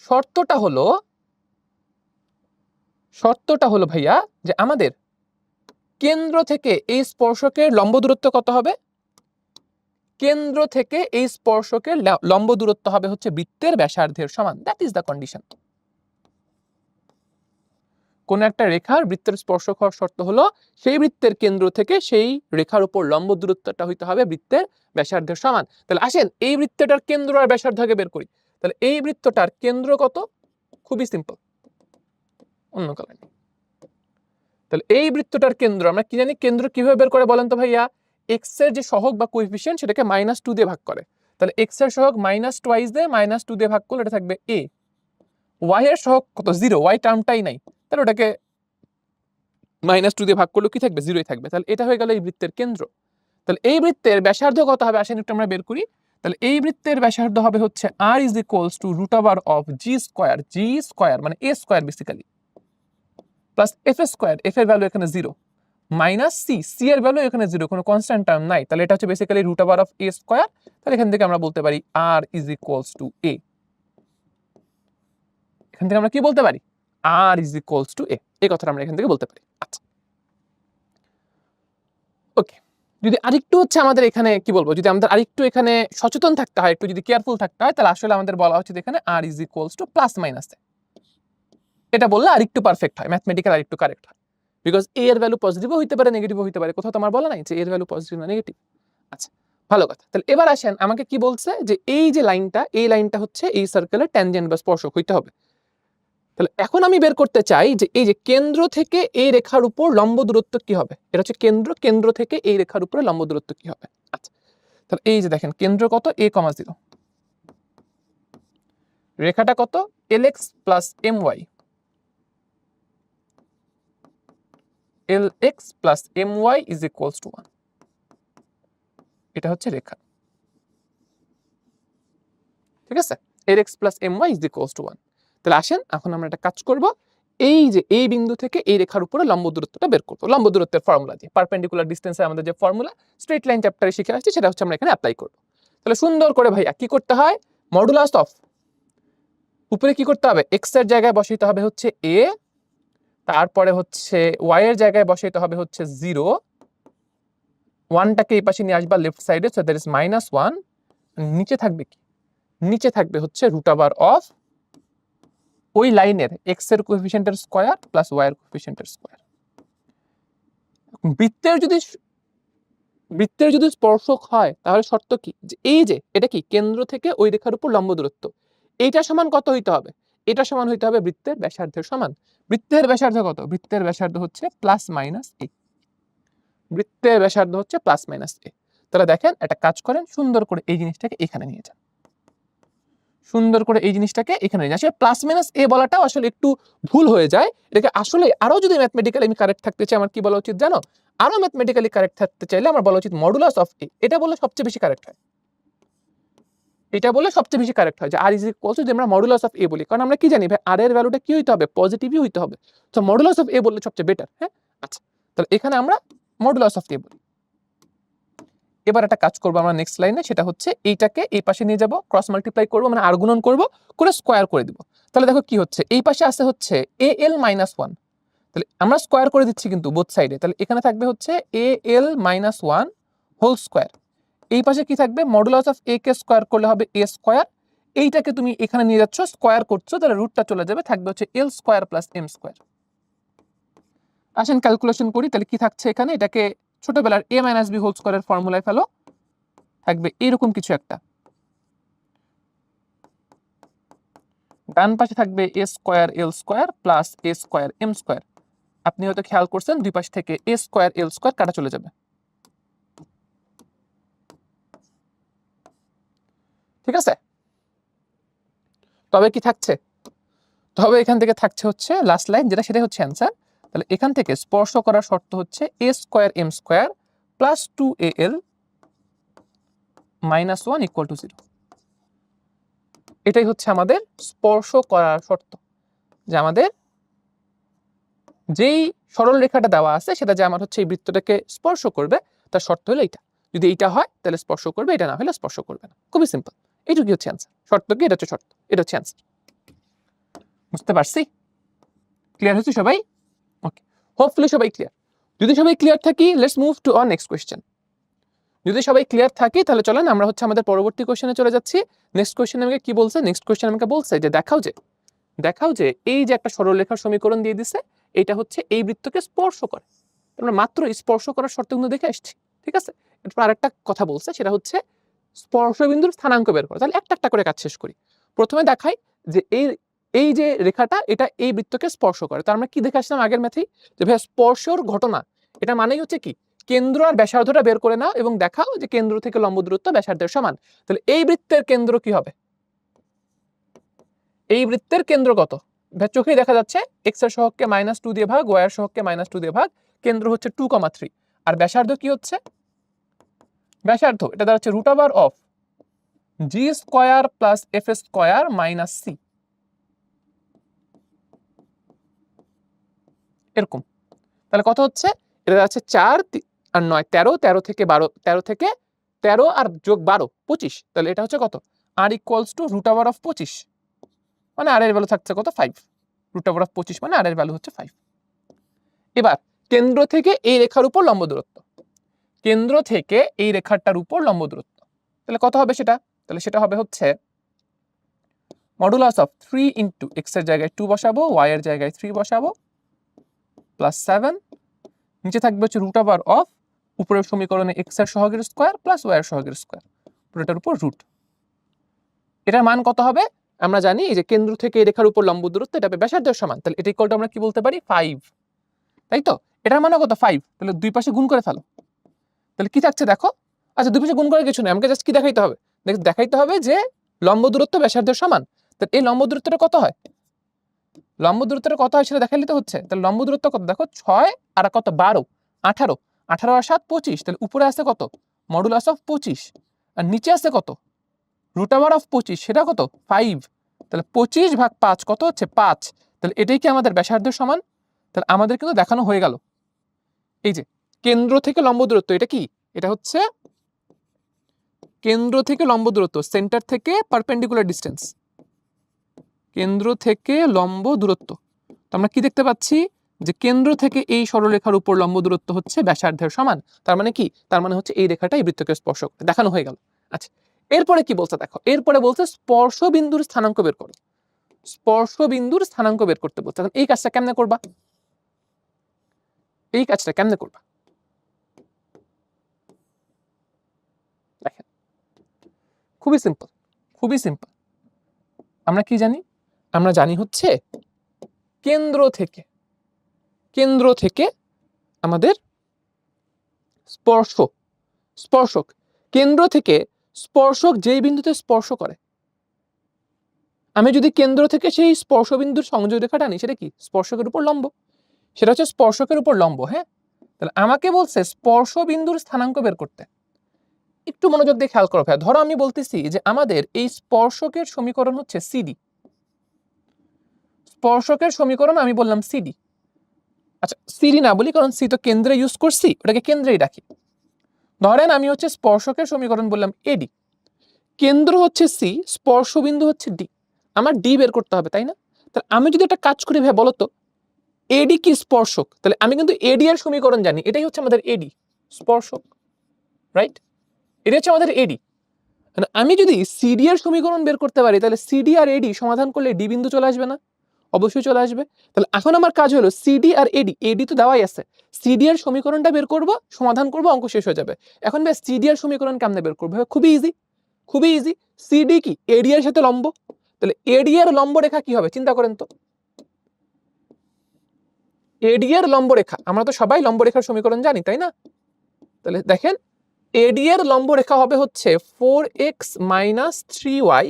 শর্তটা হলো ভাইয়া যে আমাদের কেন্দ্র থেকে এই স্পর্শকের লম্ব দূরত্ব কত হবে? কেন্দ্র থেকে এই স্পর্শকের লম্ব দূরত্ব হবে হচ্ছে বৃত্তের ব্যাসার্ধের সমান। That is the condition. কোন একটা রেখার বৃত্তের স্পর্শক হওয়ার শর্ত হলো সেই বৃত্তের কেন্দ্র থেকে সেই রেখার উপর লম্ব দূরত্বটা হইতে হবে বৃত্তের ব্যাসার্ধের সমান। তাহলে আসেন এই বৃত্তটার কেন্দ্র আর ব্যাসার্ধকে বের করি। তাহলে এই বৃত্তটার কেন্দ্র কত? খুবই সিম্পল, অন্য কালার। তাহলে এই বৃত্তটার কেন্দ্র আমরা কি জানি? কেন্দ্র কিভাবে বের করে বলেন তো ভাইয়া? এক্স এর যে সহগ বা কোএফিসিয়েন্ট, সেটাকে -2 দিয়ে ভাগ করে। তাহলে এক্স এর সহগ -2 দিয়ে -2 দিয়ে ভাগ করলে এটা থাকবে a। ওয়াই এর সহগ কত? 0, ওয়াই টার্মটাই নাই, তাহলে ওটাকে -2 দিয়ে ভাগ করলে কি থাকবে? 0ই থাকবে। তাহলে এটা হয়ে গেল এই বৃত্তের কেন্দ্র। তাহলে এই বৃত্তের ব্যাসার্ধ কত হবে? আসেন একটু আমরা বের করি। তাহলে এই বৃত্তের ব্যাসার্ধ হবে হচ্ছে r = √g², মানে a square basically, plus f square, f এর ভ্যালু এখানে 0, মাইনাস c এর ভ্যালু এখানে 0, কোনো কনস্ট্যান্ট টার্ম নাই। তাহলে এটা হচ্ছে বেসিক্যালি √a²। তাহলে এখান থেকে আমরা বলতে পারি r = a। এখান থেকে আমরা কি বলতে পারি? r = a। এই কথাটা আমরা এখান থেকে বলতে পারি। আচ্ছা, ওকে। যদি আরেকটু হচ্ছে আমাদের এখানে কি বলবো, যদি আমাদের আরেকটু এখানে সচেতন থাকতে হয়, একটু যদি কেয়ারফুল থাকতে হয়, তাহলে আসলে আমাদের বলা হচ্ছে এখানে r = +- a। এটা বললে আরেকটু পারফেক্ট হয়, ম্যাথমেটিক্যাল আরেকটু কারেক্ট হয়। বিকজ a এর ভ্যালু পজিটিভও হইতে পারে, নেগেটিভও হইতে পারে। কোথাও তো আমার বলা নাই যে a এর ভ্যালু পজিটিভ না নেগেটিভ। আচ্ছা, ভালো কথা। তাহলে এবার আসেন, আমাকে কি বলছে যে এই যে লাইনটা, এই লাইনটা হচ্ছে এই সার্কেলের ট্যানজেন্ট বা স্পর্শক হইতে হবে। তাহলে এখন আমি বের করতে চাই যে এই যে কেন্দ্র থেকে এই রেখার উপর লম্ব দূরত্ব কি হবে। এটা হচ্ছে কেন্দ্র থেকে এই রেখার উপরে লম্ব দূরত্ব কি হবে। আচ্ছা, তাহলে এই যে দেখেন কেন্দ্র কত, a,0, রেখাটা কত, lx + my, lx + my = 1। এটা হচ্ছে রেখা, ঠিক আছে, lx + my = 1। তাহলে আসেন এখন আমরা একটা কাজ করব, এই যে এই বিন্দু থেকে এই রেখার উপরে লম্ব দূরত্বটা বের করব, লম্ব দূরত্বের ফর্মুলা দিয়ে। পারপেন্ডিকুলার ডিসটেন্সে আমাদের যে ফর্মুলা স্ট্রেট লাইন চ্যাপ্টারে শিখে আসছি, সেটা হচ্ছে আমরা এখানে অ্যাপ্লাই করব। তাহলে সুন্দর করে ভাইয়া কি করতে হয়, মডুলাস অফ, উপরে কি করতে হবে, x এর জায়গায় বসাইতে হবে হচ্ছে a, তারপরে হচ্ছে y এর জায়গায় বসাইতে হবে হচ্ছে 0, 1টাকে এই পাশে নিয়ে আসবা লেফট সাইডে, সো দ্যাট ইজ -1। নিচে থাকবে কি, নিচে থাকবে হচ্ছে √of ওই লাইনের x এর কোএফিসিয়েন্টের স্কয়ার প্লাস y এর কোএফিসিয়েন্টের স্কয়ার। বৃত্তের যদি স্পর্শক হয় তাহলে শর্ত কি, যে এই যে এটা কি কেন্দ্র থেকে ওই রেখার উপর লম্ব দূরত্ব, এইটা সমান কত হইতে হবে, এটা সমান হইতে হবে বৃত্তের ব্যাসার্ধের সমান। বৃত্তের ব্যাসার্ধ কত, বৃত্তের ব্যাসার্ধ হচ্ছে +- a, বৃত্তের ব্যাসার্ধ হচ্ছে +- a। তাহলে দেখেন একটা কাজ করেন, সুন্দর করে এই জিনিসটাকে এখানে নিয়ে যান, সুন্দর করে এই জিনিসটাকে এখানে নিয়ে যান। আসলে +- a বলাটাও আসলে একটু ভুল হয়ে যায়। এটাকে আসলে আরো যদি ম্যাথমেটিক্যালি আমি কারেক্ট থাকতে চাই, আমার কি বলা উচিত জানো, আরো ম্যাথমেটিক্যালি কারেক্ট থাকতে চাইলে আমার বলা উচিত মডুলাস অফ a। এটা বললে সবচেয়ে বেশি কারেক্ট হয়, এটা বললে সবচেয়ে বেশি কারেক্ট হয় যে r = যে আমরা মডুলাস অফ a বলি, কারণ আমরা কি জানি ভাই r এর ভ্যালুটা কি হইতে হবে, পজিটিভই হইতে হবে। তো মডুলাস অফ a বললে সবচেয়ে বেটার। হ্যাঁ, আচ্ছা, তাহলে এখানে আমরা মডুলাস অফ a বলি। এবার একটা কাজ করব আমরা নেক্সট লাইনে, সেটা হচ্ছে এইটাকে এই পাশে নিয়ে যাব, ক্রস মাল্টিপ্লাই করব, মানে আর গুণন করব, করে স্কয়ার করে দিব। তাহলে দেখো কি হচ্ছে, এই পাশে আছে হচ্ছে al - 1, তাহলে আমরা স্কয়ার করে দিচ্ছি কিন্তু বোথ সাইডে। তাহলে এখানে থাকবে হচ্ছে al - 1 হোল স্কয়ার। এই পাশে কি থাকবে, modulus of a K square করলে হবে a স্কয়ার। এইটাকে তুমি এখানে নিয়ে যাচ্ছ, স্কয়ার করছো, তাহলে রুটটা চলে যাবে, থাকবে হচ্ছে l স্কয়ার + m স্কয়ার। আসেন ক্যালকুলেশন করি, তাহলে কি থাকছে এখানে, এটাকে ছোটবেলার a - b হোল স্কয়ারের ফর্মুলায় ফেলো, থাকবে এরকম কিছু একটা। ডান পাশে থাকবে a square l square plus a square m square. আপনি হয়তো খেয়াল করছেন দুই পাশ থেকে a স্কয়ার l স্কয়ার কাটা চলে যাবে, ঠিক আছে। তবে কি থাকছে, তবে এখান থেকে থাকছে হচ্ছে লাস্ট লাইন, যেটা সেটাই হচ্ছে অ্যান্সার। তাহলে এখান থেকে স্পর্শ করার শর্ত হচ্ছে a square m square plus 2al - 1 = 0। এটাই হচ্ছে আমাদের স্পর্শ করার শর্ত, যে আমাদের যেই সরল রেখাটা দেওয়া আছে সেটা যে আমার হচ্ছে এই বৃত্তটাকে স্পর্শ করবে, তার শর্ত হলো এইটা। যদি এইটা হয় তাহলে স্পর্শ করবে, এটা না হলে স্পর্শ করবে না। খুবই সিম্পল, এইটুকুই হচ্ছে অ্যান্সার। শর্ত কি, এটা হচ্ছে শর্ত, এটা হচ্ছে অ্যান্সার। বুঝতে পারছি? ক্লিয়ার হচ্ছে সবাই? ওকে, হোপফুলি সবাই ক্লিয়ার। যদি সবাই ক্লিয়ার থাকি, let's move to our next question. যদি সবাই ক্লিয়ার থাকি তাহলে চলেন আমরা হচ্ছে আমাদের পরবর্তী কোয়েশ্চেনে চলে যাচ্ছি। নেক্সট কোয়েশ্চেন আমাকে কি বলছে, নেক্সট কোয়েশ্চেন আমাকে বলছে যে দেখাও যে এই যে একটা সরলরেখার সমীকরণ দিয়ে দিছে, এটা হচ্ছে এই বৃত্তকে স্পর্শ করে। আমরা মাত্র স্পর্শ করার শর্তগুলো দেখে আসছি, ঠিক আছে। এরপর আরেকটা কথা বলছে, সেটা হচ্ছে স্পর্শবিন্দুর স্থানাঙ্ক বের করা। তাহলে একটা একটা করে কাজ শেষ করি। প্রথমে দেখাই যে এই যে রেখাটা, এটা এই বৃত্তকে স্পর্শ করে। তো আমরা কি দেখে আসলাম আগের ম্যাথেই, যে ভাই স্পর্শর ঘটনা, এটা মানেই হচ্ছে কি, কেন্দ্র আর ব্যাসার্ধটা বের করে নাও এবং দেখাও যে কেন্দ্র থেকে লম্ব দূরত্ব ব্যাসার্ধের সমান। তাহলে এই বৃত্তের কেন্দ্র কি হবে, এই বৃত্তের কেন্দ্র কত, চোখেই দেখা যাচ্ছে এক্স এর সহগকে -2 দিয়ে ভাগ, ওয়াই এর সহগকে -2 দিয়ে ভাগ, কেন্দ্র হচ্ছে 2,3 আর ব্যাসার্ধ কি হচ্ছে? ব্যাসার্ধ এটা দাঁড়াচ্ছে √of g square plus f square minus c, এরকম। তাহলে কত হচ্ছে? এটা দাঁড়াচ্ছে 4 আর 9 13, 13 থেকে 12, 13 থেকে 13 আর যোগ 12 25। তাহলে এটা হচ্ছে কত? r ইকুয়ালস টু √25, মানে r এর ভ্যালু থাকছে কত? 5। √25 মানে r এর ভ্যালু হচ্ছে 5। এবার কেন্দ্র থেকে এই রেখার উপর লম্ব দূরত্ব, কেন্দ্র থেকে এই রেখাটার উপর লম্ব দূরত্ব, তাহলে কত হবে সেটা? তাহলে সেটা হবে হচ্ছে মডুলাস অফ 3 ইন্টু এক্স এর জায়গায় 2 বসাবো, ওয়াই এর জায়গায় 3 বসাবো, প্লাস 7, নিচে থাকবে হচ্ছে √of উপরের সমীকরণে এক্স এর সহগের স্কয়ার প্লাস ওয়াই এর সহগের স্কয়ার, পুরোটার উপর রুট। এটার মান কত হবে? আমরা জানি এই যে কেন্দ্র থেকে এই রেখার উপর লম্ব দূরত্ব এটা হবে ব্যাসার্ধের সমান, তাহলে এটা ইকুয়াল টু আমরা কি বলতে পারি? 5, তাই তো? এটার মানে কত? 5। তাহলে দুই পাশে গুণ করে ফেলো, তাহলে কি থাকছে দেখো। আচ্ছা, দুই পাশে গুণ করার কিছু নেই, আমাকে জাস্ট কি দেখাইতে হবে? দেখাইতে হবে যে লম্ব দূরত্ব ব্যাসার্ধের সমান। তাহলে এই লম্ব দূরত্বটা কত হয়? লম্ব দূরত্বটা কত হয় সেটা দেখাইলে তো হচ্ছে। তাহলে লম্ব দূরত্ব কত দেখো, 6 আর কত 12, 18, 18 আর 7 25, তাহলে উপরে আছে কত? মডুলাস অফ 25, আর নিচে আছে কত? √25, সেটা কত? 5। তাহলে 25 ভাগ 5 কত হচ্ছে? 5। তাহলে এটাই কি আমাদের ব্যাসার্ধের সমান? তাহলে আমাদের কিন্তু দেখানো হয়ে গেল। এই যে কেন্দ্র থেকে লম্ব দূরত্ব, এটা কি? এটা হচ্ছে কেন্দ্র থেকে লম্ব দূরত্ব, সেন্টার থেকে পারপেন্ডিকুলার ডিসটেন্স, কেন্দ্র থেকে লম্ব দূরত্ব। তো আমরা কি দেখতে পাচ্ছি যে কেন্দ্র থেকে এই সরলরেখার উপর লম্ব দূরত্ব হচ্ছে ব্যাসার্ধের সমান। তার মানে কি? তার মানে হচ্ছে এই রেখাটা এই বৃত্তকে স্পর্শ করে, দেখানো হয়ে গেল। আচ্ছা, এরপরে কি বলছে দেখো, এরপরে বলছে স্পর্শ বিন্দুর স্থানাঙ্ক বের করো। স্পর্শ বিন্দুর স্থানাঙ্ক বের করতে বলছে। এখন এই কাজটা কেমনে করবা? এই কাজটা কেমনে করবা দেখেন, খুবই সিম্পল, খুবই সিম্পল। আমরা কি জানি? আমরা জানি হচ্ছে কেন্দ্র থেকে, কেন্দ্র থেকে আমাদের স্পর্শক, কেন্দ্র থেকে স্পর্শক যেই বিন্দুতে স্পর্শ করে, আমি যদি কেন্দ্র থেকে সেই স্পর্শ বিন্দুর সংযোগ রেখাটা আনি, সেটা কি? স্পর্শকের উপর লম্ব, সেটা হচ্ছে স্পর্শকের উপর লম্ব। হ্যাঁ, তাহলে আমাকে বলছে স্পর্শ বিন্দুর স্থানাঙ্ক বের করতে। একটু মনোযোগ দিয়ে খেয়াল করো ভাই। ধরো আমি বলতেছি যে আমাদের এই স্পর্শকের সমীকরণ হচ্ছে সিডি, স্পর্শকের সমীকরণ আমি বললাম সিডি। আচ্ছা, সিডি না বলি, কারণ সি তো কেন্দ্রে ইউজ করছি, ওটাকে কেন্দ্রেই রাখি। ধরেন আমি হচ্ছে স্পর্শকের সমীকরণ বললাম এডি, কেন্দ্র হচ্ছে সি, স্পর্শবিন্দু হচ্ছে ডি, আমার ডি বের করতে হবে, তাই না? তাহলে আমি যদি একটা কাজ করি ভাই, বলো তো এডি কি স্পর্শক? তাহলে আমি কিন্তু এডি এর সমীকরণ জানি, এটাই হচ্ছে আমাদের এডি, স্পর্শক, রাইট? এটা হচ্ছে আমাদের এডি। আমি যদি সিডি এর সমীকরণ বের করতে পারি, তাহলে সিডি আর এডি সমাধান করলে ডি বিন্দু চলে আসবে না? অবশ্যই চলে আসবে। তাহলে এখন আমার কাজ হলো সিডি আর এডি, এডি তো দেওয়াই আছে, সিডি এর সমীকরণটা বের করব, সমাধান করব, অঙ্ক শেষ হয়ে যাবে। এখন ভাই সিডি এর সমীকরণ কেমনে বের করবো? খুবই ইজি, খুবই ইজি। সিডি কি? এডি এর সাথে লম্ব, তাহলে এডি এর লম্ব রেখা কি হবে চিন্তা করেন তো। এডি এর লম্ব রেখা, আমরা তো সবাই লম্ব রেখার সমীকরণ জানি, তাই না? তাহলে দেখেন এডি এর লম্ব রেখা হবে হচ্ছে 4x - 3y,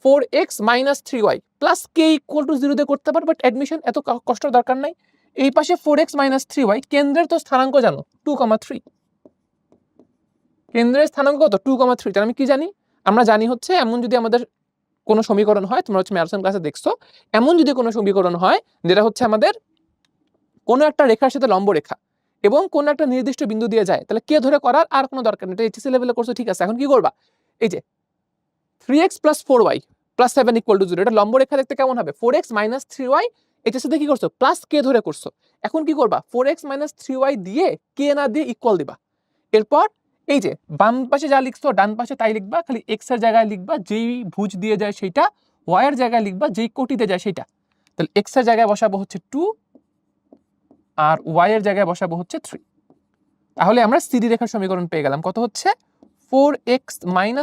4x - 3y plus k = 0 দিয়ে করতে পারো, বাট অ্যাডমিশন এত কষ্ট দরকার নাই। এই পাশে 4x - 3y, কেন্দ্রের তো স্থানাঙ্ক জানো 2,3, কেন্দ্রের স্থানাঙ্ক কত? 2,3। তাহলে আমি কি জানি? আমরা জানি হচ্ছে এমন যদি আমাদের কোনো সমীকরণ হয়, তোমরা হচ্ছে ম্যাথস ক্লাসে দেখছো, এমন যদি কোনো সমীকরণ হয় যেটা হচ্ছে আমাদের কোনো একটা রেখার সাথে লম্ব রেখা এবং কোনো একটা নির্দিষ্ট বিন্দু দিয়ে যায়, তাহলে কে ধরে করার আর কোনো দরকার নেই, এটা এইচএসসি লেভেলে করছো, ঠিক আছে। এখন কি করবা? এই যে 3x + 4y + 7 = 0, এটা লম্ব রেখা দেখতে কেমন হবে? 4x - 3y, এইচএসসি তে কি করছো? প্লাস কে ধরে করছো। এখন কি করবা? 4x - 3y দিয়ে কে না দিয়ে ইকুয়াল দিবা। এরপর এই যে বাম পাশে যা লিখছো ডান পাশে তাই লিখবা, খালি x এর জায়গায় লিখবা যেই ভুজ দিয়ে যায় সেইটা, y এর জায়গায় লিখবা যেই কোটিতে যায় সেইটা। তাহলে x এর জায়গায় বসাবো হচ্ছে 2 আর y এর জায়গায় বসাবো হচ্ছে 3। তাহলে আমরা সিডি রেখার সমীকরণ পেয়ে গেলাম। কত হচ্ছে? 4x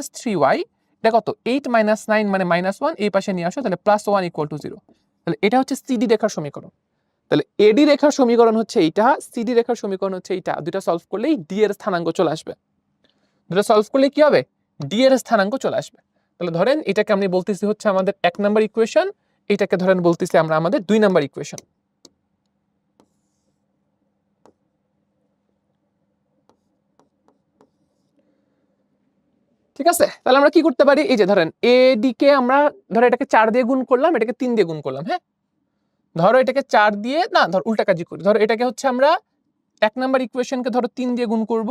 - 3y, এটা কত? 8 - 9 মানে -1, এই পাশে নিয়ে আসো, তাহলে +1 = 0। তাহলে এটা হচ্ছে সিডি রেখার সমীকরণ। তাহলে এডি রেখার সমীকরণ হচ্ছে এইটা, সিডি রেখার সমীকরণ হচ্ছে এইটা। দুটো সলভ করলেই ডি এর স্থানাঙ্ক চলে আসবে। দুটো সলভ করলে কি হবে? ডি এর স্থানাঙ্ক চলে আসবে। তাহলে ধরেন এটাকে আমি বলতেছি হচ্ছে আমাদের 1 নম্বর ইকুয়েশন, এটাকে ধরেন বলতেছি আমরা আমাদের 2 নাম্বার ইকুয়েশন। ঠিক আছে, তাহলে আমরা কি করতে পারি, এই যে ধরেন এডি কে আমরা ধরো এটাকে 4 দিয়ে গুণ করলাম, এটাকে 3 দিয়ে গুণ করলাম। হ্যাঁ, ধরো এটাকে 4 দিয়ে না, ধর উল্টা কাজই করি, ধরো এটাকে হচ্ছে আমরা 1 নাম্বার ইকুয়েশনকে ধরো 3 দিয়ে গুণ করব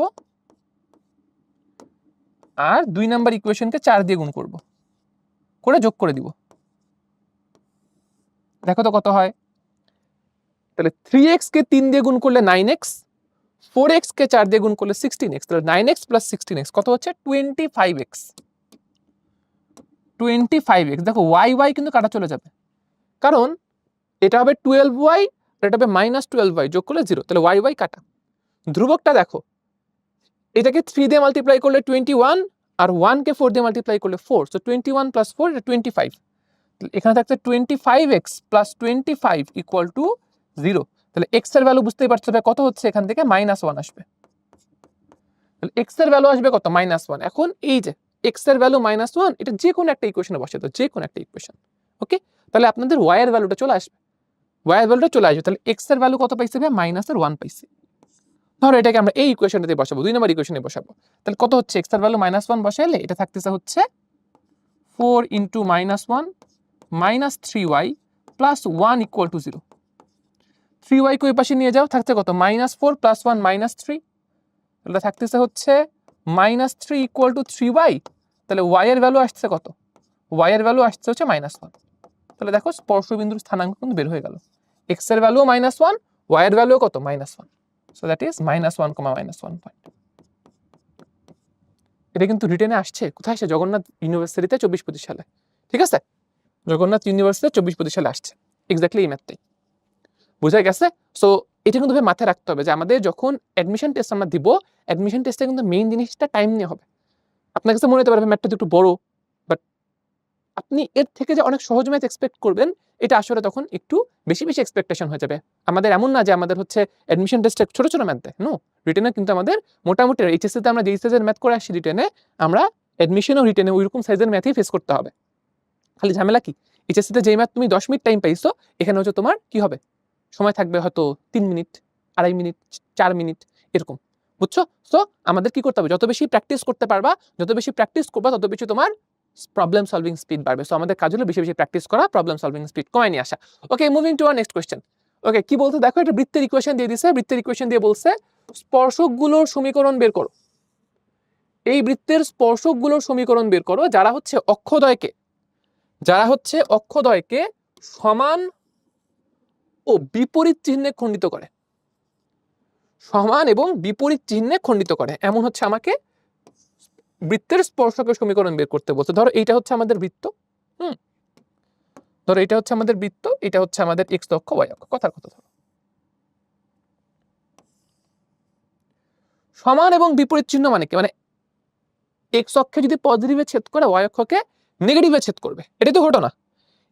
আর 2 নাম্বার ইকুয়েশনকে 4 দিয়ে গুণ করব, করে যোগ করে দিব। দেখো তো কত হয়। তাহলে 3x কে 3 দিয়ে গুণ করলে 9x, 4x কে 4 দিয়ে গুণ করলে 16x, তাহলে 9x প্লাস 16x কত হচ্ছে 25x। 25x, দেখো y কিন্তু কাটা চলে যাবে, কারণ এটা হবে 12y আর এটা হবে -12y, যোগ করলে 0, তাহলে y কাটা। ধ্রুবকটা দেখো, এটাকে 3 দিয়ে মাল্টিপ্লাই করলে 21 আর 1 কে 4 দিয়ে মাল্টিপ্লাই করলে 4, সো 21 প্লাস 4 এটা 25। এখানে থাকছে 25x প্লাস 25 ইকুয়াল টু 0, তাহলে x এর ভ্যালু বুঝতেই পারছো কত হচ্ছে, এখান থেকে -1 আসবে। তাহলে x এর ভ্যালু আসবে কত, -1। এখন এই যে x এর ভ্যালু -1, এটা যে কোনো একটা ইকুয়েশনে বসে দাও, যে কোনো একটা ইকুয়েশন। ওকে, তাহলে আপনাদের y এর ভ্যালুটা চলে আসবে, y এর ভ্যালুটা চলে আসবে। তাহলে x এর ভ্যালু কত পাইছে ভাই, -1 পাইছি। ধরো এটাকে আমরা এই ইকুয়েশনটাতে বসাবো, 2 নম্বর ইকুয়েশনে বসাবো। তাহলে কত হচ্ছে, x এর ভ্যালু -1 বসাইলে এটা থাকতেছে হচ্ছে 4 * -1 -3y plus 1 equal to 0। 3y কে ওই পাশে নিয়ে যাও, থাকছে কত, -4 প্লাস 1 -3, তাহলে থাকতেছে হচ্ছে -3 ইকুয়াল টু 3y। তাহলে y এর ভ্যালু আসছে কত, y এর ভ্যালু আসছে হচ্ছে -1। তাহলে দেখো স্পর্শবিন্দুর স্থানাঙ্ক কিন্তু বের হয়ে গেল, x এর ভ্যালু -1, y এর ভ্যালু কত, -1, সো দ্যাট ইজ -1, -1 পয়েন্ট। এটা কিন্তু রিটেনে আসছে, কোথায় আসছে, জগন্নাথ ইউনিভার্সিটিতে 24-25 সালে। ঠিক আছে, জগন্নাথ ইউনিভার্সিটিতে 24-25 সালে আসছে এক্স্যাক্টলি এই ম্যাথটাই। বুঝা গেছে? সো এটা কিন্তু মাথায় রাখতে হবে যে আমাদের যখন অ্যাডমিশন টেস্ট আমরা দিব, অ্যাডমিশন টেস্টে কিন্তু মেইন জিনিসটা টাইম নিয়ে হবে। আপনার কাছে মনে হতে পারে ম্যাথটা একটু বড়, বাট আপনি এর থেকে যে অনেক সহজ ম্যাথ এক্সপেক্ট করবেন, এটা আসলে তখন একটু বেশি এক্সপেকটেশন হয়ে যাবে। আমাদের এমন না যে আমাদের হচ্ছে অ্যাডমিশন টেস্টে ছোট ম্যাথ দেয়, নো, রিটেনে কিন্তু আমাদের মোটামুটি এইচএসসি তে আমরা যেই সাইজের ম্যাথ করে আসছি, রিটেনে আমরা অ্যাডমিশন ও রিটেনে ওইরকম সাইজের ম্যাথই ফেস করতে হবে। খালি ঝামেলা কি, এইচএসসি তে যেই ম্যাথ তুমি 10 মিনিট টাইম পাইছো, এখানে হচ্ছে তোমার কি হবে, সময় থাকবে হয়তো 3 মিনিট, 2.5 মিনিট, 4 মিনিট এরকম, বুঝছো? সো আমাদের কি করতে হবে, যত বেশি প্র্যাকটিস করতে পারবা, যত বেশি প্র্যাকটিস করবা, তত বেশি তোমার প্রবলেম সলভিং স্পিড বাড়বে। সো আমাদের কাজ হলো বেশি প্র্যাকটিস করা, প্রবলেম সলভিং স্পিড কমায় নিয়ে আসা। Okay, moving to our next question. Okay, কি বলতে দেখো, এটা বৃত্তের ইকুয়েশন দিয়ে দিছে, বৃত্তের ইকুয়েশন দিয়ে বলছে স্পর্শকগুলোর সমীকরণ বের করো। এই বৃত্তের স্পর্শকগুলোর সমীকরণ বের করো যারা হচ্ছে অক্ষদ্বয়কে সমান ও বিপরীত চিহ্নে খণ্ডিত করে, সমান এবং বিপরীত চিহ্নে খণ্ডিত করে, এমন হচ্ছে আমাকে বৃত্তের স্পর্শকের সমীকরণ বের করতে বলছে। ধরো এইটা হচ্ছে আমাদের বৃত্ত, ধরো এটা হচ্ছে আমাদের বৃত্ত, এটা হচ্ছে আমাদের এক্স অক্ষ, ওয়াই অক্ষ, কথার কথা। ধরো সমান এবং বিপরীত চিহ্ন মানে কি, মানে এক্স অক্ষে যদি পজিটিভে ছেদ করে, ওয়াই অক্ষকে নেগেটিভে ছেদ করবে, এটাই তো ঘটনা।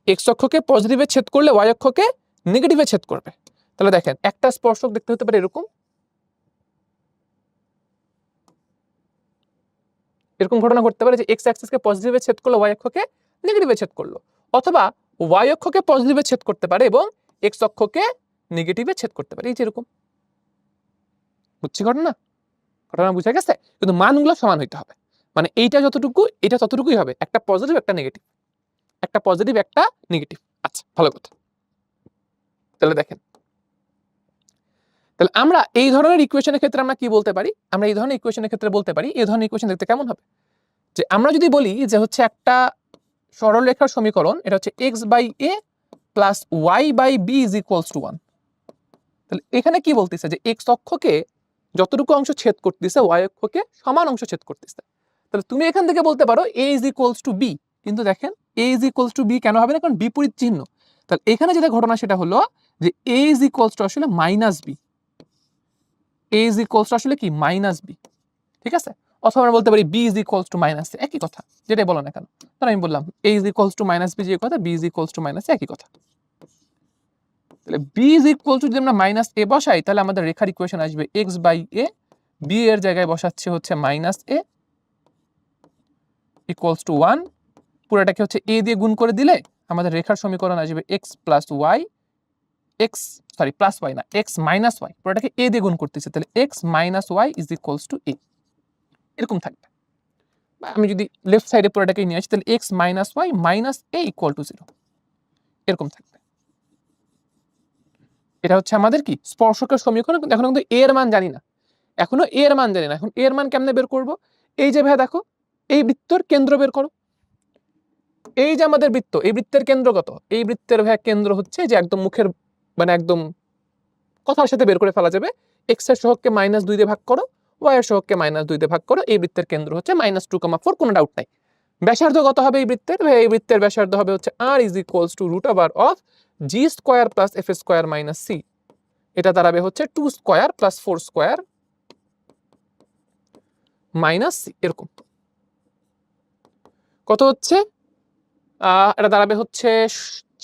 এক্স অক্ষকে পজিটিভে ছেদ করলে ওয়াই অক্ষকে নেগেটিভে ছেদ করবে। তাহলে দেখেন একটা স্পর্শক দেখতে হতে পারে এরকম, এরকম ঘটনা ঘটতে পারে যে এক্স অ্যাক্সিসকে পজিটিভে ছেদ করলো, ওয়াই অক্ষকে নেগেটিভে ছেদ করলো, অথবা ওয়াই অক্ষকে পজিটিভে ছেদ করতে পারে এবং এক্স অক্ষকে নেগেটিভে ছেদ করতে পারে, এই যে এরকম। বুঝছি ঘটনা বুঝা গেছে? কিন্তু মানগুলো সমান হইতে হবে, মানে এইটা যতটুকু এটা ততটুকুই হবে, একটা পজিটিভ একটা নেগেটিভ, একটা পজিটিভ একটা নেগেটিভ। আচ্ছা, ভালো কথা। তাহলে দেখেন, তাহলে আমরা এই ধরনের ইকুয়েশনের ক্ষেত্রে আমরা কি বলতে পারি, আমরা এই ধরনের ইকুয়েশনের ক্ষেত্রে বলতে পারি, এই ধরনের ইকুয়েশন দেখতে কেমন হবে, যে আমরা যদি বলি যে হচ্ছে একটা সরলরেখার সমীকরণ, এটা হচ্ছে x/a plus y/b is equals two 1। তাহলে এখানে কি বলতেছে যে x অক্ষকে যতটুকু অংশ ছেদ করতেছে, y অক্ষকে সমান অংশ ছেদ করতেছে। তাহলে তুমি এখান থেকে বলতে পারো a is equals two b, কিন্তু দেখেন a is equals two b কেন হবে না, কারণ বিপরীত চিহ্ন। তাহলে এখানে যেটা ঘটনা সেটা হলো যে a ইজ ইকুয়ালস টু আসলে -b, a is equals two আসলে কি -b, ঠিক আছে? অথবা আমরা বলতে পারি b is equals two -a, একই কথা, যেটাই বলো না কেন। তাহলে আমি বললাম a is equals two -b যে কথা, b is equals two -a একই কথা। তাহলে b ইজ ইকুয়াল টু যদি আমরা -a বসাই, তাহলে আমাদের রেখার ইকুয়েশন আসবে x/a, b এর জায়গায় বসাচ্ছে হচ্ছে -a ইকুয়ালস টু 1, পুরোটাকে হচ্ছে a দিয়ে গুণ করে দিলে আমাদের রেখার সমীকরণ আসবে x plus y, x sorry plus y না, এক্স মাইনাস ওয়াই, পুরোটাকে এ দিয়ে গুণ করতেছে, তাহলে x minus y is equals to a, এরকম থাকবে। বা আমি যদি লেফট সাইডে পুরোটাকে নিয়ে আসি, তাহলে x minus Y minus A equal to 0, এরকম থাকবে। এটা হচ্ছে আমাদের কি স্পর্শকের সমীকরণ। কিন্তু এখন কিন্তু এর মান জানি না, এখনো এর মান জানি না। এখন এর মান কেমনে বের করব? এই যে ভাই দেখো, এই বৃত্তর কেন্দ্র বের করো। এই যে আমাদের বৃত্ত, এই বৃত্তের কেন্দ্র কত? এই বৃত্তের ভাই কেন্দ্র হচ্ছে যে একদম মুখের মানে একদম কথার সাথে বের করে ফেলা যাবে, এক্স এর সহগকে -2 দিয়ে ভাগ করো, ওয়াই এর সহগকে -2 দিয়ে ভাগ করো, এই বৃত্তের কেন্দ্র হচ্ছে -2,4, কোনো ডাউট নাই। ব্যাসার্ধ কত হবে এই বৃত্তের? ভাই এই বৃত্তের ব্যাসার্ধ হবে হচ্ছে r is equals two √over of g square plus f square minus c, এটা দাঁড়াবে হচ্ছে 2 square plus 4 square minus c, এরকম। কত হচ্ছে? এটা দাঁড়াবে হচ্ছে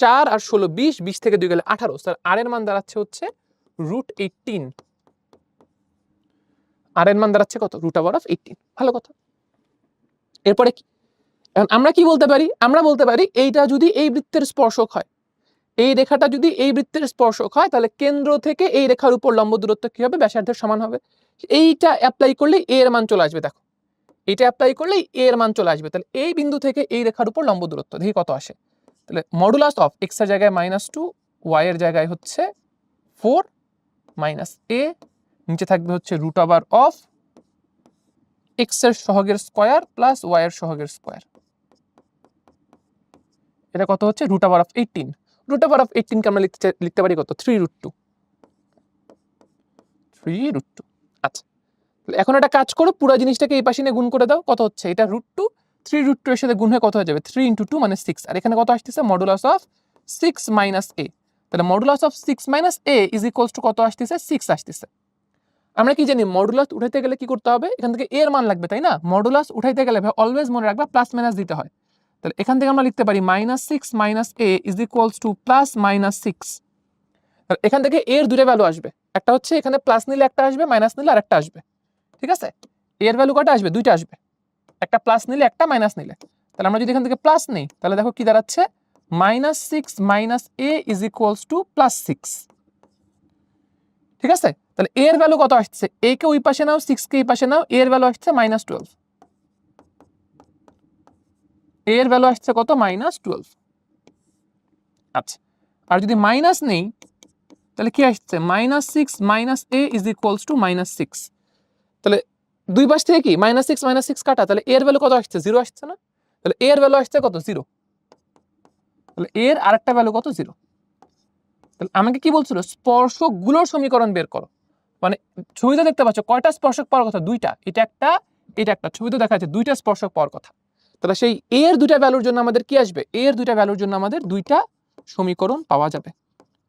4 আর 16 20, 20 থেকে 2 গেলে 18, স্যার r এর মান দাঁড়াচ্ছে হচ্ছে √18, r এর মান দাঁড়াচ্ছে কত? √18, ভালো কথা। এরপরে কি? এখন আমরা কি বলতে পারি? আমরা বলতে পারি এইটা যদি এই বৃত্তের স্পর্শক হয়, এই রেখাটা যদি এই বৃত্তের স্পর্শক হয়, তাহলে কেন্দ্র থেকে এই রেখার উপর লম্ব দূরত্ব কি হবে? ব্যাসার্ধের সমান হবে। এইটা অ্যাপ্লাই করলে a এর মান চলে আসবে, দেখো এটা অ্যাপ্লাই করলে a এর মান চলে আসবে। তাহলে এই বিন্দু থেকে এই রেখার উপর লম্ব দূরত্ব দেখি কত আসে। তাহলে মডুলাস অফ x এর জায়গায় -2, y এর জায়গায় হচ্ছে 4 মাইনাস a, নিচে থাকবে হচ্ছে √ওভার অফ x এর সহগের স্কয়ার প্লাস y এর সহগের স্কয়ার। এটা কত হচ্ছে? √18। √18 কে আমরা লিখতে পারি কত? 3√2। আচ্ছা, এখন একটা কাজ করো, পুরো জিনিসটাকে এই পাশে নিয়ে গুণ করে দাও। কত হচ্ছে? এটা √2, 3√2 এর সাথে গুণ হয়ে কত হয়ে যাবে? 3 × 2 মানে 6, আর এখানে কত আসতেছে? মডুলাস অফ 6 মাইনাস a, তাহলে modulus of 6 minus a is equals two কত আসতেছে? 6 আসতেছে। আমরা কি জানি মডুলাস উঠাইতে গেলে কি করতে হবে? এখান থেকে a এর মান লাগবে, তাই না? মডুলাস উঠাইতে গেলে ভাই অলওয়েজ মনে রাখবা প্লাস মাইনাস দিতে হয়। তাহলে এখান থেকে আমরা লিখতে পারি -6 minus a is equals two plus -6। তাহলে এখান থেকে a এর দুটো ভ্যালু আসবে, একটা হচ্ছে এখানে প্লাস নিলে একটা আসবে, মাইনাস নিলে আরেকটা আসবে, ঠিক আছে? a এর ভ্যালু কয়টা আসবে? দুইটা আসবে, একটা প্লাস নিলে একটা মাইনাস নিলে। তাহলে আমরা যদি এখান থেকে প্লাস নেই, তাহলে দেখো কি দাঁড়াচ্ছে? -6 minus a is equals two +6, ঠিক আছে? তাহলে a এর ভ্যালু কত আসছে? a কে ওই পাশে নাও, 6 কে এই পাশে নাও, a এর ভ্যালু আসছে -12, a এর ভ্যালু আসছে কত? -12। আচ্ছা, আর যদি মাইনাস নেই তাহলে কি আসছে? -6 minus a is equals two -6। তাহলে দুই পাশ থেকে কি -6 কাটা, তাহলে a এর ভ্যালু কত আসছে? 0 আসছে না? তাহলে a এর ভ্যালু আসছে কত? 0। তাহলে a এর আরেকটা ভ্যালু কত? 0। তাহলে আমাকে কি বলছিল? স্পর্শকগুলোর সমীকরণ বের করো। মানে ছবিতে দেখতে পাচ্ছ কয়টা স্পর্শক পাওয়ার কথা? দুইটা, এটা একটা, এটা একটা। ছবিতে দেখা যাচ্ছে দুইটা স্পর্শক পাওয়ার কথা। তাহলে সেই a এর দুইটা ভ্যালুর জন্য আমাদের কি আসবে? a এর দুইটা ভ্যালুর জন্য আমাদের দুইটা সমীকরণ পাওয়া যাবে।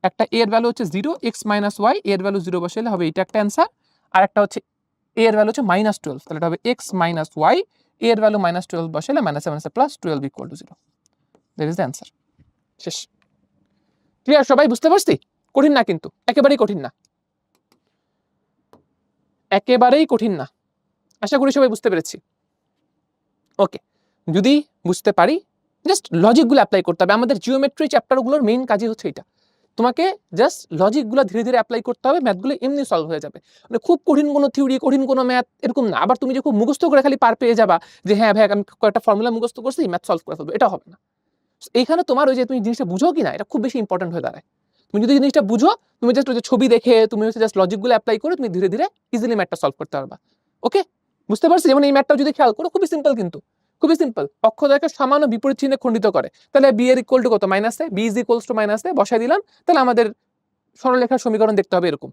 একটা a এর ভ্যালু হচ্ছে 0, x মাইনাস y, a এর ভ্যালু 0 বসাইলে হবে এটা একটা অ্যান্সার। আর একটা হচ্ছে a এর ভ্যালু হচ্ছে -12, তাহলে এটা হবে x মাইনাস y, a এর value -12 বসাইলে -7 + 12 = 0। That is the answer. শেষ। ক্লিয়ার সবাই? বুঝতে পারছি? কঠিন না কিন্তু, একেবারেই কঠিন না, একেবারেই কঠিন না। আশা করি সবাই বুঝতে পেরেছি। ওকে, যদি বুঝতে পারি, জাস্ট লজিকগুলো অ্যাপ্লাই করতে হবে। আমাদের জিওমেট্রি চ্যাপ্টারগুলোর মেইন কাজই হচ্ছে এটা। তোমাকে জাস্ট লজিকগুলো ধীরে ধীরে অ্যাপ্লাই করতে হবে, ম্যাথগুলো এমনি সলভ হয়ে যাবে। মানে খুব কঠিন কোনো থিওরি, কঠিন কোনো ম্যাথ এরকম না। আবার তুমি যে খুব মুখস্থ করে খালি পার পেয়ে যাবা যে হ্যাঁ ভাই আমি কয়েকটা ফর্মুলা মুখস্থ করছি, ম্যাথ সলভ করে ফেলবো, এটা হবে না। এইখানে তোমার ওই যে তুমি জিনিসটা বুঝো কিনা এটা খুব বেশি ইম্পর্টেন্ট হয়ে দাঁড়ায়। তুমি যদি জিনিসটা বুঝো, তুমি জাস্ট ওই যে ছবি দেখে তুমি হচ্ছে জাস্ট লজিকগুলো অ্যাপ্লাই করে তুমি ধীরে ধীরে ইজিলি ম্যাথটা সলভ করতে পারবা। ওকে, বুঝতে পারছি? যেমন এই ম্যাথটাও যদি খেয়াল করো, খুবই সিম্পল, কিন্তু খুবই সিম্পল। অক্ষদ্বয়কে সমান ও বিপরীত চিহ্নে খণ্ডিত করে, তাহলে বি এর ইকুয়াল টু কত? -a, b is equals two -a বসাই দিলাম। তাহলে আমাদের সরলরেখার সমীকরণ দেখতে হবে এরকম,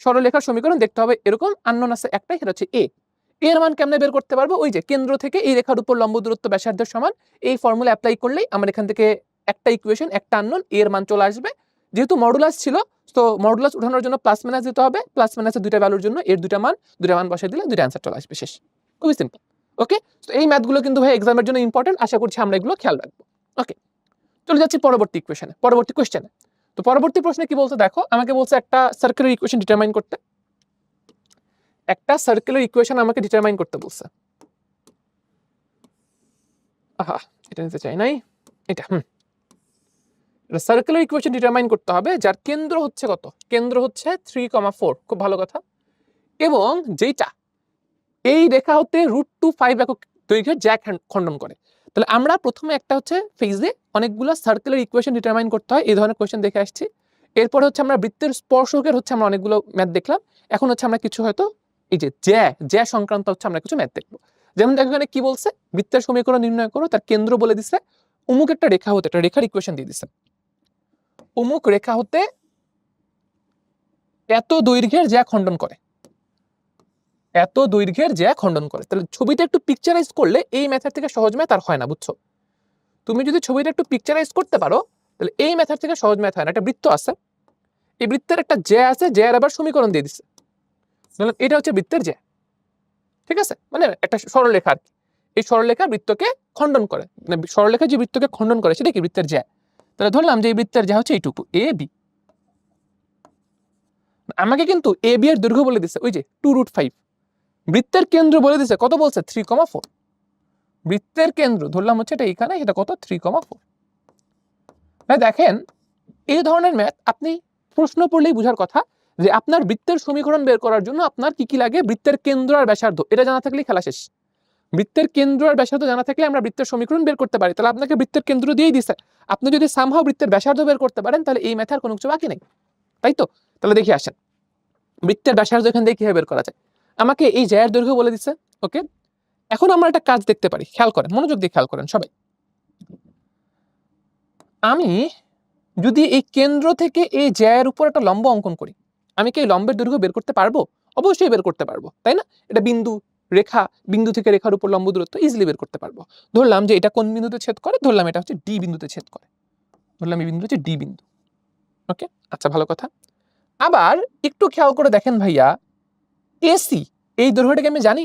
সরলরেখার সমীকরণ দেখতে হবে এরকম। আননোন আছে একটাই, সেটা হচ্ছে a। এর মান কেমনে বের করতে পারবো? ওই যে কেন্দ্র থেকে এই রেখার উপর লম্ব দূরত্ব ব্যাসার্ধের সমান, এই ফর্মুলা অ্যাপ্লাই করলেই আমার এখান থেকে একটা ইকুয়েশন, একটা আননোন, এর মান চলে আসবে। যেহেতু মডুলাস ছিল, তো মডুলাস উঠানোর জন্য প্লাস মাইনাস দিতে হবে, প্লাস মাইনাসের দুইটা ভ্যালুর জন্য এর দুইটা মান বসাই দিলে দুইটা অ্যান্সার চলে আসবে, শেষ। খুবই সিম্পল। ওকে, তো এই ম্যাথগুলো কিন্তু ভাই এক্সামের জন্য ইম্পর্টেন্ট, আশা করছি আমরা এগুলো খেয়াল রাখবো। ওকে, চলে যাচ্ছি পরবর্তী ইকুয়েশনে, পরবর্তী কোশ্চেনে। তো পরবর্তী প্রশ্নে কি বলছে দেখো, আমাকে বলছে একটা সার্কুলার ইকুয়েশন ডিটারমাইন করতে, একটা সার্কুলার ইকুয়েশন আমাকে ডিটারমাইন করতে বলছে। আহা, এটা নিতে চাই নাই, এটা সার্কুলার ইকুয়েশন ডিটারমাইন করতে হবে যার কেন্দ্র হচ্ছে কত, কেন্দ্র হচ্ছে 3,4, খুব ভালো কথা, এবং যেটা এই রেখা হতে √2.5 একক দৈর্ঘ্যের জ্যা খণ্ডন করে। তাহলে আমরা প্রথমে একটা হচ্ছে ফেজে অনেকগুলো সার্কুলার ইকুয়েশন ডিটারমাইন করতে হয়, এই ধরনের কোয়েশ্চেন দেখে আসছি। এরপর হচ্ছে আমরা বৃত্তের স্পর্শকের হচ্ছে আমরা অনেকগুলো ম্যাথ দেখলাম। এখন হচ্ছে আমরা কিছু হয়তো এই যে জ্যা সংক্রান্ত হচ্ছে আমরা কিছু ম্যাথ দেখবো। যেমন দেখো এখানে কি বলছে, বৃত্তের সমীকরণ নির্ণয় করো, তার কেন্দ্র বলে দিছে অমুক একটা রেখা হতে, একটা রেখার ইকুয়েশন দিয়ে দিছে, অমুক রেখা হতে এত দৈর্ঘ্যের জ্যা খণ্ডন করে, এত দৈর্ঘ্যের জ্যা খণ্ডন করে। তাহলে ছবিটা একটু পিকচারাইজ করলে এই মেথড থেকে সহজ ম্যাথ আর হয় না, বুঝছো? তুমি যদি ছবিটা একটু পিকচারাইজ করতে পারো তাহলে এই মেথড থেকে সহজ ম্যাথ হয় না। একটা বৃত্ত আছে, এই বৃত্তের একটা জ্যা আছে, জ্যার আবার সমীকরণ দিয়ে দিচ্ছে, এটা হচ্ছে বৃত্তের জ্যা, ঠিক আছে? মানে একটা সরলরেখা আর কি, এই সরলরেখা বৃত্তকে খণ্ডন করে, মানে সরলরেখা যে বৃত্তকে খণ্ডন করে সেটা কি বৃত্তের জ্যা। তাহলে ধরলাম যে এই বৃত্তের জ্যা হচ্ছে এইটুকু এ বি। আমাকে কিন্তু এ বি এর দৈর্ঘ্য বলে দিচ্ছে ওই যে 2√5, বৃত্তের কেন্দ্র বলে দিচ্ছে কত, বলছে 3,4। বৃত্তের কেন্দ্র ধরলাম হচ্ছে এটা এইখানে, এটা কত 3,4। দেখেন এই ধরনের ম্যাথ আপনি প্রশ্ন পড়লেই বোঝার কথা যে আপনার বৃত্তের সমীকরণ বের করার জন্য আপনার কি কি লাগে, বৃত্তের কেন্দ্র আর ব্যাসার্ধ এটা জানা থাকলেই খেলা শেষ। বৃত্তের কেন্দ্র আর ব্যাসার্ধ জানা থাকলে আমরা বৃত্তের সমীকরণ বের করতে পারি। তাহলে আপনাকে বৃত্তের কেন্দ্র দিয়েই দিছে, আপনি যদি সামহাও বৃত্তের ব্যাসার্ধ বের করতে পারেন তাহলে এই ম্যাথের কোনো কিছু বাকি নেই, তাই তো? তাহলে দেখি আসেন বৃত্তের ব্যাসার্ধ এখান থেকে কিভাবে বের করা যায়। আমাকে এই জ্যায়ের দৈর্ঘ্য বলে দিচ্ছে, ওকে। এখন আমরা একটা কাজ দেখতে পারি, খেয়াল করেন, মনোযোগ দিয়ে খেয়াল করেন সবাই। আমি যদি এই কেন্দ্র থেকে এই জ্যায়ের উপর একটা লম্ব অঙ্কন করি, আমি কি এই লম্বের দৈর্ঘ্য বের করতে পারবো? অবশ্যই বের করতে পারবো, তাই না? এটা বিন্দু, রেখা, বিন্দু থেকে রেখার উপর লম্ব দূরত্ব ইজিলি বের করতে পারবো। ধরলাম যে এটা কোন বিন্দুতে ছেদ করে, ধরলাম এটা হচ্ছে ডি বিন্দুতে ছেদ করে, ধরলাম এই বিন্দু হচ্ছে ডি বিন্দু, ওকে। আচ্ছা, ভালো কথা। আবার একটু খেয়াল করে দেখেন ভাইয়া, এসি এই দৈর্ঘ্যটাকে আমি জানি,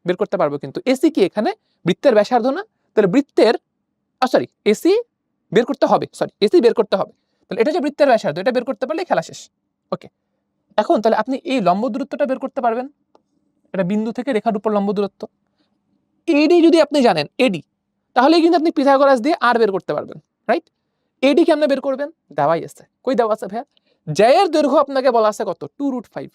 বের করতে পারবো, কিন্তু এসি কি এখানে বৃত্তের ব্যাসার্ধ না? তাহলে বৃত্তের সরি এসি বের করতে হবে, এসি বের করতে হবে। তাহলে এটা যে বৃত্তের ব্যাসার্ধ, এটা বের করতে পারলে খেলা শেষ, ওকে। এখন তাহলে আপনি এই লম্ব দূরত্বটা বের করতে পারবেন, এটা বিন্দু থেকে রেখার উপর লম্ব দূরত্ব। এডি যদি আপনি জানেন, এডি, তাহলে কিন্তু আপনি পিথাগোরাস দিয়ে আর বের করতে পারবেন, রাইট? এডি কেমনে বের করবেন? দেওয়াই আছে, কই দেওয়া আছে ভাইয়া? জ্যায়ের দৈর্ঘ্য আপনাকে বলা আছে কত, 2√5।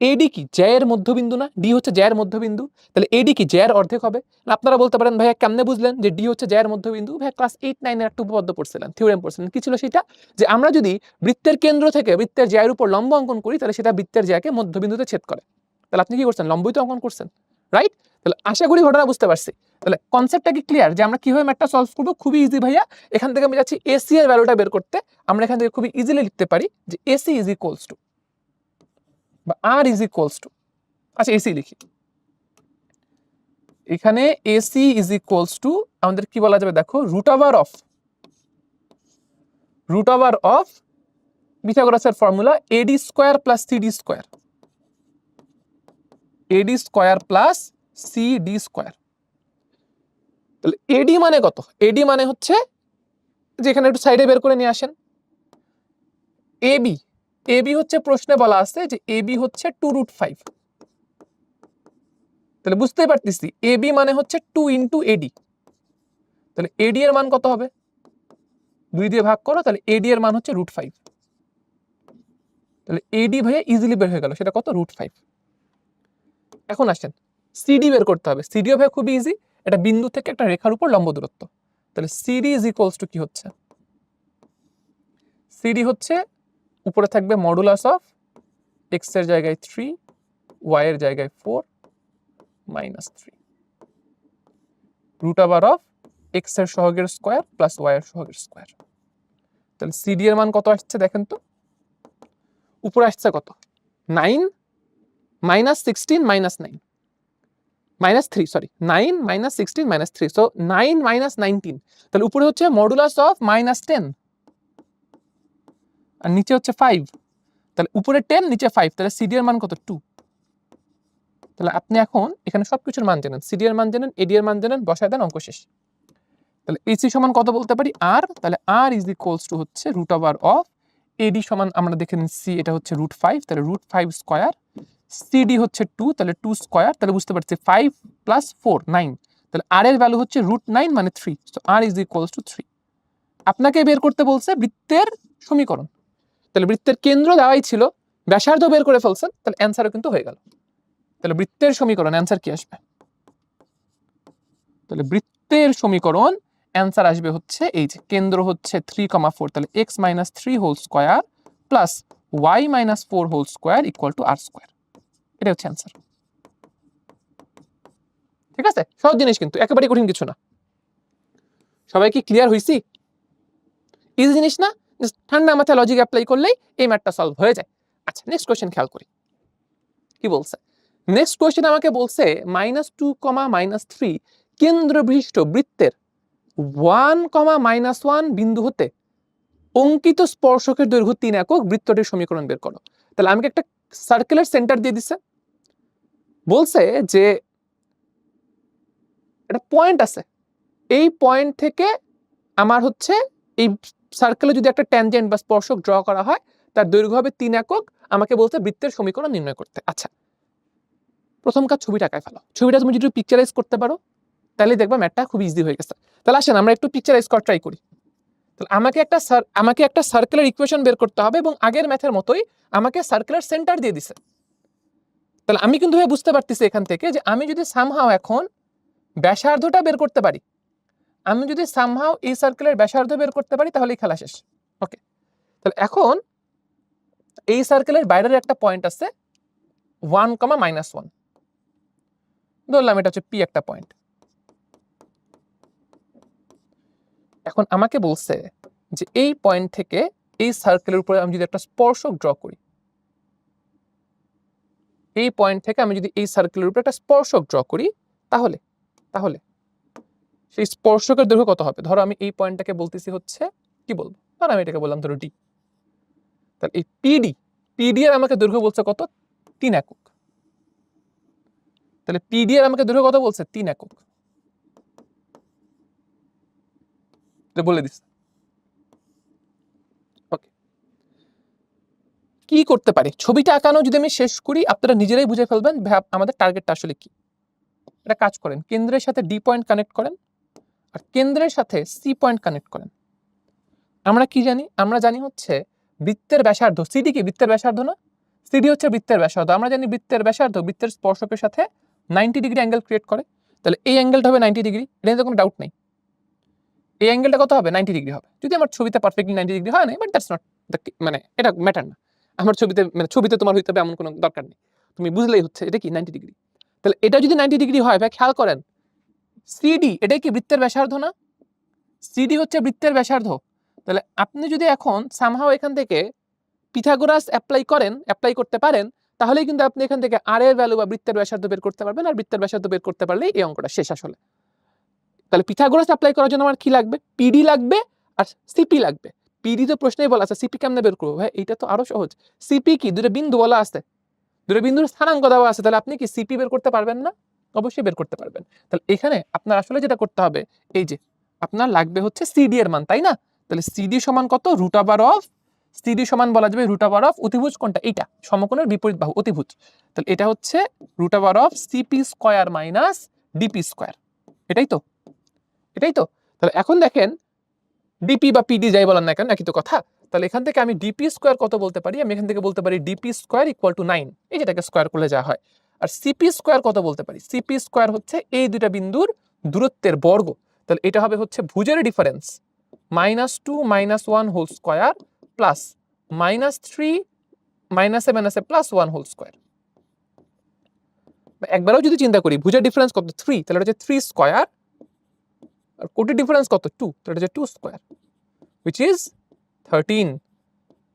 এডি কি জ্যায়ের মধ্যবিন্দু না? ডি হচ্ছে জ্যায়ের মধ্যবিন্দু, তাহলে এডি কি জ্যায়ের অর্ধেক হবে। আপনারা বলতে পারেন ভাইয়া কেমনে বুঝলেন যে ডি হচ্ছে জ্যায়ের মধ্যবিন্দু? ভাইয়া ক্লাস 8-9 এর একটা উপপাদ্য পড়ছিলেন, থিওরেম পড়ছিলেন, কি ছিল সেটা? যে আমরা যদি বৃত্তের কেন্দ্র থেকে বৃত্তের জ্যায়ের উপর লম্ব অঙ্কন করি তাহলে সেটা বৃত্তের জ্যাকে মধ্যবিন্দুতে ছেদ করে। তাহলে আপনি কি করছেন, লম্বই তো অঙ্কন করছেন, রাইট? তাহলে আশা করি ঘটনা বুঝতে পারছি। তাহলে কনসেপ্টটা কি ক্লিয়ার যে আমরা কিভাবে ম্যাথটা সলভ করব? খুবই ইজি ভাইয়া। এখান থেকে আমি যাচ্ছি এসি এর ভ্যালুটা বের করতে। আমরা এখান থেকে খুবই ইজিলি লিখতে পারি যে এসি ইজ ইকুয়ালস টু বা আর ইজ ইকুয়ালস টু, আচ্ছা এসি লিখি, এখানে এসি ইজ ইকুয়ালস টু আমাদের কি বলা যাবে দেখো, রুট ওভার অফ পিথাগোরাসের formula AD square plus CD square, AD square plus CD square. তাহলে এডি মানে কত? এডি মানে হচ্ছে যেখানে একটু সাইডে বের করে নিয়ে আসেন, এবি, এবি হচ্ছে প্রশ্নে বলা আছে যে এবি হচ্ছে 2√5। তাহলে বুঝতেই পারতেছি এবি মানে হচ্ছে 2 ইন্টু এডি। তাহলে এডি এর মান কত হবে? 2 দিয়ে ভাগ করো, তাহলে এডি এর মান হচ্ছে √5। তাহলে এডি ভাইয়া ইজিলি বের হয়ে গেল, সেটা কত, √5। এখন আসেন সিডি বের করতে হবে। সিডিও ভাই খুবই ইজি, এটা বিন্দু থেকে একটা রেখার উপর লম্ব দূরত্ব। তাহলে সিডি ইজ ইকুয়ালস টু কি হচ্ছে, সিডি হচ্ছে উপরে থাকবে মডুলাস অফ এক্স এর জায়গায় 3, ওয়াই এর জায়গায় 4 minus 3, root over of X এর সহগের স্কয়ার প্লাস ওয়াই এর সহগের স্কয়ার। তাহলে সিডি এর মান কত আসছে দেখেন তো, উপরে আসছে কত, 9 minus 16 minus 9 minus 3, sorry 9 minus 16 minus 3, so 9 minus 19। তাহলে উপরে হচ্ছে মডুলাস অফ মাইনাস 10 আর নিচে হচ্ছে 5। তাহলে উপরে 10 নিচে 5, তাহলে সিডি এর মান কত, 2। তাহলে আপনি এখন এখানে সবকিছুর মান জানেন, সিডি এর মান জানেন, এডি এর মান জানেন, বসায় দেন, অঙ্ক শেষ। তাহলে এসি সমান কত বলতে পারি, আর। তাহলে আর ইজ ইকুয়ালস টু হচ্ছে রুট ওভার অফ এডি সমান আমরা দেখে নিচ্ছি এটা হচ্ছে √5, তাহলে √5 স্কয়ার, সিডি হচ্ছে 2, তাহলে 2 স্কয়ার, তাহলে বুঝতে পারছি 5 প্লাস 4 9, তাহলে আর এর ভ্যালু হচ্ছে √9 মানে 3, so R is equals to 3। আপনাকে বের করতে বলছে বৃত্তের সমীকরণ। তাহলে বৃত্তের কেন্দ্র দেওয়াই ছিল, ব্যাসার্ধ বের করে ফেলছেন, তাহলে অ্যান্সারও কিন্তু হয়ে গেল। তাহলে বৃত্তের সমীকরণ অ্যান্সার কি আসবে? তাহলে বৃত্তের সমীকরণ অ্যান্সার আসবে হচ্ছে এই যে কেন্দ্র হচ্ছে 3,4, তাহলে x - 3 whole square plus y - 4 whole square equal to r square. এটা হচ্ছে অ্যান্সার। ঠিক আছে, সহজ জিনিস কিন্তু, একেবারে কঠিন কিছু না। সবাই কি ক্লিয়ার হইছি? ইজি জিনিস না? ঠান্ডা মাথায় লজিক অ্যাপ্লাই করলেই এই ম্যাথটা সলভ হয়ে যায়। আচ্ছা, নেক্সট কোশ্চেন খেয়াল করি কি বলছে। নেক্সট কোশ্চেন আমাকে বলছে -2, -3 কেন্দ্র বিশিষ্ট বৃত্তের 1, -1 বিন্দু হতে অঙ্কিত স্পর্শকের দৈর্ঘ্য 3 একক, বৃত্তটির সমীকরণ বের করো। তাহলে আমাকে একটা সার্কেলের সেন্টার দিয়ে দিছে, বলছে যে একটা পয়েন্ট আছে, এই পয়েন্ট থেকে আমার হচ্ছে এই সার্কেলে যদি একটা ট্যানজেন্ট বা স্পর্শক ড্র করা হয়, তার দৈর্ঘ্য হবে 3 একক। আমাকে বলছে বৃত্তের সমীকরণ নির্ণয় করতে। আচ্ছা, প্রথম কাজ ছবিটা আঁকায় ফেলো। ছবিটা তুমি যদি পিকচারাইজ করতে পারো তাহলে দেখবা ম্যাথটা খুব ইজি হয়ে গেছে। তাহলে আসেন আমরা একটু পিকচারাইজ করার ট্রাই করি। তাহলে আমাকে একটা সার্কেলের ইকুয়েশন বের করতে হবে, এবং আগের ম্যাথের মতোই আমাকে সার্কেলের সেন্টার দিয়ে দিছে। তাহলে আমি কিন্তু বুঝতে পারতেছি এখান থেকে যে আমি যদি সামহাও এখন ব্যাসার্ধটা বের করতে পারি, আমি যদি সামহাও এই সার্কেলের ব্যাসার্ধ বের করতে পারি, তাহলেই খেলা শেষ। ওকে, তাহলে এখন এই সার্কেলের বাইরের একটা পয়েন্ট আছে 1, -1, ধরলাম এটা হচ্ছে পি একটা পয়েন্ট। এখন আমাকে বলছে যে এই পয়েন্ট থেকে এই সার্কেলের উপরে আমি যদি একটা স্পর্শক ড্র করি, এই পয়েন্ট থেকে আমি যদি এই সার্কেলের উপরে একটা স্পর্শক ড্র করি, তাহলে তাহলে সেই স্পর্শকের দৈর্ঘ্য কত হবে? ধরো আমি এই পয়েন্টটাকে বলতেছি হচ্ছে, কি বলবো, ধরো আমি এটাকে বললাম ধরো ডি। তাহলে এই পিডি এর আমাকে দৈর্ঘ্য বলছে কত? 3 একক। তাহলে পিডি এর আমাকে দৈর্ঘ্য কত বলছে? 3 একক। বলে দিচ্ছে। ওকে, কি করতে পারি? ছবিটা আঁকানো যদি আমি শেষ করি, আপনারা নিজেরাই বুঝে ফেলবেন আমাদের টার্গেটটা আসলে কি। এটা কাজ করেন, কেন্দ্রের সাথে ডি পয়েন্ট কানেক্ট করেন, আর কেন্দ্রের সাথে সি পয়েন্ট কানেক্ট করেন। আমরা কি জানি? আমরা জানি হচ্ছে বৃত্তের ব্যাসার্ধ, সিডি কি বৃত্তের ব্যাসার্ধ না? সিডি হচ্ছে বৃত্তের ব্যাসার্ধ। আমরা জানি বৃত্তের ব্যাসার্ধ বৃত্তের স্পর্শকের সাথে 90 ডিগ্রি অ্যাঙ্গেল ক্রিয়েট করে। তাহলে এই অ্যাঙ্গেলটা হবে 90 ডিগ্রি, এটা নিয়ে কোনো ডাউট নেই। এই অ্যাঙ্গেলটা কত হবে? 90 ডিগ্রি হবে। যদি আমার ছবিতে পারফেক্টলি 90 ডিগ্রি হয় না, বাট দ্যাটস নট মানে এটা ম্যাটার না। আমার ছবিতে মানে ছবিতে তোমার হইতে হবে এমন কোনো দরকার নেই, তুমি বুঝলেই হচ্ছে এটা কি 90 ডিগ্রি। তাহলে এটা যদি 90 ডিগ্রি হয়, ভাই খেয়াল করেন সিডি এটাই কি বৃত্তের ব্যাসার্ধ না? সিডি হচ্ছে বৃত্তের ব্যাসার্ধ। তাহলে আপনি যদি এখন সামহাও এখান থেকে পিথাগোরাস অ্যাপ্লাই করতে পারেন, তাহলেই কিন্তু আপনি এখান থেকে আর এর ভ্যালু বা বৃত্তের ব্যাসার্ধ বের করতে পারবেন, আর বৃত্তের ব্যাসার্ধ বের করতে পারলেই এই অঙ্কটা শেষ আসলে। তাহলে পিথাগোরাস অ্যাপ্লাই করার জন্য আমার কি লাগবে? পিডি লাগবে আর সিপি লাগবে। পিডি তো প্রশ্নেই বলা আছে, সিপি কেমনে বের করবো? ভাই এটা তো আরো সহজ। সিপি কি? দুটো বিন্দু বলা আছে, দুটো বিন্দুর স্থানাঙ্ক দেওয়া আছে, তাহলে আপনি কি সিপি বের করতে পারবেন না? অবশ্যই বের করতে পারবেন। তাহলে এখানে আপনার আসলে যেটা করতে হবে, এই যে আপনার লাগবে হচ্ছে সিডি এর মান, তাই না? তাহলে সিডি সমান কত? রুট ওভার অফ, সিডি সমান বলা যাবে রুট ওভার অফ অতিভুজ কোনটা? এইটা, সমকোণের বিপরীত বাহু অতিভুজ। তাহলে এটা হচ্ছে root over of CP square minus DP square. এটাই তো, এটাই তো। তাহলে এখন দেখেন ডিপি বা পিডি যাই বলেন না কেন, একই তো কথা। তাহলে এখান থেকে আমি ডিপি স্কয়ার কত বলতে পারি? আমি এখান থেকে বলতে পারি ডিপি স্কয়ার ইকুয়াল টু 9, এই যেটাকে স্কয়ার করলে যা হয়। আর সিপি স্কয়ার কত বলতে পারি? সিপি স্কয়ার হচ্ছে এই দুইটা বিন্দুর দূরত্বের বর্গ। তাহলে এটা হবে হচ্ছে ভুজের difference, -2 - 1 whole square plus -3 - plus 1 whole square. একবারও যদি চিন্তা করি ভুজের ডিফারেন্স কত? 3, তাহলে এটা হচ্ছে 3 স্কয়ার, আর কোটির ডিফারেন্স কত? 2, তাহলে এটা হচ্ছে 2 স্কয়ার, which is 13।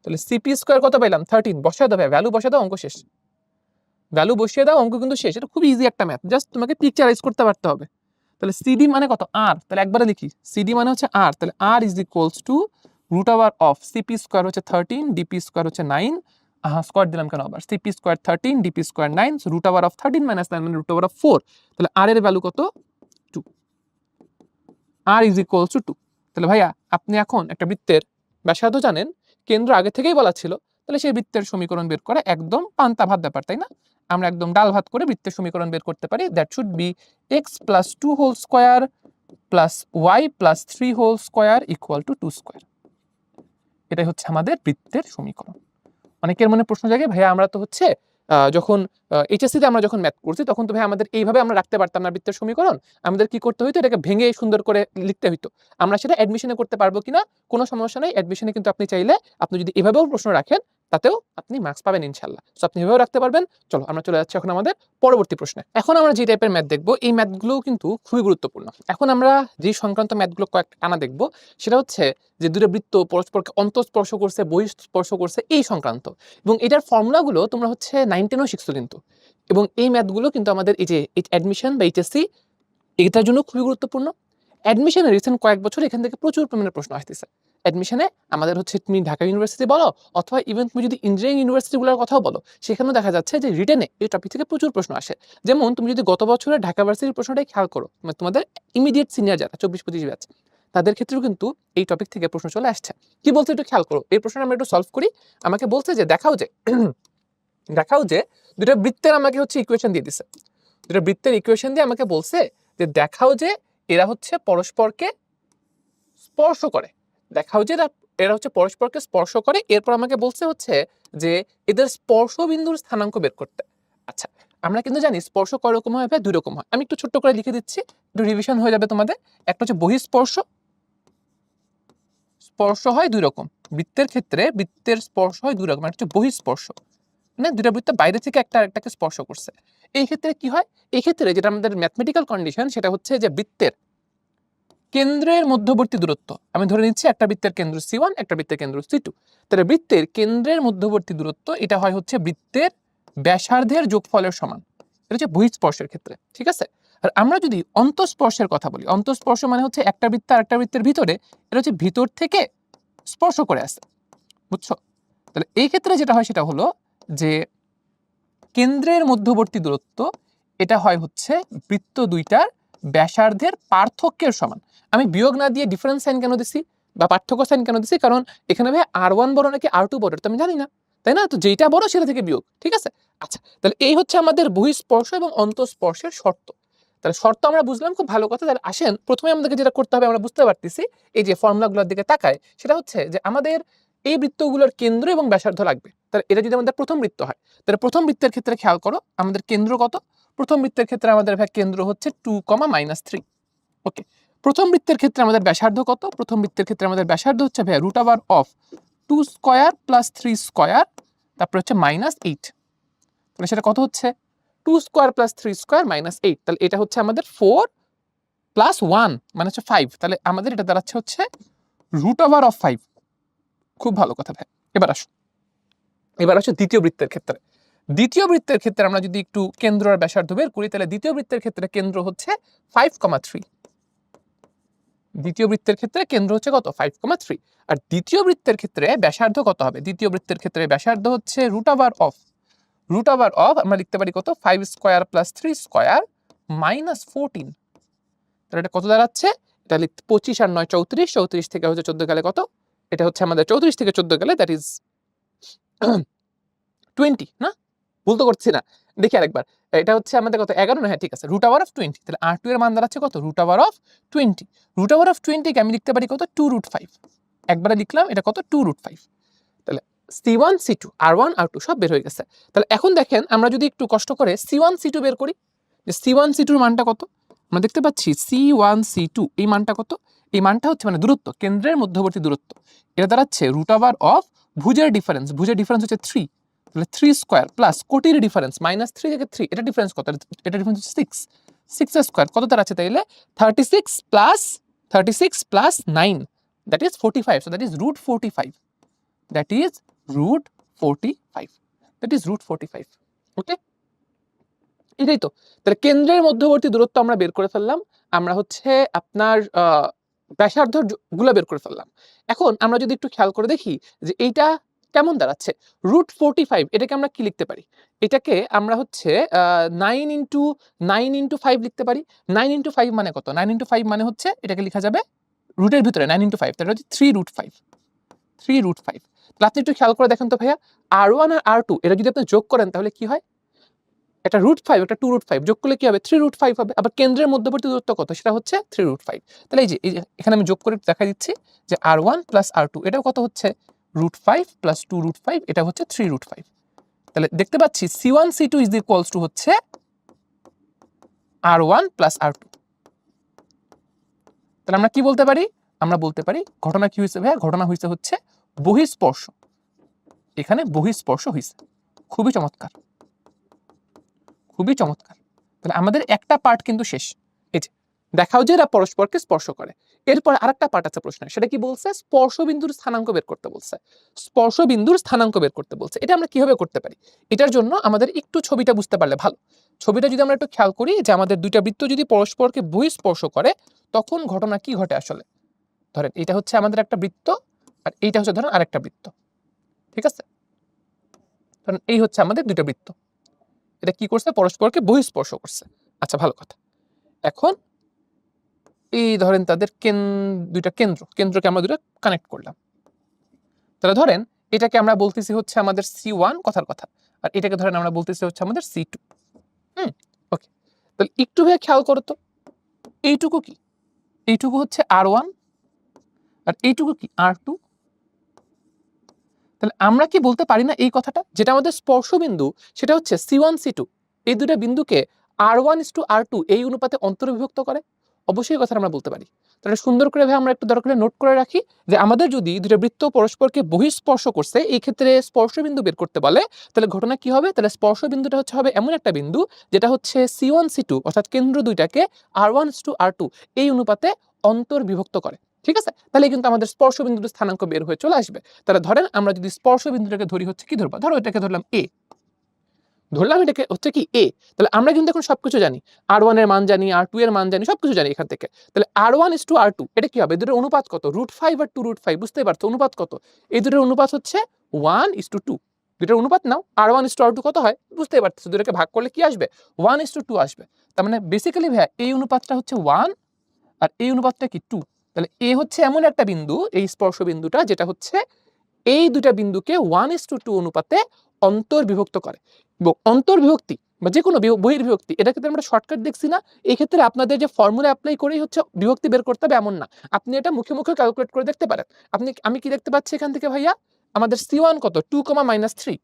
তাহলে সিপি স্কয়ার কত পাইলাম? 13। বসায় দাও ভাই, ভ্যালু বসায় দাও, অঙ্ক শেষ। ভ্যালু বসিয়ে দাও, অঙ্ক কিন্তু শেষ। এটা খুব ইজি একটা ম্যাথ, জাস্ট তোমাকে পিকচারাইজ করতে পারতে হবে। তাহলে সিডি মানে কত? আর। তাহলে একবারে লিখি, সিডি মানে হচ্ছে আর। তাহলে r is equals to root over of CP square হচ্ছে 13, ডিপি স্কয়ার হচ্ছে 9। স্কয়ার দিলাম কেন আবার? CP square 13, DP square 9, root over of 13 - 9 মানে রুট ওভার অফ 4। তাহলে আর এর ভ্যালু কত? 2। আর ইজ ইকুয়ালস টু 2। তাহলে ভাইয়া আপনি এখন একটা বৃত্তের ব্যাসার্ধ জানেন, কেন্দ্র আগে থেকেই বলা ছিল, তাহলে সেই বৃত্তের সমীকরণ বের করা একদম পান্তা ভাত ব্যাপার, তাই না? আমরা একদম ডাল ভাত করে বৃত্তের সমীকরণ বের করতে পারি। That should be x + 2 whole square plus y plus 3 whole square equal to 2 square. এটাই হচ্ছে আমাদের বৃত্তের সমীকরণ। অনেকের মনে প্রশ্ন জাগে, ভাইয়া আমরা তো হচ্ছে যখন এইচএসসিতে আমরা যখন ম্যাথ করছি তখন তো ভাই আমাদের এইভাবে আমরা রাখতে পারতাম না বৃত্তের সমীকরণ, আমাদের কি করতে হইতো, এটাকে ভেঙে সুন্দর করে লিখতে হইতো। আমরা সেটা অ্যাডমিশনে করতে পারবো কিনা কোনো সমস্যা নেই, অ্যাডমিশনে কিন্তু আপনি চাইলে আপনি যদি এভাবেও প্রশ্ন রাখেন তাতেও আপনি মার্কস পাবেন ইনশাল্লাহ। সো আপনি এভাবেও রাখতে পারবেন। চলো আমরা চলে যাচ্ছি এখন আমাদের পরবর্তী প্রশ্নে। এখন আমরা যে টাইপের ম্যাথ দেখবো এই ম্যাথগুলোও কিন্তু খুবই গুরুত্বপূর্ণ। এখন আমরা যে সংক্রান্ত ম্যাথগুলো কয়েকটা টানা দেখবো সেটা হচ্ছে যে দুটো বৃত্ত পরস্পরকে অন্তঃস্পর্শ করছে, বহিঃস্পর্শ করছে, এই সংক্রান্ত। এবং এটার ফর্মুলাগুলো তোমরা হচ্ছে 9 10ও শিখছো কিন্তু। এবং এই ম্যাথগুলো কিন্তু আমাদের এই যে অ্যাডমিশন বা এইচএসসি এটার জন্য খুবই গুরুত্বপূর্ণ। অ্যাডমিশনে রিসেন্ট কয়েক বছর এখান থেকে প্রচুর পরিমাণে প্রশ্ন আসতেছে। অ্যাডমিশনে আমাদের হচ্ছে তুমি ঢাকা ইউনিভার্সিটি বলো অথবা ইভেন তুমি যদি ইঞ্জিনিয়ারিং ইউনিভার্সিটিগুলোর কথাও বলো, সেখানেও দেখা যাচ্ছে যে রিটেনে এই টপিক থেকে প্রচুর প্রশ্ন আসে। যেমন তুমি যদি গত বছরের ঢাকা ভার্সিটির প্রশ্নটাই খেয়াল করো, মানে তোমাদের ইমিডিয়েট সিনিয়র যারা 24-25 ব্যাচ, তাদের ক্ষেত্রেও কিন্তু এই টপিক থেকে প্রশ্ন চলে আসছে। কি বলছে একটু খেয়াল করো, এই প্রশ্নটা আমরা একটু সলভ করি। আমাকে বলছে যে দেখাও যে দুটো বৃত্তের আমাকে হচ্ছে ইকুয়েশন দিয়ে দিছে। দুটো বৃত্তের ইকুয়েশন দিয়ে আমাকে বলছে যে দেখাও যে এরা হচ্ছে পরস্পরকে স্পর্শ করে। দেখাও যে এরা হচ্ছে পরস্পরকে স্পর্শ করে। এরপর আমাকে বলছে হচ্ছে যে এদের স্পর্শ বিন্দুর স্থানাঙ্ক বের করতে। আচ্ছা, আমরা কিন্তু জানি স্পর্শ কয় রকম হয়, দুই রকম হয়। আমি একটু ছোট্ট করে লিখে দিচ্ছি, একটু রিভিশন হয়ে যাবে তোমাদের। একটা হচ্ছে বহিঃস্পর্শ, স্পর্শ হয় দুই রকম বৃত্তের ক্ষেত্রে, বৃত্তের স্পর্শ হয় দুই রকম। একটা হচ্ছে বহিঃস্পর্শ, মানে দুটা বৃত্ত বাইরে থেকে একটা আরেকটাকে স্পর্শ করছে। এই ক্ষেত্রে কি হয়, এই ক্ষেত্রে যেটা আমাদের ম্যাথমেটিক্যাল কন্ডিশন সেটা হচ্ছে যে বৃত্তের কেন্দ্রের মধ্যবর্তী দূরত্ব, আমি ধরে নিচ্ছি একটা বৃত্তের কেন্দ্র C1, একটা বৃত্তের কেন্দ্র C2, তাহলে বৃত্তের কেন্দ্রের মধ্যবর্তী দূরত্ব এটা হয় হচ্ছে বৃত্তের ব্যাসার্ধের যোগফলের সমান। এটা হচ্ছে বহিঃস্পর্শের ক্ষেত্রে, ঠিক আছে। আর আমরা যদি অন্তঃস্পর্শের কথা বলি, অন্তঃস্পর্শ মানে হচ্ছে একটা বৃত্ত আর একটা বৃত্তের ভিতরে, এটা হচ্ছে ভিতর থেকে স্পর্শ করে আসে, বুঝছো। তাহলে এই ক্ষেত্রে যেটা হয় সেটা হলো যে কেন্দ্রের মধ্যবর্তী দূরত্ব এটা হয় হচ্ছে বৃত্ত দুইটার ব্যাসার্ধের পার্থক্যের সমান। আমি বিয়োগ না দিয়ে ডিফারেন্স সাইন কেন দিছি বা পার্থক্য সাইন কেন দিছি, কারণ এখানে ভাই R1 বড় নাকি R2 বড় তো আমি জানি না, তাই না। তো যেটা বড় সেটা থেকে বিয়োগ, ঠিক আছে। আচ্ছা, তাহলে এই হচ্ছে আমাদের বহিঃস্পর্শ এবং অন্তঃস্পর্শের শর্ত। তাহলে শর্ত আমরা বুঝলাম, খুব ভালো কথা। তাহলে আসেন প্রথমে আমাদেরকে যেটা করতে হবে, আমরা বুঝতে পারতেছি এই যে ফর্মুলাগুলোর দিকে তাকায়, সেটা হচ্ছে যে আমাদের এই বৃত্তগুলোর কেন্দ্র এবং ব্যাসার্ধ লাগবে। তাহলে এটা যদি আমাদের প্রথম বৃত্ত হয়, তাহলে প্রথম বৃত্তের ক্ষেত্রে খেয়াল করো আমাদের কেন্দ্র কত। প্রথম বৃত্তের ক্ষেত্রে আমাদের ভাই কেন্দ্র হচ্ছে 2, -3। ওকে, প্রথম বৃত্তের ক্ষেত্রে আমাদের ব্যাসার্ধ কত, প্রথম বৃত্তের ক্ষেত্রে আমাদের ব্যাসার্ধ হচ্ছে ভাই √2 স্কয়ার প্লাস 3 স্কয়ার, তারপর হচ্ছে -8। তাহলে সেটা কত হচ্ছে 2 স্কয়ার প্লাস 3 স্কয়ার -8। তাহলে এটা হচ্ছে আমাদের 4 + 1 মানে হচ্ছে 5। তাহলে আমাদের এটা দাঁড়াচ্ছে হচ্ছে √5। খুব ভালো কথা ভাই। এবার আসো দ্বিতীয় বৃত্তের ক্ষেত্রে। দ্বিতীয় বৃত্তের ক্ষেত্রে আমরা যদি একটু কেন্দ্র আর ব্যাসার্ধ বের করি, তাহলে দ্বিতীয় বৃত্তের ক্ষেত্রে কেন্দ্র হচ্ছে 5,3। দ্বিতীয় বৃত্তের ক্ষেত্রে কেন্দ্র হচ্ছে কত 5,3। আর দ্বিতীয় বৃত্তের ক্ষেত্রে ব্যাসার্ধ কত হবে, দ্বিতীয় বৃত্তের ক্ষেত্রে ব্যাসার্ধ হচ্ছে √, আমরা লিখতে পারি কত 5 স্কয়ার প্লাস 3 স্কয়ার -14। তাহলে এটা কত দাঁড়াচ্ছে, এটা 25 আর 9 34, 34 থেকে হচ্ছে 14 গেলে কত, এটা হচ্ছে আমাদের 34 থেকে 14 গেলে দ্যাট ইজ 20 না, ভুল তো করছি না, দেখি আরেকবার। এটা হচ্ছে আমাদের কত 11 না, হ্যাঁ ঠিক আছে, √20। তাহলে R2 এর মান দাঁড়াচ্ছে কত √20। √20 কে আমি লিখতে পারি কত 2√5। একবারে লিখলাম এটা কত 2√5। তাহলে C1 C2 R1 R2 সব বের হয়ে গেছে। তাহলে এখন দেখেন আমরা যদি একটু কষ্ট করে C1 C2 বের করি, যে C1 C2 এর মানটা কত, আমরা দেখতে পাচ্ছি C1 C2 এই মানটা কত, এই মানটা হচ্ছে মানে দূরত্ব, কেন্দ্রের মধ্যবর্তী দূরত্ব, এটা দাঁড়াচ্ছে √, ভুজের ডিফারেন্স হচ্ছে 3। তাহলে 3 স্কয়ার প্লাস কোটির ডিফারেন্স -3 থেকে 3, এটা ডিফারেন্স কত, এটা ডিফারেন্স হচ্ছে 6 এর স্কয়ার কত দাঁড়াচ্ছে তাইলে 36 plus 9 that is 45। So that is √45, that is √45। ওকে, এটাই তো। তাহলে কেন্দ্রের মধ্যবর্তী দূরত্ব আমরা বের করে ফেললাম, আমরা হচ্ছে আপনার ব্যাসার্ধ গুলো বের করে ফেললাম। এখন আমরা যদি একটু খেয়াল করে দেখি যে এইটা কেমন দাঁড়াচ্ছে √45, এটাকে আমরা কি লিখতে পারি, এটাকে আমরা হচ্ছে 9 × 5 লিখতে পারি। 9 × 5 মানে কত, 9 × 5 মানে হচ্ছে এটাকে লেখা যাবে রুটের ভিতরে 9 × 5, তাহলে হচ্ছে 3√5। তাহলে আপনি একটু খেয়াল করে দেখেন তো ভাইয়া, R1 আর R2 এটা যদি আপনি যোগ করেন তাহলে কি হয়, একটা √5 একটা 2√5 যোগ করলে কি হবে 3√5 হবে। আবার কেন্দ্রের মধ্যবর্তী দূরত্ব কত সেটা হচ্ছে 3√5। তাহলে এই যে এখানে আমি যোগ করে দেখা দিচ্ছি যে r1 প্লাস r2 এটাও কত হচ্ছে √5 প্লাস 2√5 এটা হচ্ছে 3√5। তাহলে দেখতে পাচ্ছি c1 c2 is equals two হচ্ছে r1 প্লাস r2। তাহলে আমরা কি বলতে পারি? আমরা বলতে পারি ঘটনা কি হয়েছে ভাইয়া? ঘটনা হয়েছে হচ্ছে বহিঃস্পর্শ। এখানে বহিঃস্পর্শ হয়েছে। খুবই চমৎকার, খুবই চমৎকার। তাহলে আমাদের একটা পার্ট কিন্তু শেষ। এই যে দেখাও যে এরা পরস্পরকে স্পর্শ করে। এরপর আরেকটা পার্ট আছে প্রশ্ন, সেটা কি বলছে? স্পর্শবিন্দুর স্থানাঙ্ক বের করতে বলছে। স্পর্শবিন্দুর স্থানাঙ্ক বের করতে বলছে। এটা আমরা কিভাবে করতে পারি? এটার জন্য আমাদের একটু ছবিটা বুঝতে পারলে ভালো। ছবিটা যদি আমরা একটু খেয়াল করি যে আমাদের দুইটা বৃত্ত যদি পরস্পরকে বহিঃস্পর্শ করে তখন ঘটনা কি ঘটে আসলে? ধরেন এটা হচ্ছে আমাদের একটা বৃত্ত আর এইটা হচ্ছে ধরেন আরেকটা বৃত্ত, ঠিক আছে? কারণ এই হচ্ছে আমাদের দুইটা বৃত্ত, এটা কি করছে? পরস্পরকে বহিঃস্পর্শ করছে। আচ্ছা ভালো কথা। এখন এই ধরেন তাদের দুইটা কেন্দ্রকে আমরা দুটো কানেক্ট করলাম। তাহলে ধরেন এটাকে আমরা বলতেছি হচ্ছে আমাদের C1 কথার কথা, আর এটাকে ধরেন আমরা বলতেছি হচ্ছে আমাদের C2। ওকে, তাহলে একটু ভাবে খেয়াল করো তো, এইটুকু কি? এইটুকু হচ্ছে R1 আর এইটুকু কি R2। তাহলে আমরা কি বলতে পারি না এই কথাটা, যেটা আমাদের স্পর্শবিন্দু সেটা হচ্ছে C1 C2, এই দুটো বিন্দুকে R1:R2 এই অনুপাতে অন্তর্বিভক্ত করে? অবশ্যই কথা আমরা বলতে পারি। তাহলে সুন্দর করে ভাই আমরা একটু দরকার নোট করে রাখি যে আমাদের যদি দুটো বৃত্ত পরস্পরকে বহিঃস্পর্শ করছে এই ক্ষেত্রে স্পর্শবিন্দু বের করতে বলে, তাহলে ঘটনা কি হবে? তাহলে স্পর্শবিন্দুটা হবে এমন একটা বিন্দু যেটা হচ্ছে C1 C2 অর্থাৎ কেন্দ্র দুইটাকে R1:R2 এই অনুপাতে অন্তর্বিভক্ত করে। ঠিক আছে? তাহলে কিন্তু আমাদের স্পর্শবিন্দুর স্থানাঙ্ক বের হয়ে চলে আসবে। তাহলে ধরেন আমরা যদি স্পর্শবিন্দুটাকে ধরি হচ্ছে কি ধরবা? ধরো এটাকে ধরলাম A, ধরলাম এটাকে হচ্ছে কি A। তাহলে আমরা কিন্তু এখন সবকিছু জানি, R1 এর মান জানি, R2 এর মান জানি, সবকিছু জানি এখান থেকে। তাহলে R1:R2 এটা কি হবে? এদের অনুপাত কত? √5 আর 2√5, বুঝতেই পারছো অনুপাত কত? এই দুটোর অনুপাত হচ্ছে 1:2। দুটোর অনুপাত নাও, R1:R2 কত হয়? বুঝতেই পারতেছো, দুটোকে ভাগ করলে কি আসবে? 1:2 আসবে। তার মানে বেসিক্যালি ভাইয়া এই অনুপাতটা হচ্ছে 1 আর এই অনুপাতটা কি 2। তাহলে A হচ্ছে এমন একটা বিন্দু, এই স্পর্শ বিন্দুটা যেটা হচ্ছে এই দুটা বিন্দুকে 1:2 অনুপাতে অন্তর্বিভক্ত করে। এবং অন্তর্বিভক্তি বা যে কোনো বহির্বিভক্তি এটা কিন্তু আমরা শর্টকাট দেখছি না। এই ক্ষেত্রে আপনাদের যে ফর্মুলা অ্যাপ্লাই করেই হচ্ছে বিভক্তি বের করতে হবে এমন না, আপনি এটা মুখে মুখে ক্যালকুলেট করে দেখতে পারেন। আমি কি দেখতে পাচ্ছি এখান থেকে ভাইয়া? আমাদের C1 কত? 2, -3।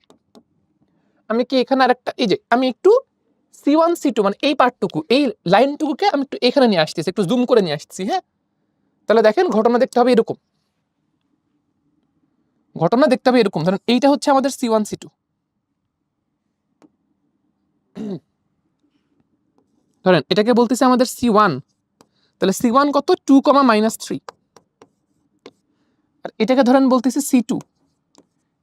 আমি কি এখানে আরেকটা, এই যে আমি একটু C1 C2 মানে এই পার্টটুকু, এই লাইনটুকুকে আমি একটু এখানে নিয়ে আসতেছি, একটু জুম করে নিয়ে আসছি। হ্যাঁ, তাহলে দেখেন ঘটনা দেখতে হবে এরকম, ঘটনা দেখতে হবে এরকম। ধরেন এইটা হচ্ছে আমাদের C1 C2, ধরেন এটাকে বলতেছে আমাদের C1। তাহলে C1 কত? 2, -3। আর এটাকে ধরেন বলতেছি C2,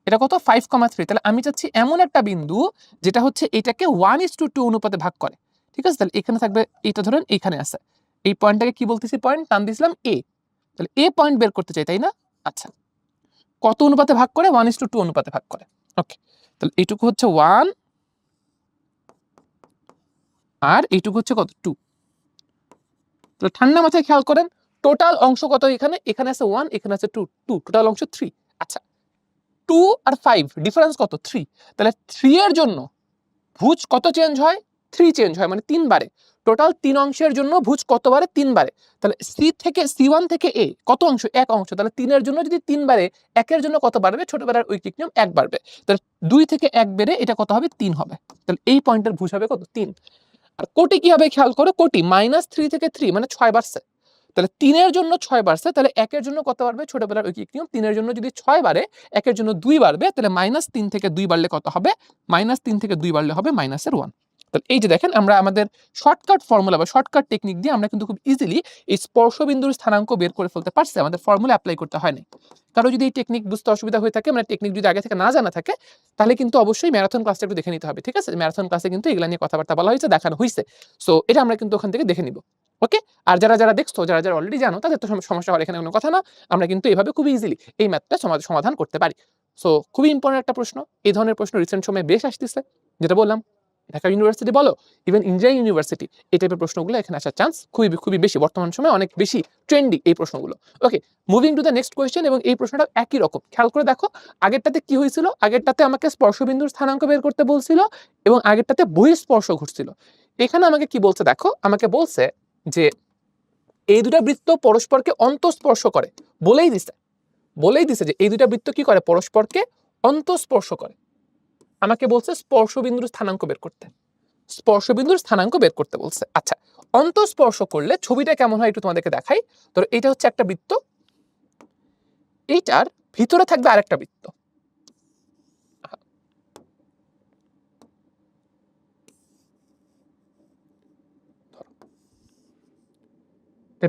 এটা কত? 5, 3। তাহলে আমি চাচ্ছি এমন একটা বিন্দু যেটা হচ্ছে এটাকে 1:2 অনুপাতে ভাগ করে। ঠিক আছে? তাহলে এখানে থাকবে, এটা ধরেন এইখানে আছে, এই পয়েন্টটাকে কি বলতেছি? পয়েন্ট টান দিয়েছিলাম A। তাহলে A পয়েন্ট বের করতে চাই, তাই না? আচ্ছা, কত অনুপাতে ভাগ করে? 1:2 অনুপাতে ভাগ করে। ওকে, তাহলে এইটুকু হচ্ছে 1 আর এইটুকু হচ্ছে কত? 2। তাহলে ঠান্ডা মাথায় খেয়াল করেন টোটাল অংশ কত? এখানে এখানে আছে 1, এখানে আছে 2, টোটাল অংশ 3। আচ্ছা, 2 আর 5 ডিফারেন্স কত? 3। তাহলে 3 এর জন্য ভুজ কত চেঞ্জ হয়? 3 চেঞ্জ হয়, মানে 3 বারে। টোটাল 3 অংশের জন্য ভুজ কতবারে? 3 বারে। তাহলে C1 থেকে A কত অংশ? 1 অংশ। তাহলে 3 এর জন্য যদি 3 বারে, 1 এর জন্য কত বাড়বে? ছোটবেলার ঐকিক নিয়ম 1 বাড়বে। তাহলে 2 থেকে 1 বেড়ে এটা কত হবে? 3 হবে। তাহলে এই পয়েন্টের ভুজ হবে কত? 3। আর কোটি কি হবে খেয়াল করো, কোটি -3 থেকে 3 মানে 6 বাড়ছে। তাহলে 3 এর জন্য 6 বাড়ছে, তাহলে 1 এর জন্য কত বাড়বে? ছোটবেলার ঐকিক নিয়ম 3 এর জন্য যদি 6 বাড়ে, 1 এর জন্য 2 বাড়বে, তাহলে -3 থেকে 2 বাড়লে কত হবে? -3 থেকে 2 বাড়লে হবে -1। তাহলে এই যে দেখেন আমরা আমাদের শর্টকাট ফর্মুলা বা শর্টকাট টেকনিক দিয়ে আমরা কিন্তু খুব ইজিলি এই স্পর্শবিন্দুর স্থানাঙ্ক বের করে ফেলতে পারছি, আমাদের ফর্মুলা অ্যাপ্লাই করতে হয় নাই। কারো যদি এই টেকনিক বুঝতে অসুবিধা হয়ে থাকে, মানে টেকনিক যদি আগে থেকে না জানা থাকে, তাহলে কিন্তু অবশ্যই ম্যারাথন ক্লাসটা একটু দেখে নিতে হবে। ঠিক আছে? ম্যারাথন ক্লাসে কিন্তু এগুলা নিয়ে কথাবার্তা বলা হয়েছে, দেখানো হইছে। সো এটা আমরা কিন্তু ওখান থেকে দেখে নিব। ওকে? আর যারা দেখছো, যারা অলরেডি জানো তাদের তো সমস্যা হওয়ার এখানে কোনো কথা না। আমরা কিন্তু এভাবে খুব ইজিলি এই ম্যাথটা সমাধান করতে পারি। সো খুবই ইম্পর্টেন্ট একটা প্রশ্ন। এই ধরনের প্রশ্ন রিসেন্ট সময়ে বেশ আসতেছে। যেটা বললাম ঢাকা ইউনিভার্সিটি বলো, ইভেন ইঞ্জিনিয়ারিং ইউনিভার্সিটি, এই টাইপের প্রশ্নগুলো এখানে আসার চান্স খুবই বেশি, বর্তমান সময়ে অনেক বেশি ট্রেন্ডি এই প্রশ্নগুলো। Okay, moving to the next question, এবং এই প্রশ্নটা একই রকম। খেয়াল করে দেখো, আগেরটাতে কি হয়েছিল, আগেরটাতে আমাকে স্পর্শবিন্দুর স্থানাঙ্ক বের করতে বলছিল এবং আগেরটাতে বহিঃস্পর্শ ঘটছিল। এখানে আমাকে কি বলছে দেখো, আমাকে বলছে যে এই দুটা বৃত্ত পরস্পরকে অন্তঃস্পর্শ করে, বলেই দিছে যে এই দুটা বৃত্ত কি করে, পরস্পরকে অন্তঃস্পর্শ করে। আমাকে বলছে স্পর্শবিন্দুর স্থানাঙ্ক বের করতে বলছে। আচ্ছা, অন্তঃস্পর্শ করলে ছবিটা কেমন হয় একটু তোমাদেরকে দেখাই। ধরো এটা হচ্ছে একটা বৃত্ত, এইটার ভিতরে থাকবে আরেকটা বৃত্ত,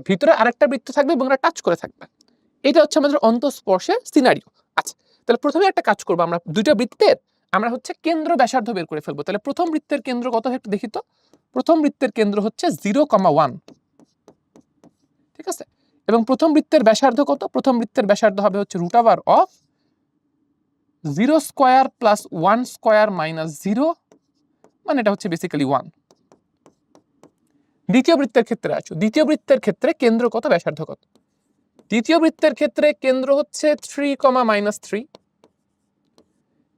ভিতরে আরেকটা বৃত্ত থাকবে এবং টাচ করে থাকবে। এটা হচ্ছে আমাদের অন্তঃস্পর্শের সিনারিও। আচ্ছা, তাহলে প্রথমে একটা কাজ করবো, আমরা দুইটা বৃত্তের আমরা হচ্ছে কেন্দ্র ব্যাসার্ধ বের করে ফেলবো। তাহলে প্রথম বৃত্তের কেন্দ্র কত একটু দেখি তো। প্রথম বৃত্তের কেন্দ্র হচ্ছে 0,1, ঠিক আছে। এবং প্রথম বৃত্তের ব্যাসার্ধ কত, প্রথম বৃত্তের ব্যাসার্ধ হবে হচ্ছে √0² + 1² - 0, মানে এটা হচ্ছে বেসিক্যালি 1। দ্বিতীয় বৃত্তের ক্ষেত্রে আছো, দ্বিতীয় বৃত্তের ক্ষেত্রে কেন্দ্র কত, ব্যাসার্ধ কত। দ্বিতীয় বৃত্তের ক্ষেত্রে কেন্দ্র হচ্ছে 3,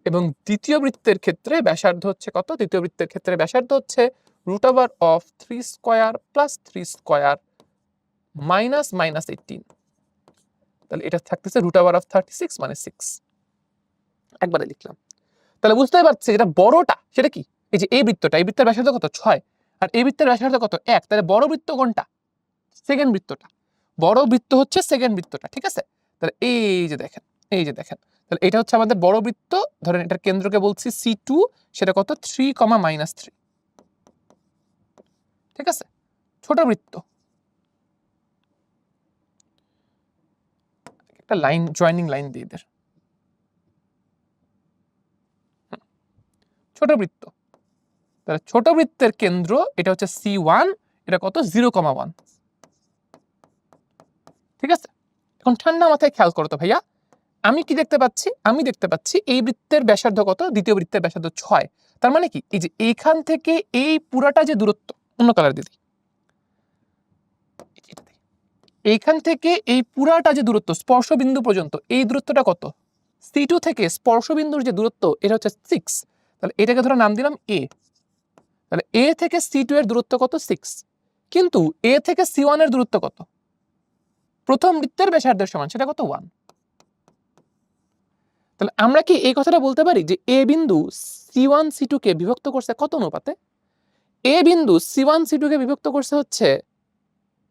এবং দ্বিতীয় বৃত্তের ক্ষেত্রে ব্যাসার্ধ হচ্ছে কত, দ্বিতীয় বৃত্তের ক্ষেত্রে ব্যাসার্ধ হচ্ছে √3² + 3² -18। তাহলে এটা থাকতেছে √36 মানে 6। একবারে লিখলাম। তাহলে বুঝতেই পারছি এটা বড়টা সেটা কি, এই যে এই বৃত্তটা, এই বৃত্তের ব্যাসার্ধ কত 6, আর এই বৃত্তের ব্যাসার্ধ কত 1। তাহলে বড় বৃত্ত কোনটা, সেকেন্ড বৃত্তটা। বড় বৃত্ত হচ্ছে সেকেন্ড বৃত্তটা, ঠিক আছে। তাহলে এই যে দেখেন, তাহলে এটা হচ্ছে আমাদের বড় বৃত্ত। ধরেন এটার কেন্দ্রকে বলছি C2, সেটা কত 3, ঠিক আছে। ছোট বৃত্ত, একটা লাইন, জয়েনিং লাইন দিয়ে এদের, ছোট বৃত্ত। তাহলে ছোট বৃত্তের কেন্দ্র এটা হচ্ছে C1, এটা কত 0,1, ঠিক আছে। এখন ঠান্ডা মাথায় খেয়াল করো তো ভাইয়া, আমি কি দেখতে পাচ্ছি, আমি দেখতে পাচ্ছি এই বৃত্তের ব্যাসার্ধ কত, দ্বিতীয় বৃত্তের ব্যাসার্ধ 6। তার মানে কি, এই যে এইখান থেকে এই পুরাটা যে দূরত্ব, অন্য কালার দিদি, এইখান থেকে এই পুরাটা যে দূরত্ব স্পর্শবিন্দু পর্যন্ত, এই দূরত্বটা কত, C2 থেকে স্পর্শবিন্দুর যে দূরত্ব এটা হচ্ছে 6। তাহলে এটাকে ধরো নাম দিলাম A। তাহলে A থেকে C2 এর দূরত্ব কত 6, কিন্তু A থেকে C1 এর দূরত্ব কত, প্রথম বৃত্তের ব্যাসার্ধের সমান, সেটা কত 1। তাহলে আমরা কি এই কথাটা বলতে পারি যে A বিন্দু C1 C2 কে বিভক্ত করছে কত অনুপাতে, A বিন্দু C1 C2 কে বিভক্ত করছে হচ্ছে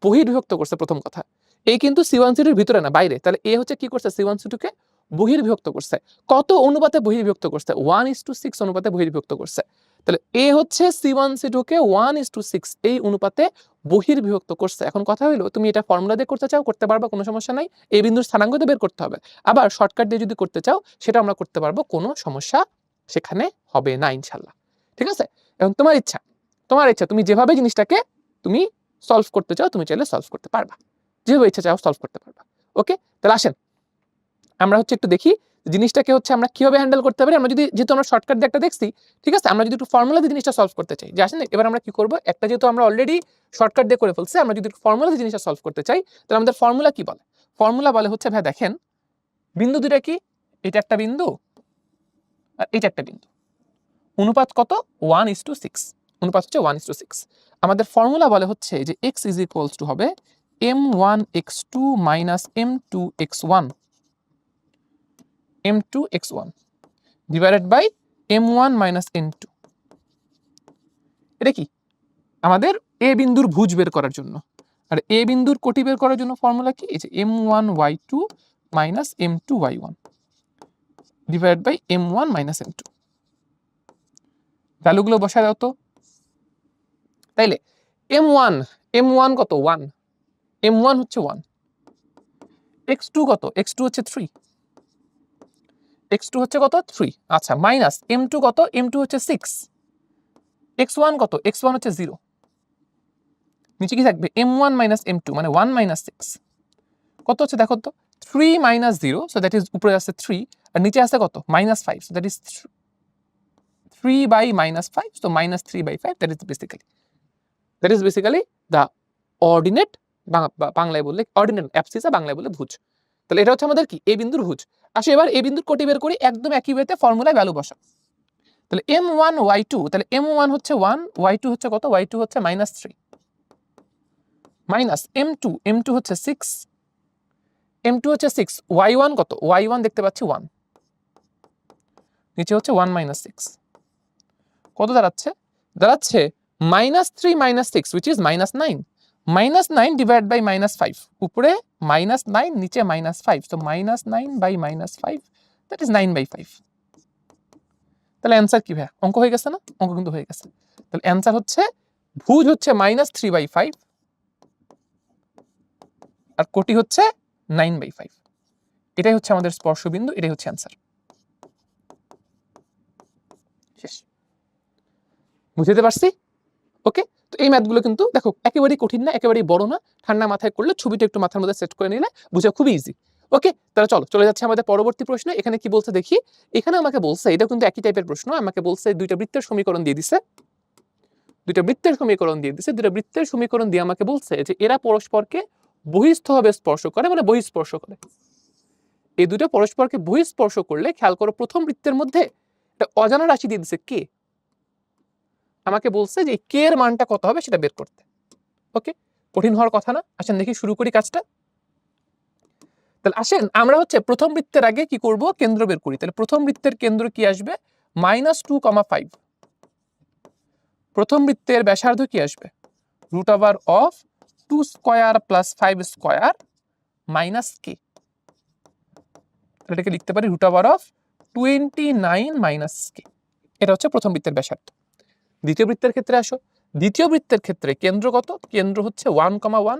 বহির্বিভক্ত করছে। প্রথম কথা, A কিন্তু C1 C2 এর ভিতরে না, বাইরে। তাহলে A হচ্ছে কি করছে, C1 C2 কে বহির্বিভক্ত করছে। কত অনুপাতে বহির্বিভক্ত করছে, 1:6 অনুপাতে বহির্বিভক্ত করছে। তাহলে A হচ্ছে C1 C2 কে 1:6 এই অনুপাতে বহির্বিভক্ত করছে। এখন কথা হলো, তুমি এটা ফর্মুলা দিয়ে করতে চাও করতে পারবা, কোনো সমস্যা নাই। A বিন্দুর স্থানাঙ্ক দিয়ে বের করতে হবে। আবার শর্টকাট দিয়ে যদি করতে চাও সেটা আমরা করতে পারবো, কোনো সমস্যা সেখানে হবে না ইনশাআল্লাহ, ঠিক আছে। এবং তোমার ইচ্ছা, তুমি যেভাবে জিনিসটাকে তুমি সলভ করতে চাও, তুমি চাইলে সলভ করতে পারবা, যেভাবে ইচ্ছা চাও সলভ করতে পারবা। ওকে, তাহলে আসেন আমরা হচ্ছে একটু দেখি জিনিসটাকে হচ্ছে আমরা কিভাবে হ্যান্ডেল করতে পারি। আমরা যদি, যেহেতু আমরা শর্টকাট দিয়ে একটা দেখছি, ঠিক আছে, আমরা যদি একটু ফর্মুলা দিয়ে জিনিসটা সলভ করতে চাই, যে আসেন এবার আমরা কি করব, একটা যেহেতু আমরা অলরেডি শর্টকাট দিয়ে করে ফেলছি, আমরা যদি ফর্মুলা দিয়ে জিনিসটা সলভ করতে চাই, তাহলে আমাদের ফর্মুলা কি বলে, ফর্মুলা বলে হচ্ছে ভাই দেখেন, বিন্দু দুইটা কি, এটা একটা বিন্দু আর এটা একটা বিন্দু, অনুপাত কত 1:6, অনুপাত হচ্ছে 1:6। আমাদের ফর্মুলা বলে হচ্ছে যে x = হবে m1x2 - m2x1 / m1 - m2। এটা কি আমাদের a বিন্দুর ভুজ বের করার জন্য, আর a বিন্দুর কোটি বের করার জন্য ফর্মুলা কি, এই যে m1y2 - m2y1 / m1 - m2। ভ্যালুগুলো বসায় দাও তো। তাইলে m1 কত 1, m1 হচ্ছে 1, x2 কত, x2 হচ্ছে 3, x2 হচ্ছে কত 3। আচ্ছা, মাইনাস m2 কত, m2 হচ্ছে 6, x1 কত, x1 হচ্ছে 0। নিচে কি থাকবে, m1 - m2 মানে 1 - 6 কত হচ্ছে দেখো তো, 3 - 0, সো দ্যাট ইজ উপরে আছে 3, আর নিচে আছে কত -5, so that is 3/-5, so -3/5, that is basically the ordinate, বাংলায় বললে অর্ডিনেট, অ্যাবসিসা বাংলায় বললে ভুজ। তাহলে এটা হচ্ছে আমাদের কি এ বিন্দুর ভুজ। আসো এবার এ বিন্দুর কোটি বের করি, একদম একই ওয়েতে ফর্মুলায় ভ্যালু বসাও। তাহলে m1 y2, তাহলে m1 হচ্ছে 1, y2 হচ্ছে কত, y2 হচ্ছে -3, মাইনাস m2 হচ্ছে 6, m2 হচ্ছে 6, y1 কত, y1 দেখতে পাচ্ছি 1, নিচে হচ্ছে 1 - 6, কত দাঁড়াচ্ছে, -3 - 6 which is -9, -9 divided by -5, উপরে -9 নিচে -5, so -9/-5, that is 9/5। তাহলে অ্যান্সার কি ভাই, অঙ্ক হয়ে গেছে না, অঙ্ক কিন্তু হয়ে গেছে। তাহলে অ্যান্সার হচ্ছে ভুজ হচ্ছে -3/5 আর কোটি হচ্ছে 9/5, এটাই হচ্ছে আমাদের স্পর্শবিন্দু, এটাই হচ্ছে অ্যান্সার। শেষ, বুঝতে পারছি? ওকে, তো এই ম্যাথগুলো কিন্তু দেখো একেবারেই কঠিন না, একেবারেই বড় না, ঠান্ডা মাথায় করলে ছবিটা একটু মাথার মধ্যে সেট করে নিলে বুঝা খুবই ইজি। ওকে, তাহলে চলো চলে যাচ্ছে আমাদের পরবর্তী প্রশ্নে। এখানে কি বলছে দেখি, এখানে আমাকে বলছে, এটা কিন্তু একই টাইপের প্রশ্ন, আমাকে বলছে দুইটা বৃত্তের সমীকরণ দিয়ে দিছে, দুইটা বৃত্তের সমীকরণ দিয়ে আমাকে বলছে যে এরা পরস্পরকে বহিঃস্থভাবে স্পর্শ করে, মানে বহিঃস্পর্শ করে। এই দুটো পরস্পরকে বহিঃস্পর্শ করলে খেয়াল করো প্রথম বৃত্তের মধ্যে একটা অজানা রাশি দিয়ে দিছে কে, আমাকে বলছে যে কে এর মানটা কত হবে সেটা বের করতে। ওকে, কঠিন হওয়ার কথা না, আসেন দেখি শুরু করি কাজটা। তাহলে আসেন আমরা হচ্ছে প্রথম বৃত্তের আগে কি করব, কেন্দ্র বের করি। তাহলে প্রথম বৃত্তের কেন্দ্র কি আসবে, -2,5, প্রথম বৃত্তের ব্যাসার্ধ কি আসবে, √2² + 5² - k, এটাকে লিখতে পারি √29 - k, এটা হচ্ছে প্রথম বৃত্তের ব্যাসার্ধ। দ্বিতীয় বৃত্তের ক্ষেত্রে আসো, দ্বিতীয় বৃত্তের ক্ষেত্রে কেন্দ্র কত, কেন্দ্র হচ্ছে 1,1,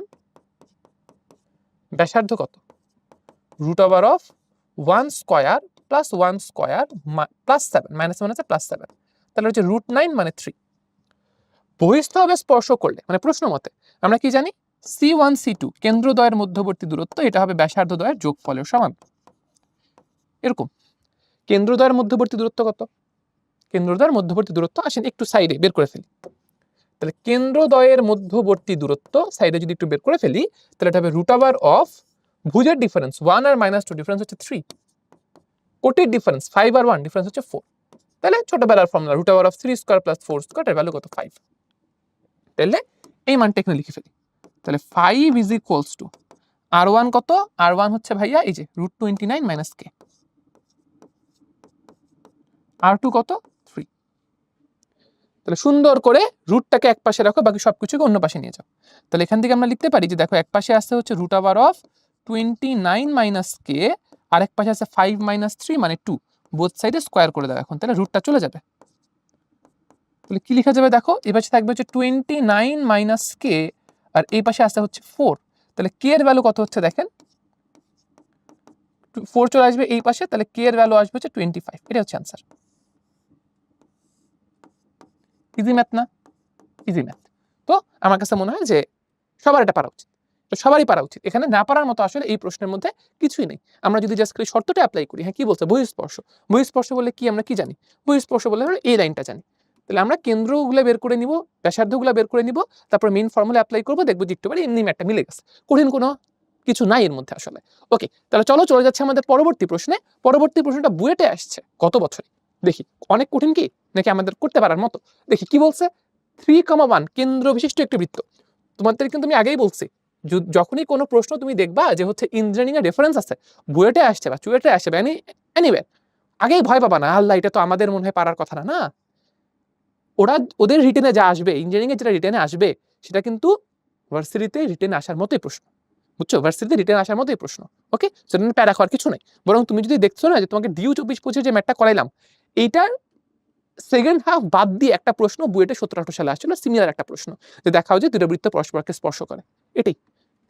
ব্যাসার্ধ কত, √1² + 1² +7, -7 আছে +7, তাহলে হচ্ছে √9 মানে 3। বহিঃস্থভাবে স্পর্শ করলে মানে প্রশ্ন মতে আমরা কি জানি, C1 C2 কেন্দ্রদ্বয়ের মধ্যবর্তী দূরত্ব, এটা হবে ব্যাসার্ধদ্বয়ের যোগফলের সমান। এরকম কেন্দ্রদ্বয়ের মধ্যবর্তী দূরত্ব কত, কেন্দ্রদ্বয়ের মধ্যবর্তী দূরত্ব আসেন একটু সাইডে বের করে ফেলি। তাহলে কেন্দ্রদ্বয়ের মধ্যবর্তী দূরত্ব সাইডে যদি একটু বের করে ফেলি, তাহলে এটা হবে √, ভুজের ডিফারেন্স 1 আর -2 ডিফারেন্স হচ্ছে 3, কোটির ডিফারেন্স 5 আর 1 ডিফারেন্স হচ্ছে 4, তাহলে ছোটবেলার ফর্মুলা √3² + 4² এর ভ্যালু কত 5, তাহলে এই মানটা এখানে লিখে ফেলি। তাহলে 5 = R1 কত, R1 হচ্ছে ভাইয়া এই যে √29 - k, R2 কত 3। তাহলে সুন্দর করে রুটটাকে এক পাশে রাখো, বাকি সবকিছুকে অন্য পাশে নিয়ে যাও। তাহলে এখান থেকে আমরা লিখতে পারি যে দেখো এক পাশে আসছে হচ্ছে √29 - k, আর এক পাশে আছে 5 - 3 মানে 2, বোথ সাইডে স্কয়ার করে দাও এখন, তাহলে রুটটা চলে যাবে। তাহলে কি লেখা যাবে দেখো, এই পাশে থাকবে হচ্ছে 29 - k আর এই পাশে আসছে হচ্ছে 4, তাহলে k এর ভ্যালু কত হচ্ছে দেখেন 4 চলে আসবে এই পাশে, তাহলে k এর ভ্যালু আসবে হচ্ছে 25, এটা হচ্ছে आंसर। ইজি ম্যাথ না, ইজি ম্যাথ। তো আমার কাছে মনে হয় যে সবার এটা পারা উচিত, তো সবারই পারা উচিত, এখানে না পারার মতো আসলে এই প্রশ্নের মধ্যে কিছুই নেই। আমরা যদি জাস্ট খালি শর্তটা অ্যাপ্লাই করি, হ্যাঁ কি বলছে বহিঃস্পর্শ, বহিঃস্পর্শ বলে কি আমরা কি জানি, বহিঃস্পর্শ বলে আমরা এই লাইনটা জানি। তাহলে আমরা কেন্দ্রগুলো বের করে নিব, ব্যাসার্ধগুলো বের করে নিব, তারপর মেইন ফর্মুলা অ্যাপ্লাই করব, দেখবো যে একটু পারে এমনি ম্যাথটা মিলে গেছে, কঠিন কোনো কিছু নাই এর মধ্যে আসলে। ওকে, তাহলে চলো চলে যাচ্ছে আমাদের পরবর্তী প্রশ্নে। পরবর্তী প্রশ্নটা বুয়েটে আসছে গত বছরে, দেখি অনেক কঠিন কি নাকি আমাদের করতে পারার মতো, দেখি কি বলছে। 3,1 কেন্দ্র বিশিষ্ট একটি বৃত্ত, তোমাদের কিন্তু আমি আগেই বলছি যখনই কোনো প্রশ্ন তুমি দেখবা যে হচ্ছে ইঞ্জিনিয়ারিং এর রেফারেন্স আছে, বুয়েটে আসছে বা চুয়েটে আসছে বা এনিওয়ে, আগেই ভয় পাবা না, আল্লাহ এটা তো আমাদের মনে হয় পারার কথা না, না, ওরা ওদের রিটেনে যা আসবে, ইঞ্জিনিয়ারিং এর যেটা রিটেনে আসবে সেটা কিন্তু ভার্সিটিতে রিটেনে আসার মতোই প্রশ্ন, বুঝছো, ভার্সিটিতে রিটেনে আসার মতোই প্রশ্ন। ওকে, সেটা নিয়ে প্যারা খাওয়ার কিছু নাই, বরং তুমি যদি দেখছো না যে তোমাকে ডিউ 24-25 যে ম্যাথটা করাইলাম, এইটার সেকেন্ড হাফ বাদ দিয়ে একটা প্রশ্ন বুয়েটে 17-18 সালে আসছিল, সিমিলার একটা প্রশ্ন, যে দেখাও যে দুটো বৃত্ত পরস্পরকে স্পর্শ করে, এটাই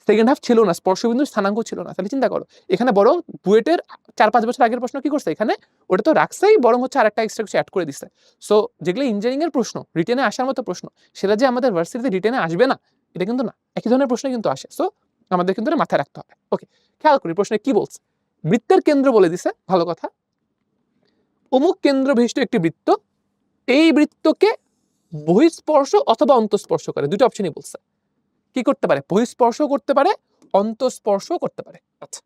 সেকেন্ড হাফ ছিল না, স্পর্শবিন্দুর স্থানাঙ্ক ছিল না। তাহলে চিন্তা করো এখানে বরং বুয়েটের 4-5 বছর আগের প্রশ্ন কি করছে, এখানে ওটা তো রাখছেই, বরং হচ্ছে আরেকটা এক্সট্রা কিছু অ্যাড করে দিচ্ছে। সো যেগুলো ইঞ্জিনিয়ারিং এর প্রশ্ন, রিটেনে আসার মতো প্রশ্ন, সেটা যে আমাদের ভার্সিটিতে রিটেনে আসবে না এটা কিন্তু না, একই ধরনের প্রশ্ন কিন্তু আসে। সো আমাদের কিন্তু এটা মাথায় রাখতে হবে। ওকে, খেয়াল করি প্রশ্নে কি বলছে, বৃত্তের কেন্দ্র বলে দিছে, ভালো কথা, অমুক কেন্দ্র বিশিষ্ট একটি বৃত্ত এই বৃত্তকে বহিঃস্পর্শ অথবা অন্তঃস্পর্শ করে, দুটো অপশনই বলছে। কি করতে পারে? বহিঃস্পর্শ করতে পারে, অন্তঃস্পর্শ করতে পারে। আচ্ছা,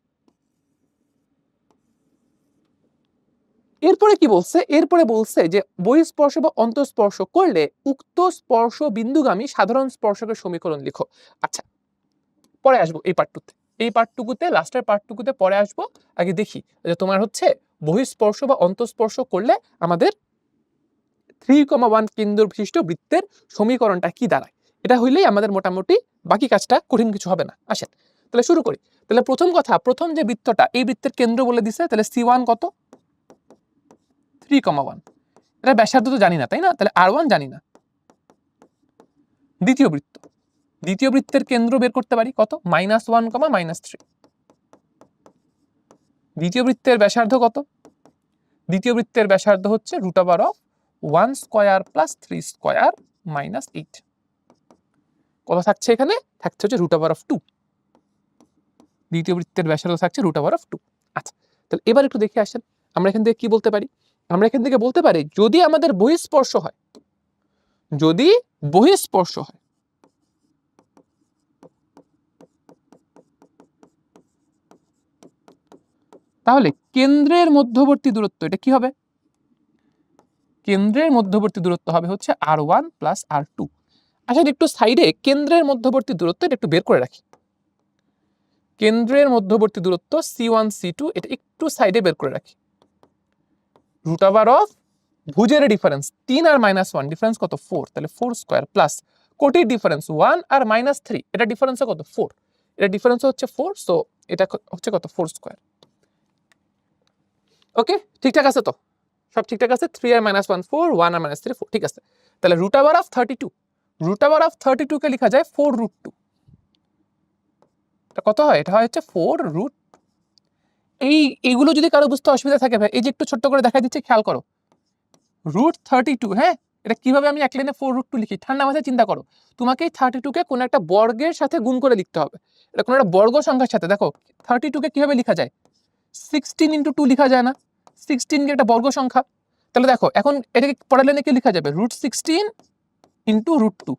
এরপরে কি বলছে? এরপরে বলছে যে বহিঃস্পর্শ বা অন্তঃস্পর্শ করলে উক্ত স্পর্শ বিন্দুগামী সাধারণ স্পর্শকের সমীকরণ লিখো। আচ্ছা, পরে আসবো এই পার্টটুতে, এই পার্টটুকুতে, লাস্টের পার্টটুকুতে পরে আসবো। আগে দেখি যে তোমার হচ্ছে বহিঃস্পর্শ বা অন্তঃস্পর্শ করলে আমাদের 3,1 কেন্দ্র বিশিষ্ট বৃত্তের সমীকরণটা কি দাঁড়ায়। এটা হইলেই আমাদের মোটামুটি বাকি কাজটা কঠিন কিছু হবে না। আসেন তাহলে শুরু করি। তাহলে প্রথম কথা, প্রথম যে বৃত্তটা, এই বৃত্তের কেন্দ্র বলে দিছে, তাহলে C1 কত? 3,1। এটা ব্যাসার্ধ তো জানি না, তাই না? তাহলে R1 জানি না। দ্বিতীয় বৃত্ত, দ্বিতীয় বৃত্তের কেন্দ্র বের করতে পারি কত? -1, -3। দ্বিতীয় বৃত্তের ব্যাসার্ধ কত? দ্বিতীয় বৃত্তের ব্যাসার্ধ হচ্ছে √1² + 3² -8। কত থাকছে এখানে? থাকছে হচ্ছে √2। দ্বিতীয় বৃত্তের ব্যাসার্ধ থাকছে √2। আচ্ছা, তাহলে এবার একটু দেখে আসেন আমরা এখান থেকে কি বলতে পারি। আমরা এখান থেকে বলতে পারি যদি আমাদের বহিঃস্পর্শ হয়, যদি বহিঃস্পর্শ হয়, তাহলে কেন্দ্রের মধ্যবর্তী দূরত্ব এটা কি হবে? কেন্দ্রের মধ্যবর্তী দূরত্ব হবে হচ্ছে R1 + R2। আসলে একটু সাইডে কেন্দ্রের মধ্যবর্তী দূরত্ব এটা একটু বের করে রাখি। কেন্দ্রের মধ্যবর্তী দূরত্ব C1 C2 এটা একটু সাইডে বের করে রাখি। √, ভুজের ডিফারেন্স 3 আর -1, ডিফারেন্স কত? 4। তাহলে 4² প্লাস কোটির ডিফারেন্স 1 আর -3, এটা ডিফারেন্স কত? 4। এটা ডিফারেন্স হচ্ছে 4, সো এটা হচ্ছে কত? 4²। ওকে, ঠিকঠাক আছে তো? সব ঠিকঠাক আছে। 3 আর -1 4, 1 আর -3 4, ঠিক আছে। তাহলে √32, √32 কে লেখা যায় 4√2। এটা কত হয়? এটা হয় হচ্ছে 4√। এইগুলো যদি কারো বুঝতে অসুবিধা থাকে ভাই, এই যে একটু ছোট্ট করে দেখা দিচ্ছে, খেয়াল করো। √32, হ্যাঁ, এটা কিভাবে আমি এক লাইনে 4√2 লিখি? ঠান্ডা মাথায় চিন্তা করো। তোমাকে এই 32 কে কোনো একটা বর্গের সাথে গুণ করে লিখতে হবে। এটা কোনো একটা বর্গ সংখ্যার সাথে। দেখো 32 কে কিভাবে লেখা যায়? 16 × 2 লেখা যায় না? 16 কি একটা বর্গ সংখ্যা? তাহলে দেখো এখন এটাকে পরের লাইনে কি লেখা যাবে? √16 × √2।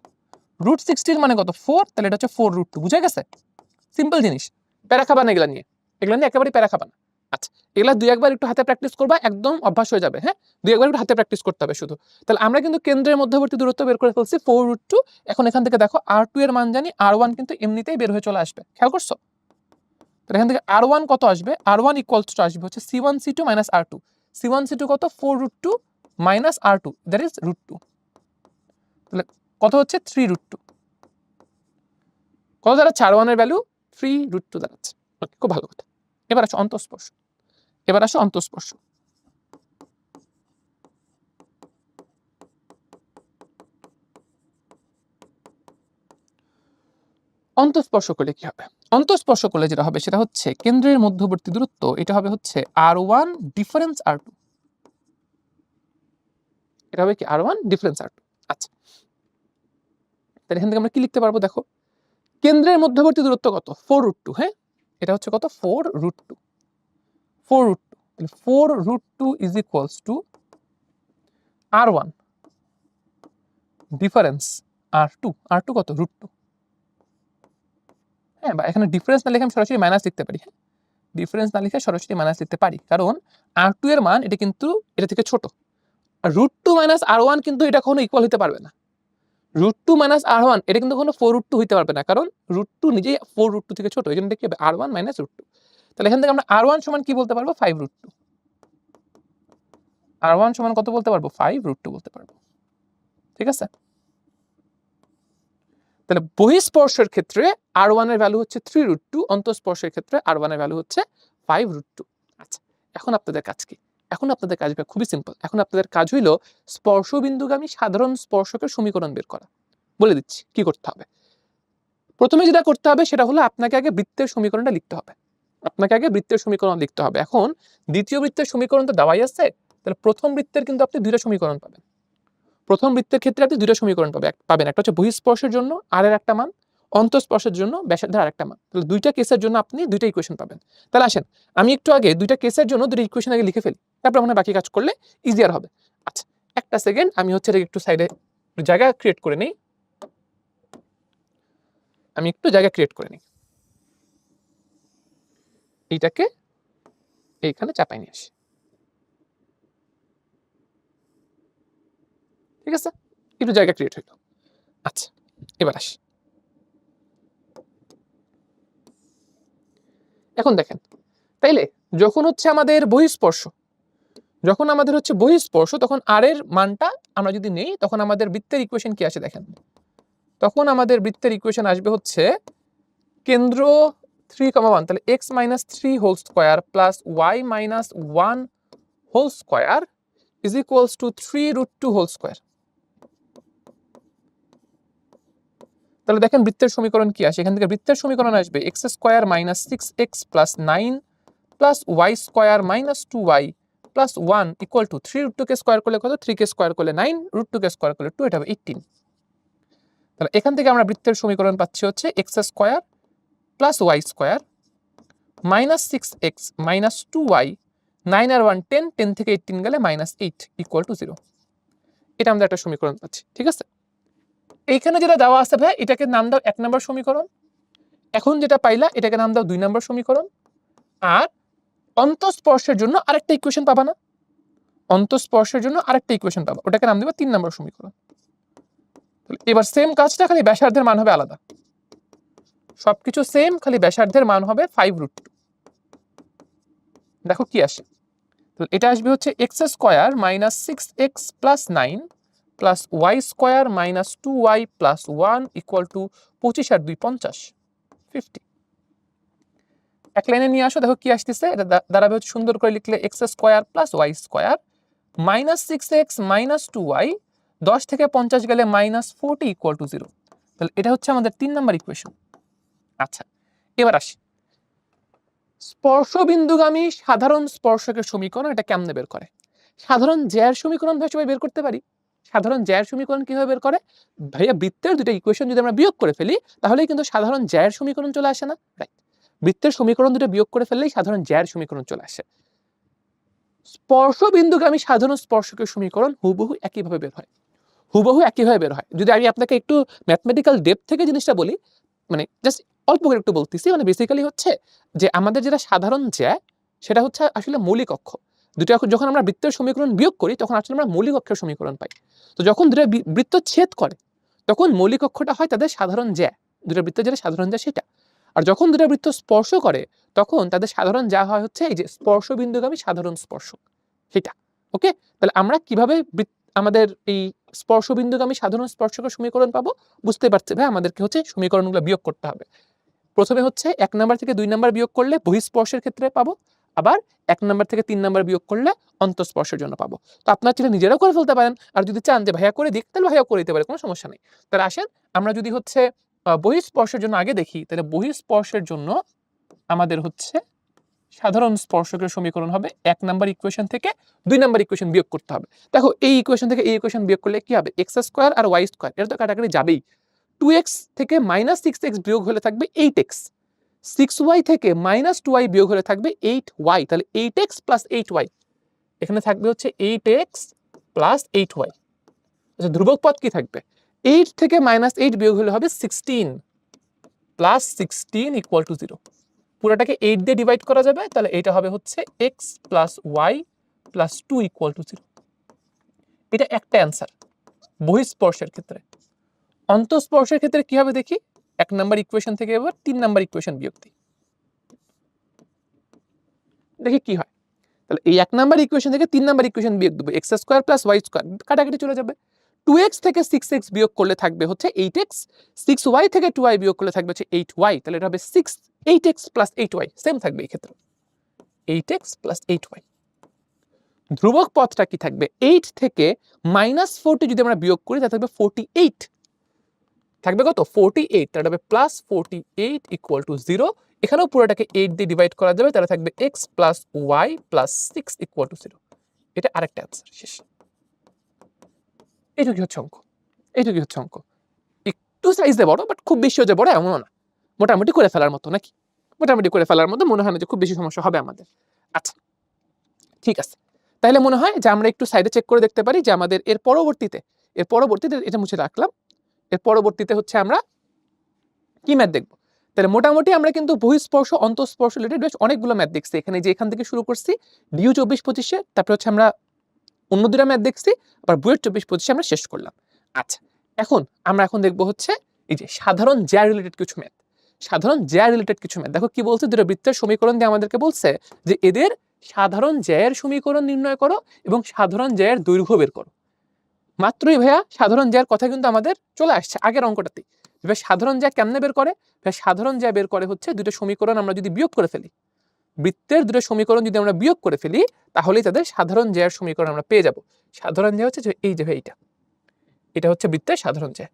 √16 মানে কত? 4। তাহলে এটা হচ্ছে 4√2। বুঝে গেছে? সিম্পল জিনিস। প্যারা খাবা না এগুলা নিয়ে, এগুলা নিয়ে একেবারেই প্যারা খাবা না। আচ্ছা, এগুলা দুই একবার একটু হাতে প্র্যাকটিস করবা, একদম অভ্যাস হয়ে যাবে। হ্যাঁ, দুই একবার একটু হাতে প্র্যাকটিস করতে হবে শুধু। তাহলে আমরা কিন্তু কেন্দ্রের মধ্যবর্তী দূরত্ব বের করে ফেলছি 4√2। এখন এখান থেকে দেখো R2 এর মান জানি, R1 কিন্তু এমনিতেই বের হয়ে চলে আসবে। খেয়াল করছো? তাহলে এখান থেকে R1 কত আসবে? R1 = আসবে হচ্ছে C1 C2 - R2। C1 C2 কত? 4√2 - R2, দ্যাট ইজ √2। তাহলে কত হচ্ছে? 3√2। কত দাঁড়াচ্ছে? R1 এর ভ্যালু 3√2 দাঁড়াচ্ছে। ওকে, খুব ভালো কথা। এবার আসো অন্তঃস্পর্শ। এবার আসো অন্তঃস্পর্শ। অন্তঃস্পর্শ করলে কি হবে? অন্তঃস্পর্শ করলে যেটা হবে সেটা হচ্ছে কেন্দ্রের মধ্যবর্তী দূরত্ব, এটা হবে হচ্ছে R1 ডিফারেন্স R2। এটা হবে কি? R1 difference R2। আচ্ছা, তাহলে এখান থেকে আমরা কি লিখতে পারবো? দেখো, কেন্দ্রের মধ্যবর্তী দূরত্ব কত? 4√2। হ্যাঁ, এটা হচ্ছে কত? 4√2। 4√2, তাহলে 4√2 = R1 ডিফারেন্স R2। R2 কত? √2। হ্যাঁ, বা এখানে ডিফারেন্স না লিখে আমি সরাসরি মাইনাস লিখতে পারি। হ্যাঁ, ডিফারেন্স না লিখে সরাসরি মাইনাস লিখতে পারি, কারণ R2 এর মান এটা কিন্তু এটা থেকে ছোট। আর √2 - R1 কিন্তু এটা কখনো ইকুয়াল হতে পারবে না। √2 - R1 এটা কিন্তু কখনো 4√2 হইতে পারবে না, কারণ √2 নিজেই 4√2 থেকে ছোট। এইজন্য কি হবে? R1 - √2। তাহলে এখান থেকে আমরা R1 সমান কি বলতে পারবো? 5√2। R1 সমান কত বলতে পারবো? 5√2 বলতে পারবো। ঠিক আছে? তাহলে বহিঃস্পর্শের ক্ষেত্রে R1 এর ভ্যালু হচ্ছে 3√2, অন্তঃস্পর্শের ক্ষেত্রে R1 এর ভ্যালু হচ্ছে 5√2। আচ্ছা, এখন আপনাদের কাজ কি? এখন আপনাদের কাজ খুবই সিম্পল। এখন আপনাদের কাজ হইল স্পর্শবিন্দুগামী সাধারণ স্পর্শকের সমীকরণ বের করা। বলে দিচ্ছি কি করতে হবে। প্রথমে যেটা করতে হবে সেটা হলো আপনাকে আগে বৃত্তের সমীকরণটা লিখতে হবে। আপনাকে আগে বৃত্তের সমীকরণ লিখতে হবে। এখন দ্বিতীয় বৃত্তের সমীকরণ তো দেওয়াই আছে, তাহলে প্রথম বৃত্তের কিন্তু আপনি দুইটা সমীকরণ পাবেন। প্রথম বৃত্তের ক্ষেত্রে আপনি দুইটা সমীকরণ পাবেন, একটা হচ্ছে বহিঃস্পর্শের জন্য আর এর একটা মান, অন্তঃস্পর্শের জন্য ব্যাসার্ধের আরেকটা মান। তাহলে দুইটা কেসের জন্য আপনি দুইটা ইকুয়েশন পাবেন। তাহলে আসেন আমি একটু আগে দুইটা কেসের জন্য দুইটা ইকুয়েশন আগে লিখে ফেলি, তারপর আমরা বাকি কাজ করলে ইজিয়ার হবে। আচ্ছা, একটা সেকেন্ড, আমি হচ্ছে এটাকে একটু সাইডে জায়গা ক্রিয়েট করে নিই। এইটাকে এইখানে চাপাই নিয়ে আসি। ঠিক আছে, একটু জায়গা ক্রিয়েট হইল। আচ্ছা, এবার আসি। এখন দেখেন, তাইলে যখন হচ্ছে আমাদের বহিঃস্পর্শ, তখন আর এর মানটা আমরা যদি নেই, তখন আমাদের বৃত্তের ইকুয়েশন কি আসে দেখেন। তখন আমাদের বৃত্তের ইকুয়েশন আসবে হচ্ছে কেন্দ্র 3,1, তাহলে x - 3 whole square plus y - 1 whole square is equals to 3√2 whole square. তাহলে দেখেন বৃত্তের সমীকরণ কি আসে, এখান থেকে বৃত্তের সমীকরণ আসবে x square - 6x plus 9 plus y square - 2y plus 1 equal two 3√2 কে স্কয়ার করলে কত, 3 কে স্কয়ার করলে 9, √2 কে স্কয়ার করলে 2, এটা হবে 18। তাহলে এখান থেকে আমরা বৃত্তের সমীকরণ পাচ্ছি হচ্ছে x square plus y square minus 6x minus 2y, 9 আর 1 10, 10 থেকে 18 গেলে -8 ইকুয়াল টু 0। এটা আমরা একটা সমীকরণ পাচ্ছি। ঠিক আছে, এইখানে যেটা দেওয়া আছে ভাই, এটাকে নাম দাও 1 নম্বর সমীকরণ। এখন যেটা পাইলা এটাকে নাম দাও 2 নম্বর সমীকরণ। আর অন্তঃস্পর্শের জন্য আরেকটা ইকুয়েশন পাবা না, ওটাকে নাম দেবা 3 নম্বর সমীকরণ। এবার সেম কাজটা, খালি ব্যাসার্ধের মান হবে আলাদা। সবকিছু সেম, খালি ব্যাসার্ধের মান হবে 5√2। দেখো কি আসে, তো এটা আসবে হচ্ছে x square minus 6x plus 9 plus y square minus 2y plus 1 equal to 25 আর 2 50, 50। এক লাইনে নিয়ে আসো, দেখো কি আসতেছে। এটা দাঁড়াবে হচ্ছে, সুন্দর করে লিখলে x square plus y square minus 6x minus 2y, 10 থেকে 50 গেলে -40 ইকুয়াল টু 0। তাহলে এটা হচ্ছে আমাদের 3 নম্বর ইকুয়েশন। আচ্ছা, এবার আসি স্পর্শবিন্দুগামী সাধারণ স্পর্শকের সমীকরণ। এটা কেমনে বের করে? সাধারণ জ্যার সমীকরণ ভাই সবাই বের করতে পারি। সাধারণ জ্যার সমীকরণ কিভাবে বের করে ভাইয়া? বৃত্তের দুটো ইকুয়েশন যদি আমরা বিয়োগ করে ফেলি, তাহলেই কিন্তু সাধারণ জ্যার সমীকরণ চলে আসে না? রাইট, বৃত্তের সমীকরণ দুটো বিয়োগ করে ফেললেই সাধারণ জ্যার সমীকরণ চলে আসে। স্পর্শবিন্দুগামী সাধারণ স্পর্শকের সমীকরণ হুবহু একইভাবে বের হয়, যদি আমি আপনাকে একটু ম্যাথমেটিক্যাল ডেপথ থেকে জিনিসটা বলি, মানে জাস্ট অল্প করে একটু বলতেছি, মানে বেসিক্যালি হচ্ছে যে আমাদের যেটা সাধারণ জ্যা, সেটা হচ্ছে আসলে মৌলিক অক্ষ। দুটো যখন আমরা বৃত্তের সমীকরণ বিয়োগ করি, তখন আসলে আমরা মৌলিক অক্ষের সমীকরণ পাই। তো যখন দুটো বৃত্ত ছেদ করে, তখন মৌলিক অক্ষটা হয় তাদের সাধারণ জ্যা, দুটো বৃত্তের যেটা সাধারণ জ্যা সেটা। আর যখন দুটো বৃত্ত স্পর্শ করে, তখন তাদের সাধারণ যা হয় হচ্ছে এই যে স্পর্শবিন্দুগামী সাধারণ স্পর্শক, সেটা। ওকে, তাহলে আমরা কিভাবে আমাদের এই স্পর্শবিন্দুগামী সাধারণ স্পর্শকের সমীকরণ পাবো? বুঝতে পারছে ভাই, আমাদেরকে হচ্ছে সমীকরণগুলো বিয়োগ করতে হবে। প্রথমে হচ্ছে 1 নাম্বার থেকে 2 নাম্বার বিয়োগ করলে বহিঃস্পর্শের ক্ষেত্রে পাবো, আবার 1 নাম্বার থেকে 3 নাম্বার বিয়োগ করলে অন্তঃস্পর্শের জন্য পাবো। তো আপনারা চাইলে নিজেরাও করে ফেলতে পারেন, আর যদি চান যে ভাইয়া করে দিক, তাহলে ভাইয়া করে দিতে পারে, কোনো সমস্যা নেই। তাহলে আসেন আমরা যদি হচ্ছে বহিঃস্পর্শের জন্য আগে দেখি, তাহলে বহিঃস্পর্শের জন্য আমাদের হচ্ছে সাধারণ স্পর্শকের সমীকরণ হবে 1 নাম্বার ইকুয়েশন থেকে 2 নাম্বার ইকুয়েশন বিয়োগ করতে হবে। দেখো এই ইকুয়েশন থেকে এই ইকুয়েশন বিয়োগ করলে কি হবে? x স্কয়ার আর y স্কয়ার, এটা তো কাটাকাটি যাবেই। 2x থেকে -6x বিয়োগ হলে থাকবে 8x, 6y থেকে -2y বিয়োগ হলে থাকবে 8y, তাহলে 8x প্লাস 8y, এখানে থাকবে হচ্ছে 8x প্লাস 8y। আচ্ছা, ধ্রুবক পদ কি থাকবে? 8 থেকে -8 বিয়োগ হলে হবে 16 প্লাস 16 ইকুয়াল টু 0। পুরোটাকে 8 দিয়ে ডিভাইড করা যাবে, তাহলে এটা হবে হচ্ছে x plus y plus 2 equal to 0। এটা একটা অ্যান্সার বহিঃস্পর্শের ক্ষেত্রে। অন্তঃস্পর্শের ক্ষেত্রে কি হবে দেখি, 1 নাম্বার ইকুয়েশন থেকে এবার 3 নাম্বার ইকুয়েশন বিয়োগ দিই, দেখি কি হয়। তাহলে এই 1 নাম্বার ইকুয়েশন থেকে 3 নাম্বার ইকুয়েশন বিয়োগ দেব, x square plus y square, কাটাকাটি চলে যাবে। 2x থেকে 6x বিয়োগ করলে থাকবে হচ্ছে 8x, 6y থেকে 2y বিয়োগ করলে থাকবে হচ্ছে 8y, তাহলে এটা হবে 8x প্লাস 8y, সেম থাকবে এই ক্ষেত্রে 8x প্লাস 8y। ধ্রুবক পদটা কি থাকবে? 8 থেকে -40 যদি আমরা বিয়োগ করি, তাহলে থাকবে 48, থাকবে কত? 48, তাহলে হবে প্লাস 48 ইকুয়াল টু 0। এখানেও পুরোটাকে 8 দিয়ে ডিভাইড করা যাবে, তাহলে থাকবে x plus y plus 6 equal to 0। এটা আরেকটা অ্যান্সার, শেষ। এইটুকুই হচ্ছে অঙ্ক, একটু সাইজে বড়, বাট খুব বেশিও যে বড় এমনও না, মোটামুটি করে ফেলার মতো, নাকি? মোটামুটি করে ফেলার মতো, মনে হয় না যে খুব বেশি সমস্যা হবে আমাদের। আচ্ছা, ঠিক আছে, তাহলে মনে হয় যে আমরা একটু সাইডে চেক করে দেখতে পারি যে আমাদের এর পরবর্তীতে এটা মুছে রাখলাম, এর পরবর্তীতে হচ্ছে আমরা কি ম্যাথ দেখবো। তাহলে মোটামুটি আমরা কিন্তু বহিঃস্পর্শ অন্তঃস্পর্শ রিলেটেড বেশ অনেকগুলো ম্যাথ দেখছি এখানে, যে এখান থেকে শুরু করছি ডিউ 24-25-এ, তারপরে হচ্ছে আমরা অন্য দুটা ম্যাথ দেখছি, আবার বুয়েট 24-25-এ আমরা শেষ করলাম। আচ্ছা, আমরা দেখবো হচ্ছে এই যে সাধারণ জ্যা রিলেটেড কিছু ম্যাথ। সাধারণ জ্যা রিলেটেড কিছু ম্যাথ, দেখো কি বলছে, দুটো বৃত্তের সমীকরণ দিয়ে আমাদেরকে বলছে যে এদের সাধারণ জ্যায়ের সমীকরণ নির্ণয় করো এবং সাধারণ জ্যায়ের দৈর্ঘ্য বের করো। মাত্রই ভাইয়া সাধারণ জ্যার কথা কিন্তু আমাদের চলে আসছে আগের অঙ্কটাতেই। এবার সাধারণ জ্যা কেমনে বের করে? সাধারণ জ্যা বের করে হচ্ছে দুটো সমীকরণ আমরা যদি বিয়োগ করে ফেলি, বৃত্তের দুটো সমীকরণ যদি আমরা বিয়োগ করে ফেলি, তাহলেই তাদের সাধারণ জ্যার সমীকরণ আমরা পেয়ে যাব। সাধারণ জ্যা হচ্ছে এই যে ভাই এটা হচ্ছে বৃত্তের সাধারণ জ্যা।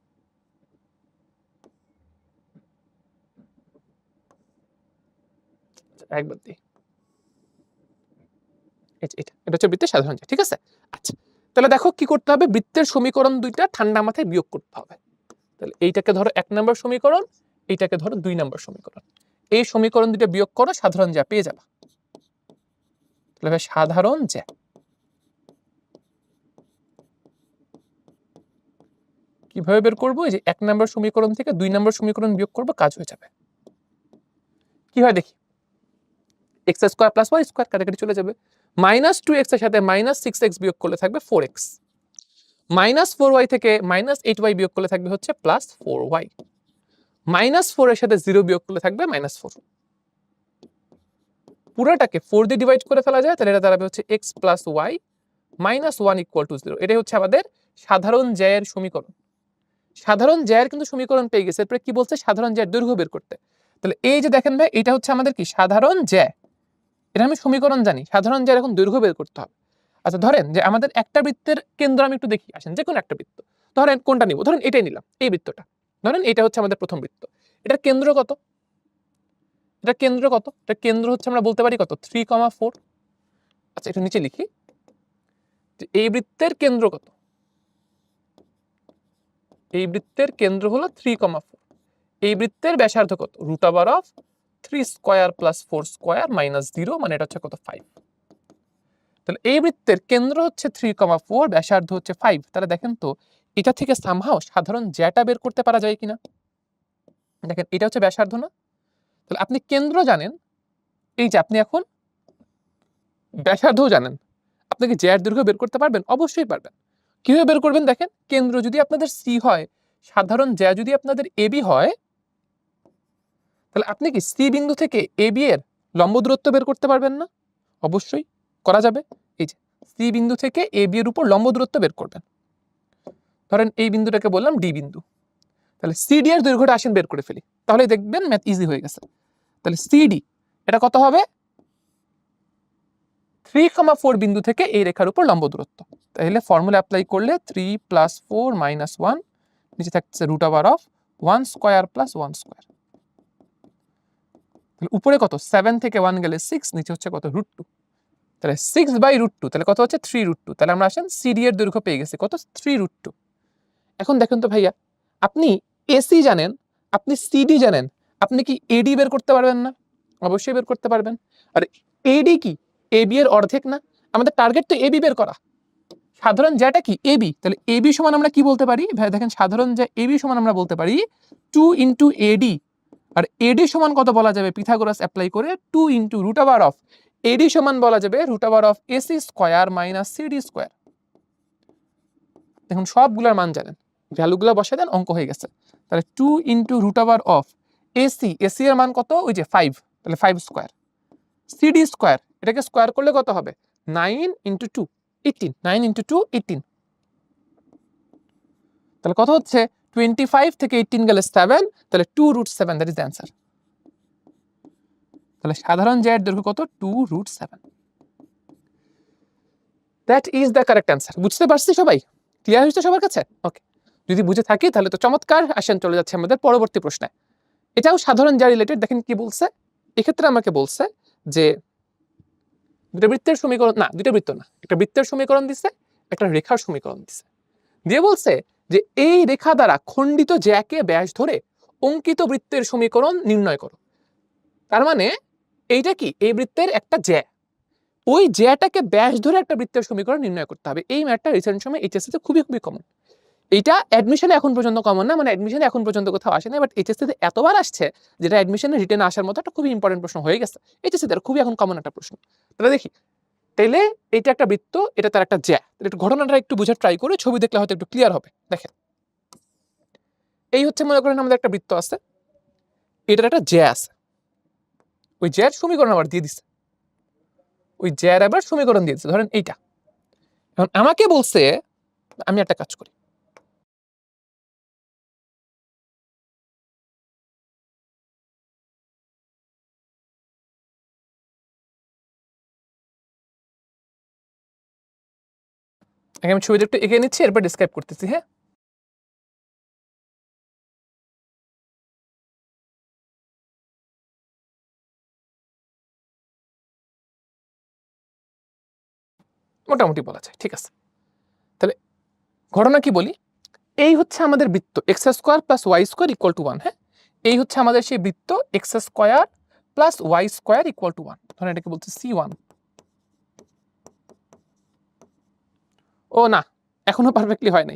একবার দিই, এটা হচ্ছে বৃত্তের সাধারণ জ্যা, ঠিক আছে। আচ্ছা, তাহলে দেখো কি করতে হবে, বৃত্তের সমীকরণ দুইটা ঠান্ডা মাথায় বিয়োগ করতে হবে। তাহলে এইটাকে ধরো 1 নম্বর সমীকরণ, এইটাকে ধরো 2 নম্বর সমীকরণ। এই সমীকরণ দুটো বিয়োগ করো, সাধারণ জ্যা পেয়ে যাবা। তাহলে সাধারণ জ্যা কিভাবে বের করবো? এই যে 1 নম্বর সমীকরণ থেকে 2 নম্বর সমীকরণ বিয়োগ করবো, কাজ হয়ে যাবে। কি হয় দেখি, x square plus y square কাটাকাটি চলে যাবে। -2x এর সাথে -6x বিয়োগ করলে থাকবে 4x। -4y থেকে -8y বিয়োগ করলে থাকবে হচ্ছে +4y। -4 এর সাথে 0 বিয়োগ করলে থাকবে -4। পুরোটাকে 4 দিয়ে ডিভাইড করে ফেলা যায়, তাহলে এটা দাঁড়াবে হচ্ছে x + y -1 = 0। এটাই হচ্ছে আমাদের সাধারণ জ্যায়ের সমীকরণ। সাধারণ জ্যায়ের কিন্তু সমীকরণ পেয়ে গেছে। এরপরে কি বলছে? সাধারণ জ্যায়ের দৈর্ঘ্য বের করতে। তাহলে এই যে দেখেন ভাই, এটা হচ্ছে আমাদের কি সাধারণ জ্যা। এটা আমি সমীকরণ জানি, সাধারণ জ্যায়ের এখন দৈর্ঘ্য বের করতে হবে। আচ্ছা, ধরেন যে আমাদের একটা বৃত্তের কেন্দ্র আমি একটু দেখি, আসেন যে কোনো একটা বৃত্ত, ধরেন কোনটা নিব, ধরেন এটাই নিলাম, এই বৃত্তটা ধরেন এটা হচ্ছে আমাদের প্রথম বৃত্ত। এটার কেন্দ্র কত? এটা কেন্দ্র কত? এটা কেন্দ্র হচ্ছে আমরা বলতে পারি কত, 3,4। আচ্ছা, এটা নিচে লিখি যে এই বৃত্তের কেন্দ্র কত। এই বৃত্তের কেন্দ্র হলো 3,4। এই বৃত্তের ব্যাসার্ধ কত? √3² + 4² - 0, মানে এটা হচ্ছে কত, 5। তাহলে এই বৃত্তের কেন্দ্র হচ্ছে 3,4, ব্যাসার্ধ হচ্ছে 5। তাহলে দেখেন তো এটা থেকে সামহাও সাধারণ জ্যাটা বের করতে পারা যায় কিনা। দেখেন এটা হচ্ছে ব্যাসার্ধ না, তাহলে আপনি কেন্দ্র জানেন, এই যে আপনি এখন ব্যাসার্ধও জানেন, আপনি কি জ্যার দৈর্ঘ্য বের করতে পারবেন? অবশ্যই পারবেন। কিভাবে বের করবেন? দেখেন, কেন্দ্র যদি আপনাদের সি হয়, সাধারণ জ্যা যদি আপনাদের এবি হয়, তাহলে আপনি কি সি বিন্দু থেকে এবি এর লম্ব দূরত্ব বের করতে পারবেন না? অবশ্যই করা যাবে। এই যে সি বিন্দু থেকে এবি এর উপর লম্ব দূরত্ব বের করবেন। ধরেন এই বিন্দুটাকে বললাম ডি বিন্দু, তাহলে সিডি এর দৈর্ঘ্যটা আসেন বের করে ফেলি, তাহলে দেখবেন ম্যাথ ইজি হয়ে গেছে। তাহলে সিডি এটা কত হবে? 3,4 বিন্দু থেকে এই রেখার উপর লম্ব দূরত্ব। তাহলে ফর্মুলা অ্যাপ্লাই করলে 3 + 4 - 1, নিচে থাকছে √1² + 1²। তাহলে উপরে কত, 7 থেকে 1 গেলে 6, নিচে হচ্ছে কত, √2। তাহলে 6/√2, তাহলে কত হচ্ছে 3√2। তাহলে আমরা আসেন সিডি এর দৈর্ঘ্য পেয়ে গেছি কত, 3√2। এখন দেখেন তো ভাইয়া, আপনি এসি জানেন, আপনি সিডি জানেন, আপনি কি এডি বের করতে পারবেন না? অবশ্যই বের করতে পারবেন। আর এডি কি এবি এর অর্ধেক না? আমাদের টার্গেট তো এবি বের করা। সাধারণ জ্যাটা কি, এবি। তাহলে এবি সমান আমরা কি বলতে পারি ভাই? দেখেন সাধারণ জ্যা এবি সমান আমরা বলতে পারি 2 × এডি। আর এডি সমান কত বলা যাবে? পিথাগোরাস অ্যাপ্লাই করে 2 × √, এডি সমান বলা যাবে √ac² - cd²। দেখুন সবগুলোর মান জানেন, ভ্যালুগুলো বসায় দেন, অঙ্ক হয়ে গেছে। তাহলে 2 × √ac, এসি এর মান কত? ওই যে 5, তাহলে 5²। cd², এটাকে স্কয়ার করলে কত হবে? 9 × 2 18, 9 × 2 18। তাহলে কত হচ্ছে? 25 থেকে 18 গেলে 7, তাহলে 2√7, দ্যাট ইজ দ্য অ্যান্সার। তাহলে সাধারণ জ্যায়ের দৈর্ঘ্য কত? 2√7। That is the correct answer. বুঝতে পারছি সবাই? ক্লিয়ার হয়েছে সবার কাছে? ওকে, যদি বুঝে থাকি তাহলে তো চমৎকার। আসেন চলে যাচ্ছে আমাদের পরবর্তী প্রশ্নে। এটাও সাধারণ জ্যা রিলেটেড। দেখেন কি বলছে এক্ষেত্রে, আমাকে বলছে যে দুটো বৃত্তের সমীকরণ, না দুটো বৃত্ত না, একটা বৃত্তের সমীকরণ দিছে, একটা রেখার সমীকরণ দিছে, দিয়ে বলছে যে এই রেখা দ্বারা খণ্ডিত জ্যাকে ব্যাস ধরে অঙ্কিত বৃত্তের সমীকরণ নির্ণয় করো। তার মানে এইটা কি, এই বৃত্তের একটা জ্যা, ওই জ্যাটাকে ব্যাস ধরে একটা বৃত্তের সমীকরণ নির্ণয় করতে হবে। এই ম্যাথটা রিসেন্ট সময় এইচএসসি তে খুবই কমন। এটা অ্যাডমিশনে এখন পর্যন্ত কমন না, মানে অ্যাডমিশনে এখন পর্যন্ত কোথাও আসে না, বাট এইচএসসি তে এতবার আসছে যেটা অ্যাডমিশনে রিটেনে আসার মতো একটা খুবই ইম্পর্টেন্ট প্রশ্ন হয়ে গেছে। এইচএসসি তে খুবই এখন কমন একটা প্রশ্ন। তাহলে দেখি, তাইলে এটা একটা বৃত্ত, এটা তার একটা জ্যা। তাহলে একটু ঘটনাটা একটু বোঝার ট্রাই করে, ছবি দেখলে হয়তো একটু ক্লিয়ার হবে। দেখেন, এই হচ্ছে মনে করেন আমাদের একটা বৃত্ত আছে, এটার একটা জ্যা আছে, ওই জ্যার সমীকরণ আবার দিয়ে দিচ্ছে, ওই জ্যার আবার সমীকরণ দিয়ে দিচ্ছে, ধরেন এইটা। এখন আমাকে বলছে, আমি একটা কাজ করি, আমি ছবিটা একটু এগিয়ে নিচ্ছি, এরপর ডিসক্রাইব করতেছি। হ্যাঁ, মোটামুটি বলা যায়, ঠিক আছে। তাহলে ঘটনা কি বলি, এই হচ্ছে আমাদের বৃত্ত x square plus Y square equal to 1। হ্যাঁ, এই হচ্ছে আমাদের সেই বৃত্ত x square plus Y square equal to 1, ধরেন এটাকে বলছি C1। ও না, এখনো পারফেক্টলি হয়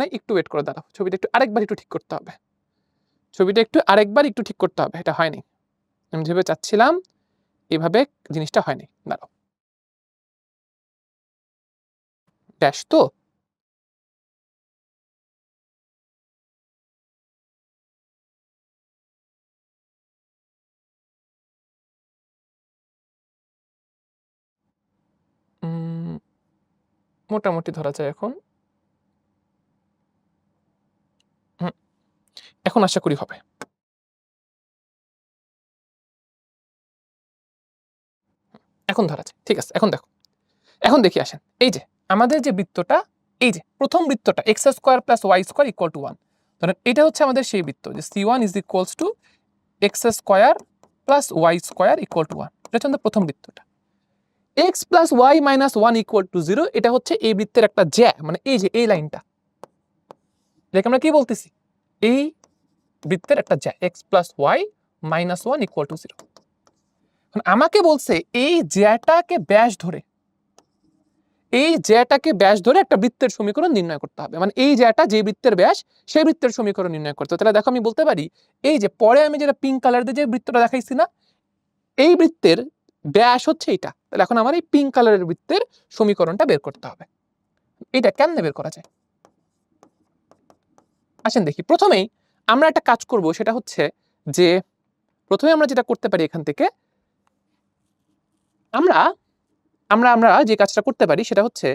নাই, একটু ওয়েট করে দাঁড়াও, ছবিটা একটু আরেকবার একটু ঠিক করতে হবে, একটু ঠিক করতে হবে, এটা হয়নি। আমি যেভাবে চাচ্ছিলাম এভাবে জিনিসটা হয়নি, দাঁড়াও, ড্যাশ তো মোটামুটি ধরা যায় এখন। এখন আশা করি হবে। এখন ধরা যায়, ঠিক আছে। এখন দেখো, এখন দেখি আসেন, এই যে আমাদের যে বৃত্তটা, এই যে প্রথম বৃত্তটা x square plus Y square equal to 1, ধরেন এটা হচ্ছে আমাদের সেই বৃত্ত যে C1 is equals to x square plus Y square equal to 1। এটা হচ্ছে আমাদের প্রথম বৃত্তটা। X plus y minus 1 equal to 0, এটা হচ্ছে এই বৃত্তের একটা জ্যা, মানে এই যে এই লাইনটা, এটাকে আমরা কি বলতেছি, এই বৃত্তের একটা জ্যা, x plus y minus 1 equal to 0। আমাকে বলছে এই জ্যাটাকে ব্যাস ধরে, একটা বৃত্তের সমীকরণ নির্ণয় করতে হবে, মানে এই জ্যাটা যে বৃত্তের ব্যাস সেই বৃত্তের সমীকরণ নির্ণয় করতে হবে। তাহলে দেখো, আমি বলতে পারি এই যে পরে আমি যেটা পিঙ্ক কালার দিয়ে যে বৃত্তটা দেখাইছি না, এই বৃত্তের ব্যাস হচ্ছে এটা। তাহলে এখন আমার এই পিঙ্ক কালারের বৃত্তের সমীকরণটা বের করতে হবে। এটা কেমনে বের করা যায়, আসেন দেখি। প্রথমেই আমরা একটা কাজ করব, সেটা হচ্ছে যে প্রথমে আমরা যেটা করতে পারি, এখান থেকে আমরা আমরা আমরা যে কাজটা করতে পারি সেটা হচ্ছে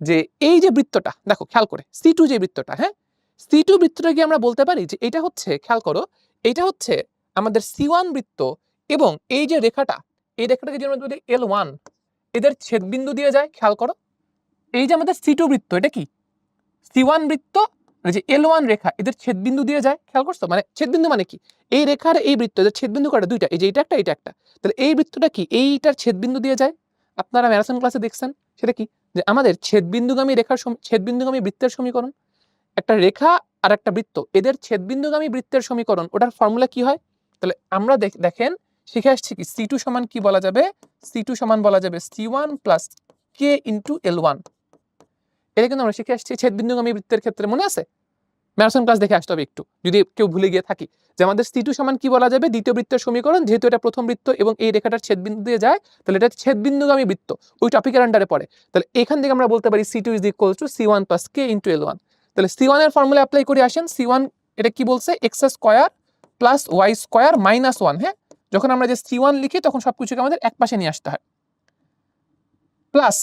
যে এই যে বৃত্তটা দেখো, খেয়াল করে C2 যে বৃত্তটা, হ্যাঁ, C2 বৃত্তটাকে আমরা বলতে পারি যে এটা হচ্ছে, খেয়াল করো, এটা হচ্ছে আমাদের C1 বৃত্ত, এবং এই যে রেখাটা, এই রেখাটাকে যদি আমরা বলি L1, এদের ছেদবিন্দু দিয়ে যায়। খেয়াল করো, এই যে আমাদের C2 বৃত্ত, এটা কি C1 বৃত্ত, যে L1 রেখা, এদের ছেদবিন্দু দিয়ে যায়। খেয়াল করছো, মানে ছেদবিন্দু মানে কি, এই রেখার এই বৃত্ত, এদের ছেদবিন্দু কয়টা, দুইটা, এই যে এটা একটা, এটা একটা। তাহলে এই বৃত্তটা কি, এইটার ছেদবিন্দু দিয়ে যায়। আপনারা ম্যারাথন ক্লাসে দেখছেন, সেটা কি, যে আমাদের ছেদবিন্দুগামী রেখার ছেদবিন্দুগামী বৃত্তের সমীকরণ, একটা রেখা আর একটা বৃত্ত, এদের ছেদবিন্দুগামী বৃত্তের সমীকরণ, ওটার ফর্মুলা কি হয়। তাহলে আমরা দেখেন শিখে আসছি কি, C2 সমান কি বলা যাবে, C2 সমান বলা যাবে C1 plus K into L1। এটা কিন্তু আমরা শিখে আসছি ছেদবিন্দুগামী বৃত্তের ক্ষেত্রে, মনে আছে, ম্যারাথন ক্লাস দেখে আসতে হবে একটু, যদি কেউ ভুলে গিয়ে থাকি, যে আমাদের C2 সমান কি বলা যাবে, দ্বিতীয় বৃত্তের সমীকরণ, যেহেতু এটা প্রথম বৃত্ত এবং এই রেখাটার ছেদবিন্দু দিয়ে যায়, তাহলে এটা ছেদবিন্দুগামী বৃত্ত, ওই টপিকের আন্ডারে পড়ে। তাহলে এখান থেকে আমরা বলতে পারি C2 is equal to C1 plus K into L1। তাহলে C1 এর ফর্মুলা অ্যাপ্লাই করে আসেন। C1 এটা কি বলছে, x square plus Y square minus 1। হ্যাঁ, যখন আমরা যে C1 লিখি তখন সবকিছুকে আমাদের এক পাশে নিয়ে আসতে হয়, প্লাস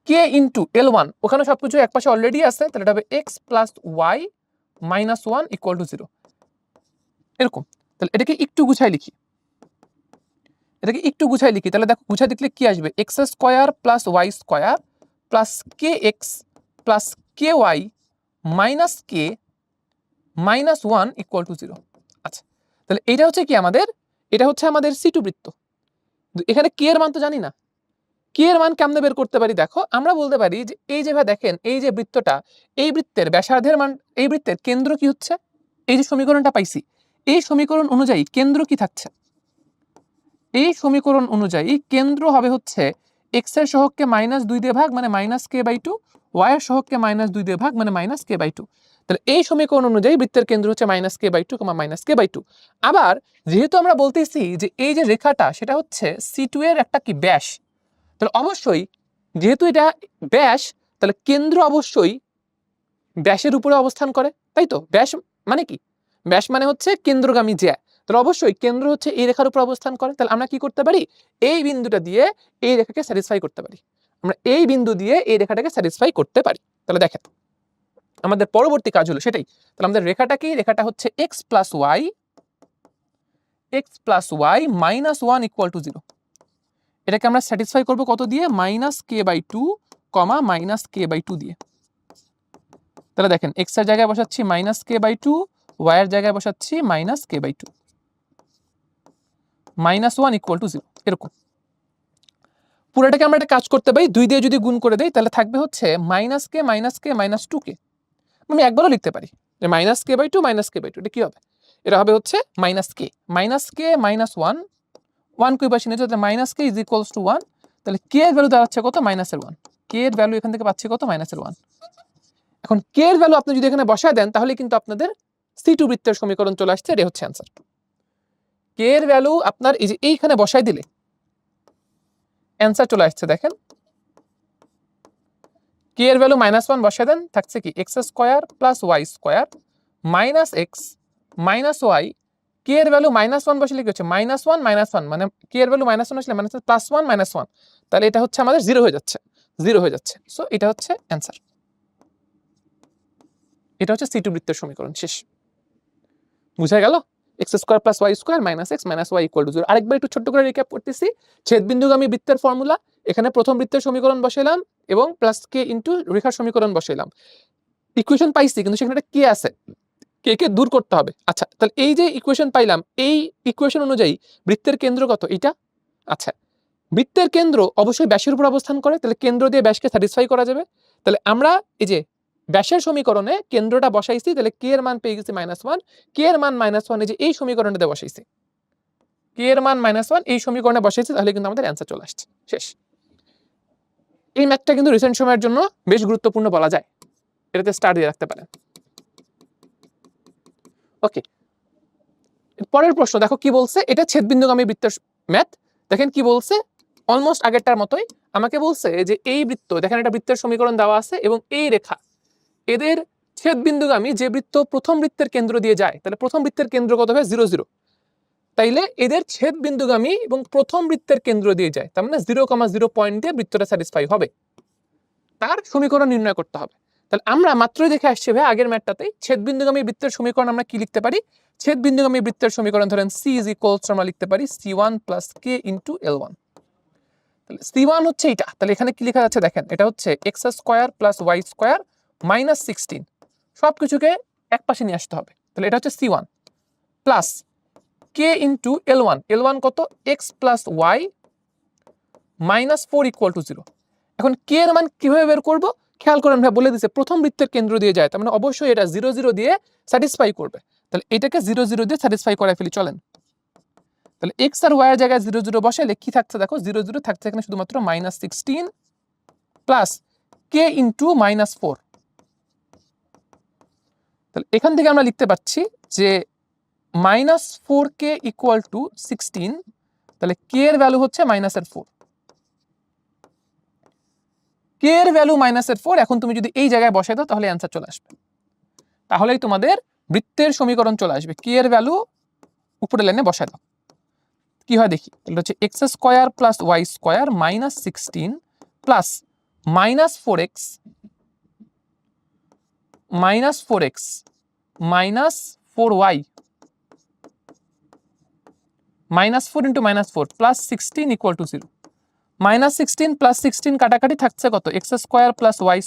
K ইন্টু L1, ওখানে সবকিছু এক পাশে অলরেডি আছে, তাহলে এটা হবে x plus y minus 1 equal to 0, এরকম। তাহলে এটাকে একটু গুছাই লিখি, তাহলে দেখো গুছাই লিখলে কি আসবে, x square plus Y square plus k x plus k y minus k minus 1 equal to 0। আচ্ছা, তাহলে এটা হচ্ছে কি আমাদের, এটা হচ্ছে আমাদের C2 বৃত্ত। এখানে কে এর মান তো জানি না, কে এর মান কেমনে বের করতে পারি, দেখো আমরা বলতে পারি যে এই যে ভাই দেখেন, এই যে বৃত্তটা, এই বৃত্তের ব্যাসার্ধের মান, এই বৃত্তের কেন্দ্র কি হচ্ছে, এই যে সমীকরণটা পাইছি, এই সমীকরণ অনুযায়ী কেন্দ্র কি থাকছে, এই সমীকরণ অনুযায়ী কেন্দ্র হবে হচ্ছে এক্স এর সহগকে -2 দিয়ে ভাগ মানে -k/2, ওয়াই এর সহগকে -2 দিয়ে ভাগ মানে -k/2। তাহলে এই সমীকরণ অনুযায়ী বৃত্তের কেন্দ্র হচ্ছে -k/2, -k/2। আবার যেহেতু আমরা বলতেছি যে এই যে রেখাটা সেটা হচ্ছে C2 এর একটা কি ব্যাস, তাহলে অবশ্যই যেহেতু এটা ব্যাস তাহলে কেন্দ্র অবশ্যই ব্যাসের উপরে অবস্থান করে, তাই তো? ব্যাস মানে কি? ব্যাস মানে হচ্ছে কেন্দ্রগামী জ্যা, তাহলে অবশ্যই কেন্দ্র হচ্ছে এই রেখার উপর অবস্থান করে। তাহলে আমরা কি করতে পারি? এই বিন্দুটা দিয়ে এই রেখাকে স্যাটিসফাই করতে পারি। আমরা এই বিন্দু দিয়ে এই রেখাটাকে স্যাটিসফাই করতে পারি। তাহলে দেখেন আমাদের পরবর্তী কাজ হলো সেটাই। তাহলে আমাদের রেখাটা কি? রেখাটা হচ্ছে x plus y -1 = 0। এটাকে আমরা স্যাটিসফাই করব কত দিয়ে? -k/2, -k/2 দিয়ে। তাহলে দেখেন x এর জায়গায় বসাচ্ছি -k/2, y এর জায়গায় বসাচ্ছি -k/2, -1 = 0 এরকম। পুরোটাকে আমরা একটা কাজ করতে পারি, 2 দিয়ে যদি গুণ করে দেই তাহলে থাকবে হচ্ছে -k -2k। আমি একবারও লিখতে পারি যে -k/2 -k/2, এটা কি হবে? এটা হবে হচ্ছে -k -1 1 কই পাশে নিয়ে যাতে -k = 1, তাহলে k এর ভ্যালু দাঁড়াচ্ছে কত? -1। k এর ভ্যালু এখান থেকে পাচ্ছি কত? -1। এখন k এর ভ্যালু আপনি যদি এখানে বসায় দেন তাহলে কিন্তু আপনাদের C2 বৃত্তের সমীকরণ চলে আসছে, এটা হচ্ছে অ্যানসার। k এর ভ্যালু আপনার এই যে এইখানে বসায় দিলে অ্যানসার চলে আসছে। দেখেন k এর ভ্যালু -1 বসায় দেন, থাকছে কি x² + y² - x - y। k এর ভ্যালু -1 বসালে কি হচ্ছে? -1 -1 মানে k এর ভ্যালু -1 আসলে +1 -1, তাহলে এটা হচ্ছে আমাদের 0 হয়ে যাচ্ছে, 0 হয়ে যাচ্ছে। সো এটা হচ্ছে অ্যানসার। এটা হচ্ছে C2 বৃত্তের সমীকরণ, শেষ। বুঝা গেল? x² + y² - x - y = 0। আরেকবার একটু ছোট্ট করে রিক্যাপ করতেছি। ছেদবিন্দুগামী বৃত্তের ফর্মুলা, এখানে প্রথম বৃত্তের সমীকরণ বসাইলাম এবং +k * রেখার সমীকরণ বসাইলাম। ইকুয়েশন পাইছি কিন্তু সেখানে একটা k আছে, k কে দূর করতে হবে। আচ্ছা, তাহলে এই যে ইকুয়েশন পাইলাম, এই ইকুয়েশন অনুযায়ী বৃত্তের কেন্দ্র কত? এটা। আচ্ছা, বৃত্তের কেন্দ্র অবশ্যই ব্যাসের উপর অবস্থান করে, তাহলে কেন্দ্র দিয়ে ব্যাসকে স্যাটিসফাই করা যাবে। তাহলে আমরা এই যে ব্যাসের সমীকরণে কেন্দ্রটা বসাইছি, তাহলে k এর মান পেয়ে গেছি -1, k এর মান -1 এই যে এই সমীকরণটাতে বসাইছি, k এর মান -1 এই সমীকরণে বসাইছি, তাহলে কিন্তু আমাদের অ্যানসার চলে আসছে, শেষ। এই ম্যাথটা কিন্তু রিসেন্ট সময়ের জন্য বেশ গুরুত্বপূর্ণ বলা যায়, এটাতে স্টার দিয়ে রাখতে পারেন। ওকে, পরের প্রশ্ন দেখো কি বলছে। এটা ছেদবিন্দুগামী বৃত্তের ম্যাথ। দেখেন কি বলছে, অলমোস্ট আগেরটার মতোই আমাকে বলছে যে এই বৃত্ত, দেখেন একটা বৃত্তের সমীকরণ দেওয়া আছে এবং এই রেখা, এদের ছেদবিন্দুগামী যে বৃত্ত প্রথম বৃত্তের কেন্দ্র দিয়ে যায়, তাহলে প্রথম বৃত্তের কেন্দ্র কত হবে? 0 0। তাইলে এদের ছেদবিন্দুগামী এবং প্রথম বৃত্তের কেন্দ্র দিয়ে যায়, তার মানে 0,0 পয়েন্ট দিয়ে বৃত্তটা স্যাটিসফাই হবে, তার সমীকরণ নির্ণয় করতে হবে। তাহলে আমরা মাত্রই দেখে আসছি ভাই আগের ম্যাথটাতেই, ছেদবিন্দুগামী বৃত্তের সমীকরণ আমরা কি লিখতে পারি? ছেদবিন্দুগামী বৃত্তের সমীকরণ ধরেন c = আমরা লিখতে পারি c1 + k * l1। তাহলে c1 হচ্ছে এটা, তাহলে এখানে কি লেখা যাচ্ছে দেখেন, এটা হচ্ছে x² + y² - 16, সবকিছুকে এক পাশে নিয়ে আসতে হবে। তাহলে এটা হচ্ছে c1 plus k * l1, l1 কত? x + y - 4 = 0। এখন k এর মান কিভাবে বের করব? খেয়াল করেন ভাই, বলে দিয়েছে প্রথম বৃত্তের কেন্দ্র দিয়ে যায়, তার মানে অবশ্যই এটা 0 0 দিয়ে স্যাটিসফাই করবে। তাহলে এটাকে 0 0 দিয়ে স্যাটিসফাই করায় ফেলি, চলেন। তাহলে x আর y এর জায়গায় 0 0 বসাইলে কি থাকছে দেখো, 0 0 থাকছে এখানে শুধুমাত্র -16 প্লাস k * -4। তাহলে এখান থেকে আমরা লিখতে পাচ্ছি যে -4k = 16, তাহলে k এর ভ্যালু হচ্ছে -4, k এর ভ্যালু -4। এখন তুমি যদি এই জায়গায় বসাই দাও তাহলে অ্যানসার চলে আসবে, তাহলেই তোমাদের বৃত্তের সমীকরণ চলে আসবে। k এর ভ্যালু উপরের লাইনে বসাই দাও, কি হয় দেখি। তাহলে হচ্ছে x² + y² - 16 plus -4x -4y -4 * -4 plus 16 = 0। -16 plus 16 কাটাকাটি থাকছে কত? x² + y²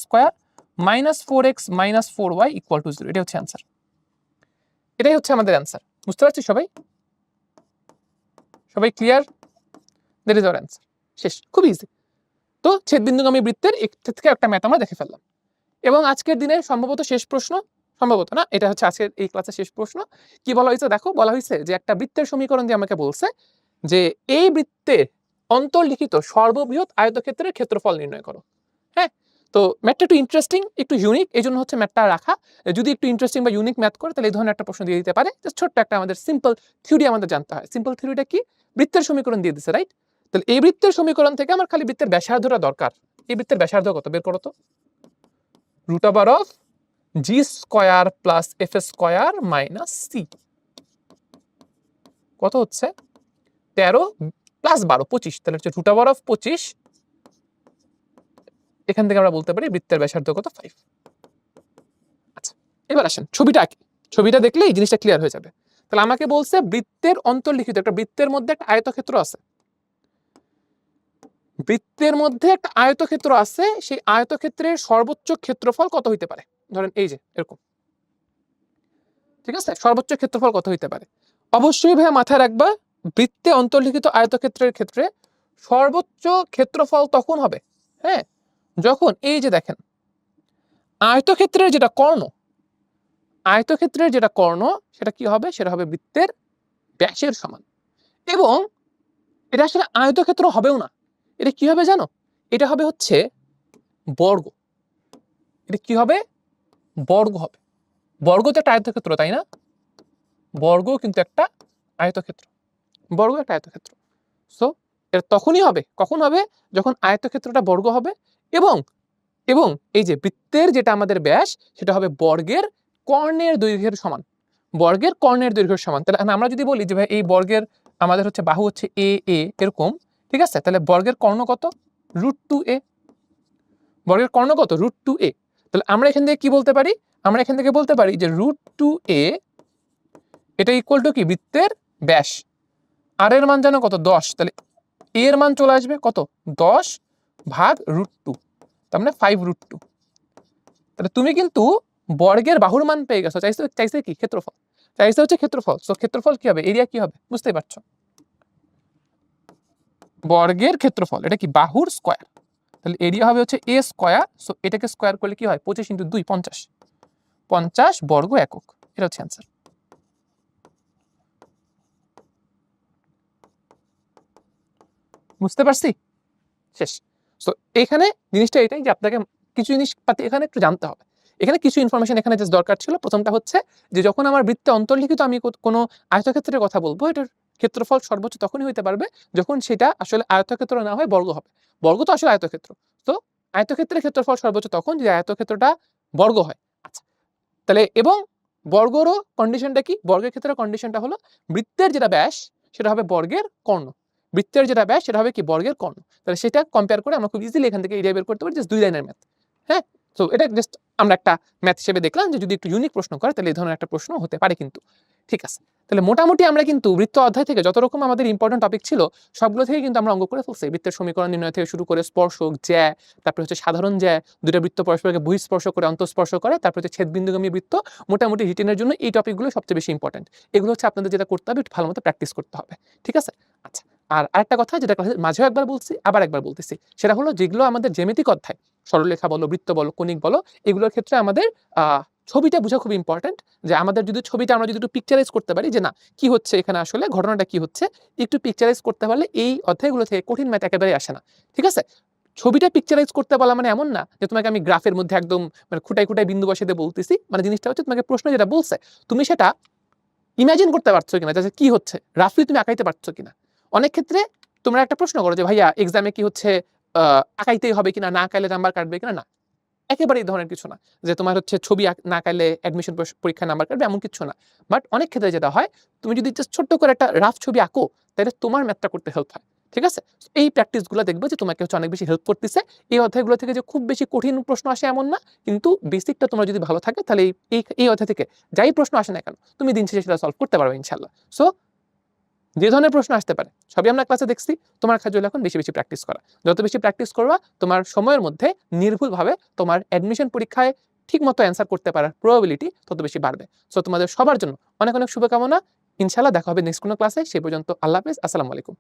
-4x -4y = 0। এটা হচ্ছে অ্যানসার, এটাই হচ্ছে আমাদের অ্যানসার। বুঝতে পারছি সবাই? সবাই clear? That is our answer, শেষ। খুব ইজি। তো ছেদবিন্দুগামী বৃত্তের একটা থেকে একটা ম্যাথ আমরা দেখে ফেললাম এবং আজকের দিনের সম্ভবত শেষ প্রশ্ন, সম্ভবত না, এটা হচ্ছে আজকের এই ক্লাসের শেষ প্রশ্ন। কি বলা হয়েছে দেখো, বলা হয়েছে যে একটা বৃত্তের সমীকরণ দিয়ে আমাকে বলছে যে এই বৃত্তে অন্তর্লিখিত সর্ববৃহৎ আয়তক্ষেত্রের ক্ষেত্রফল নির্ণয় করো। হ্যাঁ, তো ম্যাথটা একটু ইন্টারেস্টিং, একটু ইউনিক, এই জন্য হচ্ছে ম্যাথটা রাখা। যদি একটু ইন্টারেস্টিং বা ইউনিক ম্যাথ করে তাহলে এই ধরনের একটা প্রশ্ন দিয়ে দিতে পারে। জাস্ট ছোট্ট একটা আমাদের সিম্পল থিওরি আমাদের জানতে হয়। সিম্পল থিওরিটা কি? বৃত্তের সমীকরণ দিয়ে দিছে, রাইট? তাহলে এই বৃত্তের সমীকরণ থেকে আমার খালি বৃত্তের ব্যাসার্ধটা দরকার। এই বৃত্তের ব্যাসার্ধ কত বের করো তো। √(g² + f² - c কত হচ্ছে? 13 + 12 25, তাহলে হচ্ছে √25। এখান থেকে আমরা বলতে পারি বৃত্তের ব্যাসার্ধ কত? 5। আচ্ছা, এবার আসেন ছবিটা আঁকি। ছবিটা দেখলে এই জিনিসটা ক্লিয়ার হয়ে যাবে। তাহলে আমাকে বলছে বৃত্তের অন্তর্লিখিত একটা বৃত্তের মধ্যে একটা আয়তক্ষেত্র আছে। বৃত্তের মধ্যে একটা আয়তক্ষেত্র আছে, সেই আয়তক্ষেত্রের সর্বোচ্চ ক্ষেত্রফল কত হইতে পারে? ধরেন এই যে এরকম, ঠিক আছে? সর্বোচ্চ ক্ষেত্রফল কত হইতে পারে? অবশ্যই ভাইয়া মাথায় রাখবা, বৃত্তে অন্তর্লিখিত আয়তক্ষেত্রের ক্ষেত্রে সর্বোচ্চ ক্ষেত্রফল তখন হবে, হ্যাঁ, যখন এই যে দেখেন আয়তক্ষেত্রের যেটা কর্ণ, আয়তক্ষেত্রের যেটা কর্ণ সেটা কি হবে? সেটা হবে বৃত্তের ব্যাসের সমান। এবং এটা আসলে আয়তক্ষেত্র হবেও না, এটা কি হবে জানো? এটা হবে হচ্ছে বর্গ। এটা কি হবে? বর্গ হবে। বর্গ তো একটা আয়তক্ষেত্র, তাই না? বর্গ কিন্তু একটা আয়তক্ষেত্র, বর্গ একটা আয়তক্ষেত্র। সো এটা তখনই হবে, কখন হবে? যখন আয়তক্ষেত্রটা বর্গ হবে এবং এবং এই যে বৃত্তের যেটা আমাদের ব্যাস সেটা হবে বর্গের কর্ণের দৈর্ঘ্যের সমান। বর্গের কর্ণের দৈর্ঘ্যের সমান। তাহলে আমরা যদি বলি যে ভাই এই বর্গের আমাদের হচ্ছে বাহু হচ্ছে এ এ এরকম, ঠিক আছে? তাহলে বর্গের কর্ণ কত? √2a। বর্গের কর্ণ কত? √2a। তাহলে আমরা এখান থেকে কি বলতে পারি? আমরা এখান থেকে বলতে পারি যে √2a এটা ইকুয়াল টু কি? বৃত্তের ব্যাস। আর এর মান জানো কত? 10। তাহলে a এর মান চলে আসবে কত? 10 ভাগ √2, তার মানে 5√2। তাহলে তুমি কিন্তু বর্গের বাহুর মান পেয়ে গেছো। চাইছে কি? ক্ষেত্রফল। চাইছে হচ্ছে ক্ষেত্রফল। সো ক্ষেত্রফল কি হবে? এরিয়া কি হবে? বুঝতেই পারছো। বর্গের ক্ষেত্রফল এটা কি? বাহুর স্কয়ার। তাহলে এরিয়া হবে হচ্ছে a স্কয়ার। সো এটাকে স্কয়ার করলে কি হয়? 25 × 2 50। 50 বর্গ একক। এটা হচ্ছে অ্যান্সার। বুঝতে পারছি? শেষ। সো এখানে জিনিসটা এটাই যে আপনাকে কিছু জিনিসপাতি এখানে একটু জানতে হবে। এখানে কিছু ইনফরমেশন এখানে জাস্ট দরকার ছিল। প্রথমটা হচ্ছে যে যখন আমার বৃত্তে অন্তর্লিখিত আমি কোনো আয়তক্ষেত্রের কথা বলবো, এটার ক্ষেত্রফল সর্বোচ্চ তখনই হইতে পারবে যখন সেটা আসলে আয়তক্ষেত্র না হয় বর্গ হবে। বর্গ তো আসলে আয়তক্ষেত্র। তো আয়তক্ষেত্রের ক্ষেত্রফল সর্বোচ্চ তখন যে আয়তক্ষেত্রটা বর্গ হয়। আচ্ছা, তাহলে এবং বর্গরও কন্ডিশনটা কি? বর্গের ক্ষেত্রে কন্ডিশনটা হলো বৃত্তের যেটা ব্যাস সেটা হবে বর্গের কর্ণ। বৃত্তের যেটা ব্যাস সেটা হবে কি? বর্গের কর্ণ। তাহলে সেটা কম্পেয়ার করে আমরা খুব ইজিলি এখান থেকে এরিয়া বের করতে পারি, জাস্ট 2 লাইনের ম্যাথ। হ্যাঁ, তো এটা জাস্ট আমরা একটা ম্যাথ হিসেবে দেখলাম যে যদি একটু ইউনিক প্রশ্ন করে তাহলে এই ধরনের একটা প্রশ্ন হতে পারে কিন্তু। ঠিক আছে, তাহলে মোটামুটি আমরা কিন্তু বৃত্ত অধ্যায় থেকে যত রকম আমাদের ইম্পর্টেন্ট টপিক ছিল সবগুলো থেকে কিন্তু আমরা অঙ্ক করে ফেলছি। বৃত্তের সমীকরণ নির্ণয় থেকে শুরু করে স্পর্শক, জ্যা, তারপরে হচ্ছে সাধারণ জ্যা, দুইটা বৃত্ত পরস্পরকে বহিঃস্পর্শ করে অন্তঃস্পর্শ করে, তারপরে হচ্ছে ছেদবিন্দুগামী বৃত্ত। মোটামুটি রিটেনের জন্য এই টপিকগুলো সবচেয়ে বেশি ইম্পর্টেন্ট। এগুলো হচ্ছে আপনাদের যেটা করতে হবে একটু ভালো মতো প্র্যাকটিস করতে হবে। ঠিক আছে? আচ্ছা, আর আরেকটা কথা যেটা ক্লাসের মাঝেও একবার বলছি আবার একবার বলতেছি, সেটা হলো যেগুলো আমাদের জ্যামিতিক অধ্যায়, সরলরেখা বলো, বৃত্ত বলো, কনিক বলো, এগুলোর ক্ষেত্রে আমাদের ছবিটা বোঝা খুব ইম্পর্টেন্ট। যে আমাদের যদি ছবিটা আমরা যদি একটু পিকচারাইজ করতে পারি যে না কি হচ্ছে এখানে, আসলে ঘটনাটা কি হচ্ছে, একটু পিকচারাইজ করতে পারলে এই অধ্যায়গুলো থেকে কঠিন ম্যাথ একেবারেই আসে না। ঠিক আছে? ছবিটা পিকচারাইজ করতে বলা মানে এমন না যে তোমাকে আমি গ্রাফের মধ্যে একদম মানে খুঁটায় খুঁটায় বিন্দু বসিয়ে দিয়ে বলতেছি। মানে জিনিসটা হচ্ছে তোমাকে প্রশ্ন যেটা বলছে তুমি সেটা ইমাজিন করতে পারছো কিনা, যে কি হচ্ছে রাফলি তুমি আঁকাইতে পারছো কিনা। অনেক ক্ষেত্রে তোমরা একটা প্রশ্ন করো যে ভাইয়া এক্সামে কি হচ্ছে আঁকাইতেই হবে কিনা, না আঁকাইলে নাম্বার কাটবে কিনা। না, একেবারে এই ধরনের কিছু না যে তোমার হচ্ছে ছবি না আঁকাইলে অ্যাডমিশন পরীক্ষায় নাম্বার কাটবে, এমন কিছু না। বাট অনেক ক্ষেত্রে যেটা হয় তুমি যদি জাস্ট ছোট্ট করে একটা রাফ ছবি আঁকো তাহলে তোমার ম্যাথটা করতে হেল্প হয়। ঠিক আছে? এই প্র্যাকটিসগুলো দেখবে যে তোমাকে হচ্ছে অনেক বেশি হেল্প করতেছে। এই অধ্যায়গুলো থেকে যে খুব বেশি কঠিন প্রশ্ন আসে এমন না, কিন্তু বেসিকটা তোমার যদি ভালো থাকে তাহলে এই অধ্যায় থেকে যাই প্রশ্ন আসে না কেন তুমি দিন শেষে সেটা সলভ করতে পারবে ইনশাল্লাহ। সো যে ধরনের প্রশ্ন আসতে পারে সবই আমরা ক্লাসে দেখছি। তোমার কাজ হলো এখন বেশি বেশি প্র্যাকটিস করা। যত বেশি প্র্যাকটিস করবা তোমার সময়ের মধ্যে নির্ভুলভাবে তোমার অ্যাডমিশন পরীক্ষায় ঠিকমতো অ্যান্সার করতে পারার প্রবাবিলিটি তত বেশি বাড়বে। সো তোমাদের সবার জন্য অনেক অনেক শুভকামনা। ইনশাআল্লাহ দেখা হবে নেক্সট কোনো ক্লাসে। সে পর্যন্ত আল্লাহ হাফেজ, আসসালামু আলাইকুম।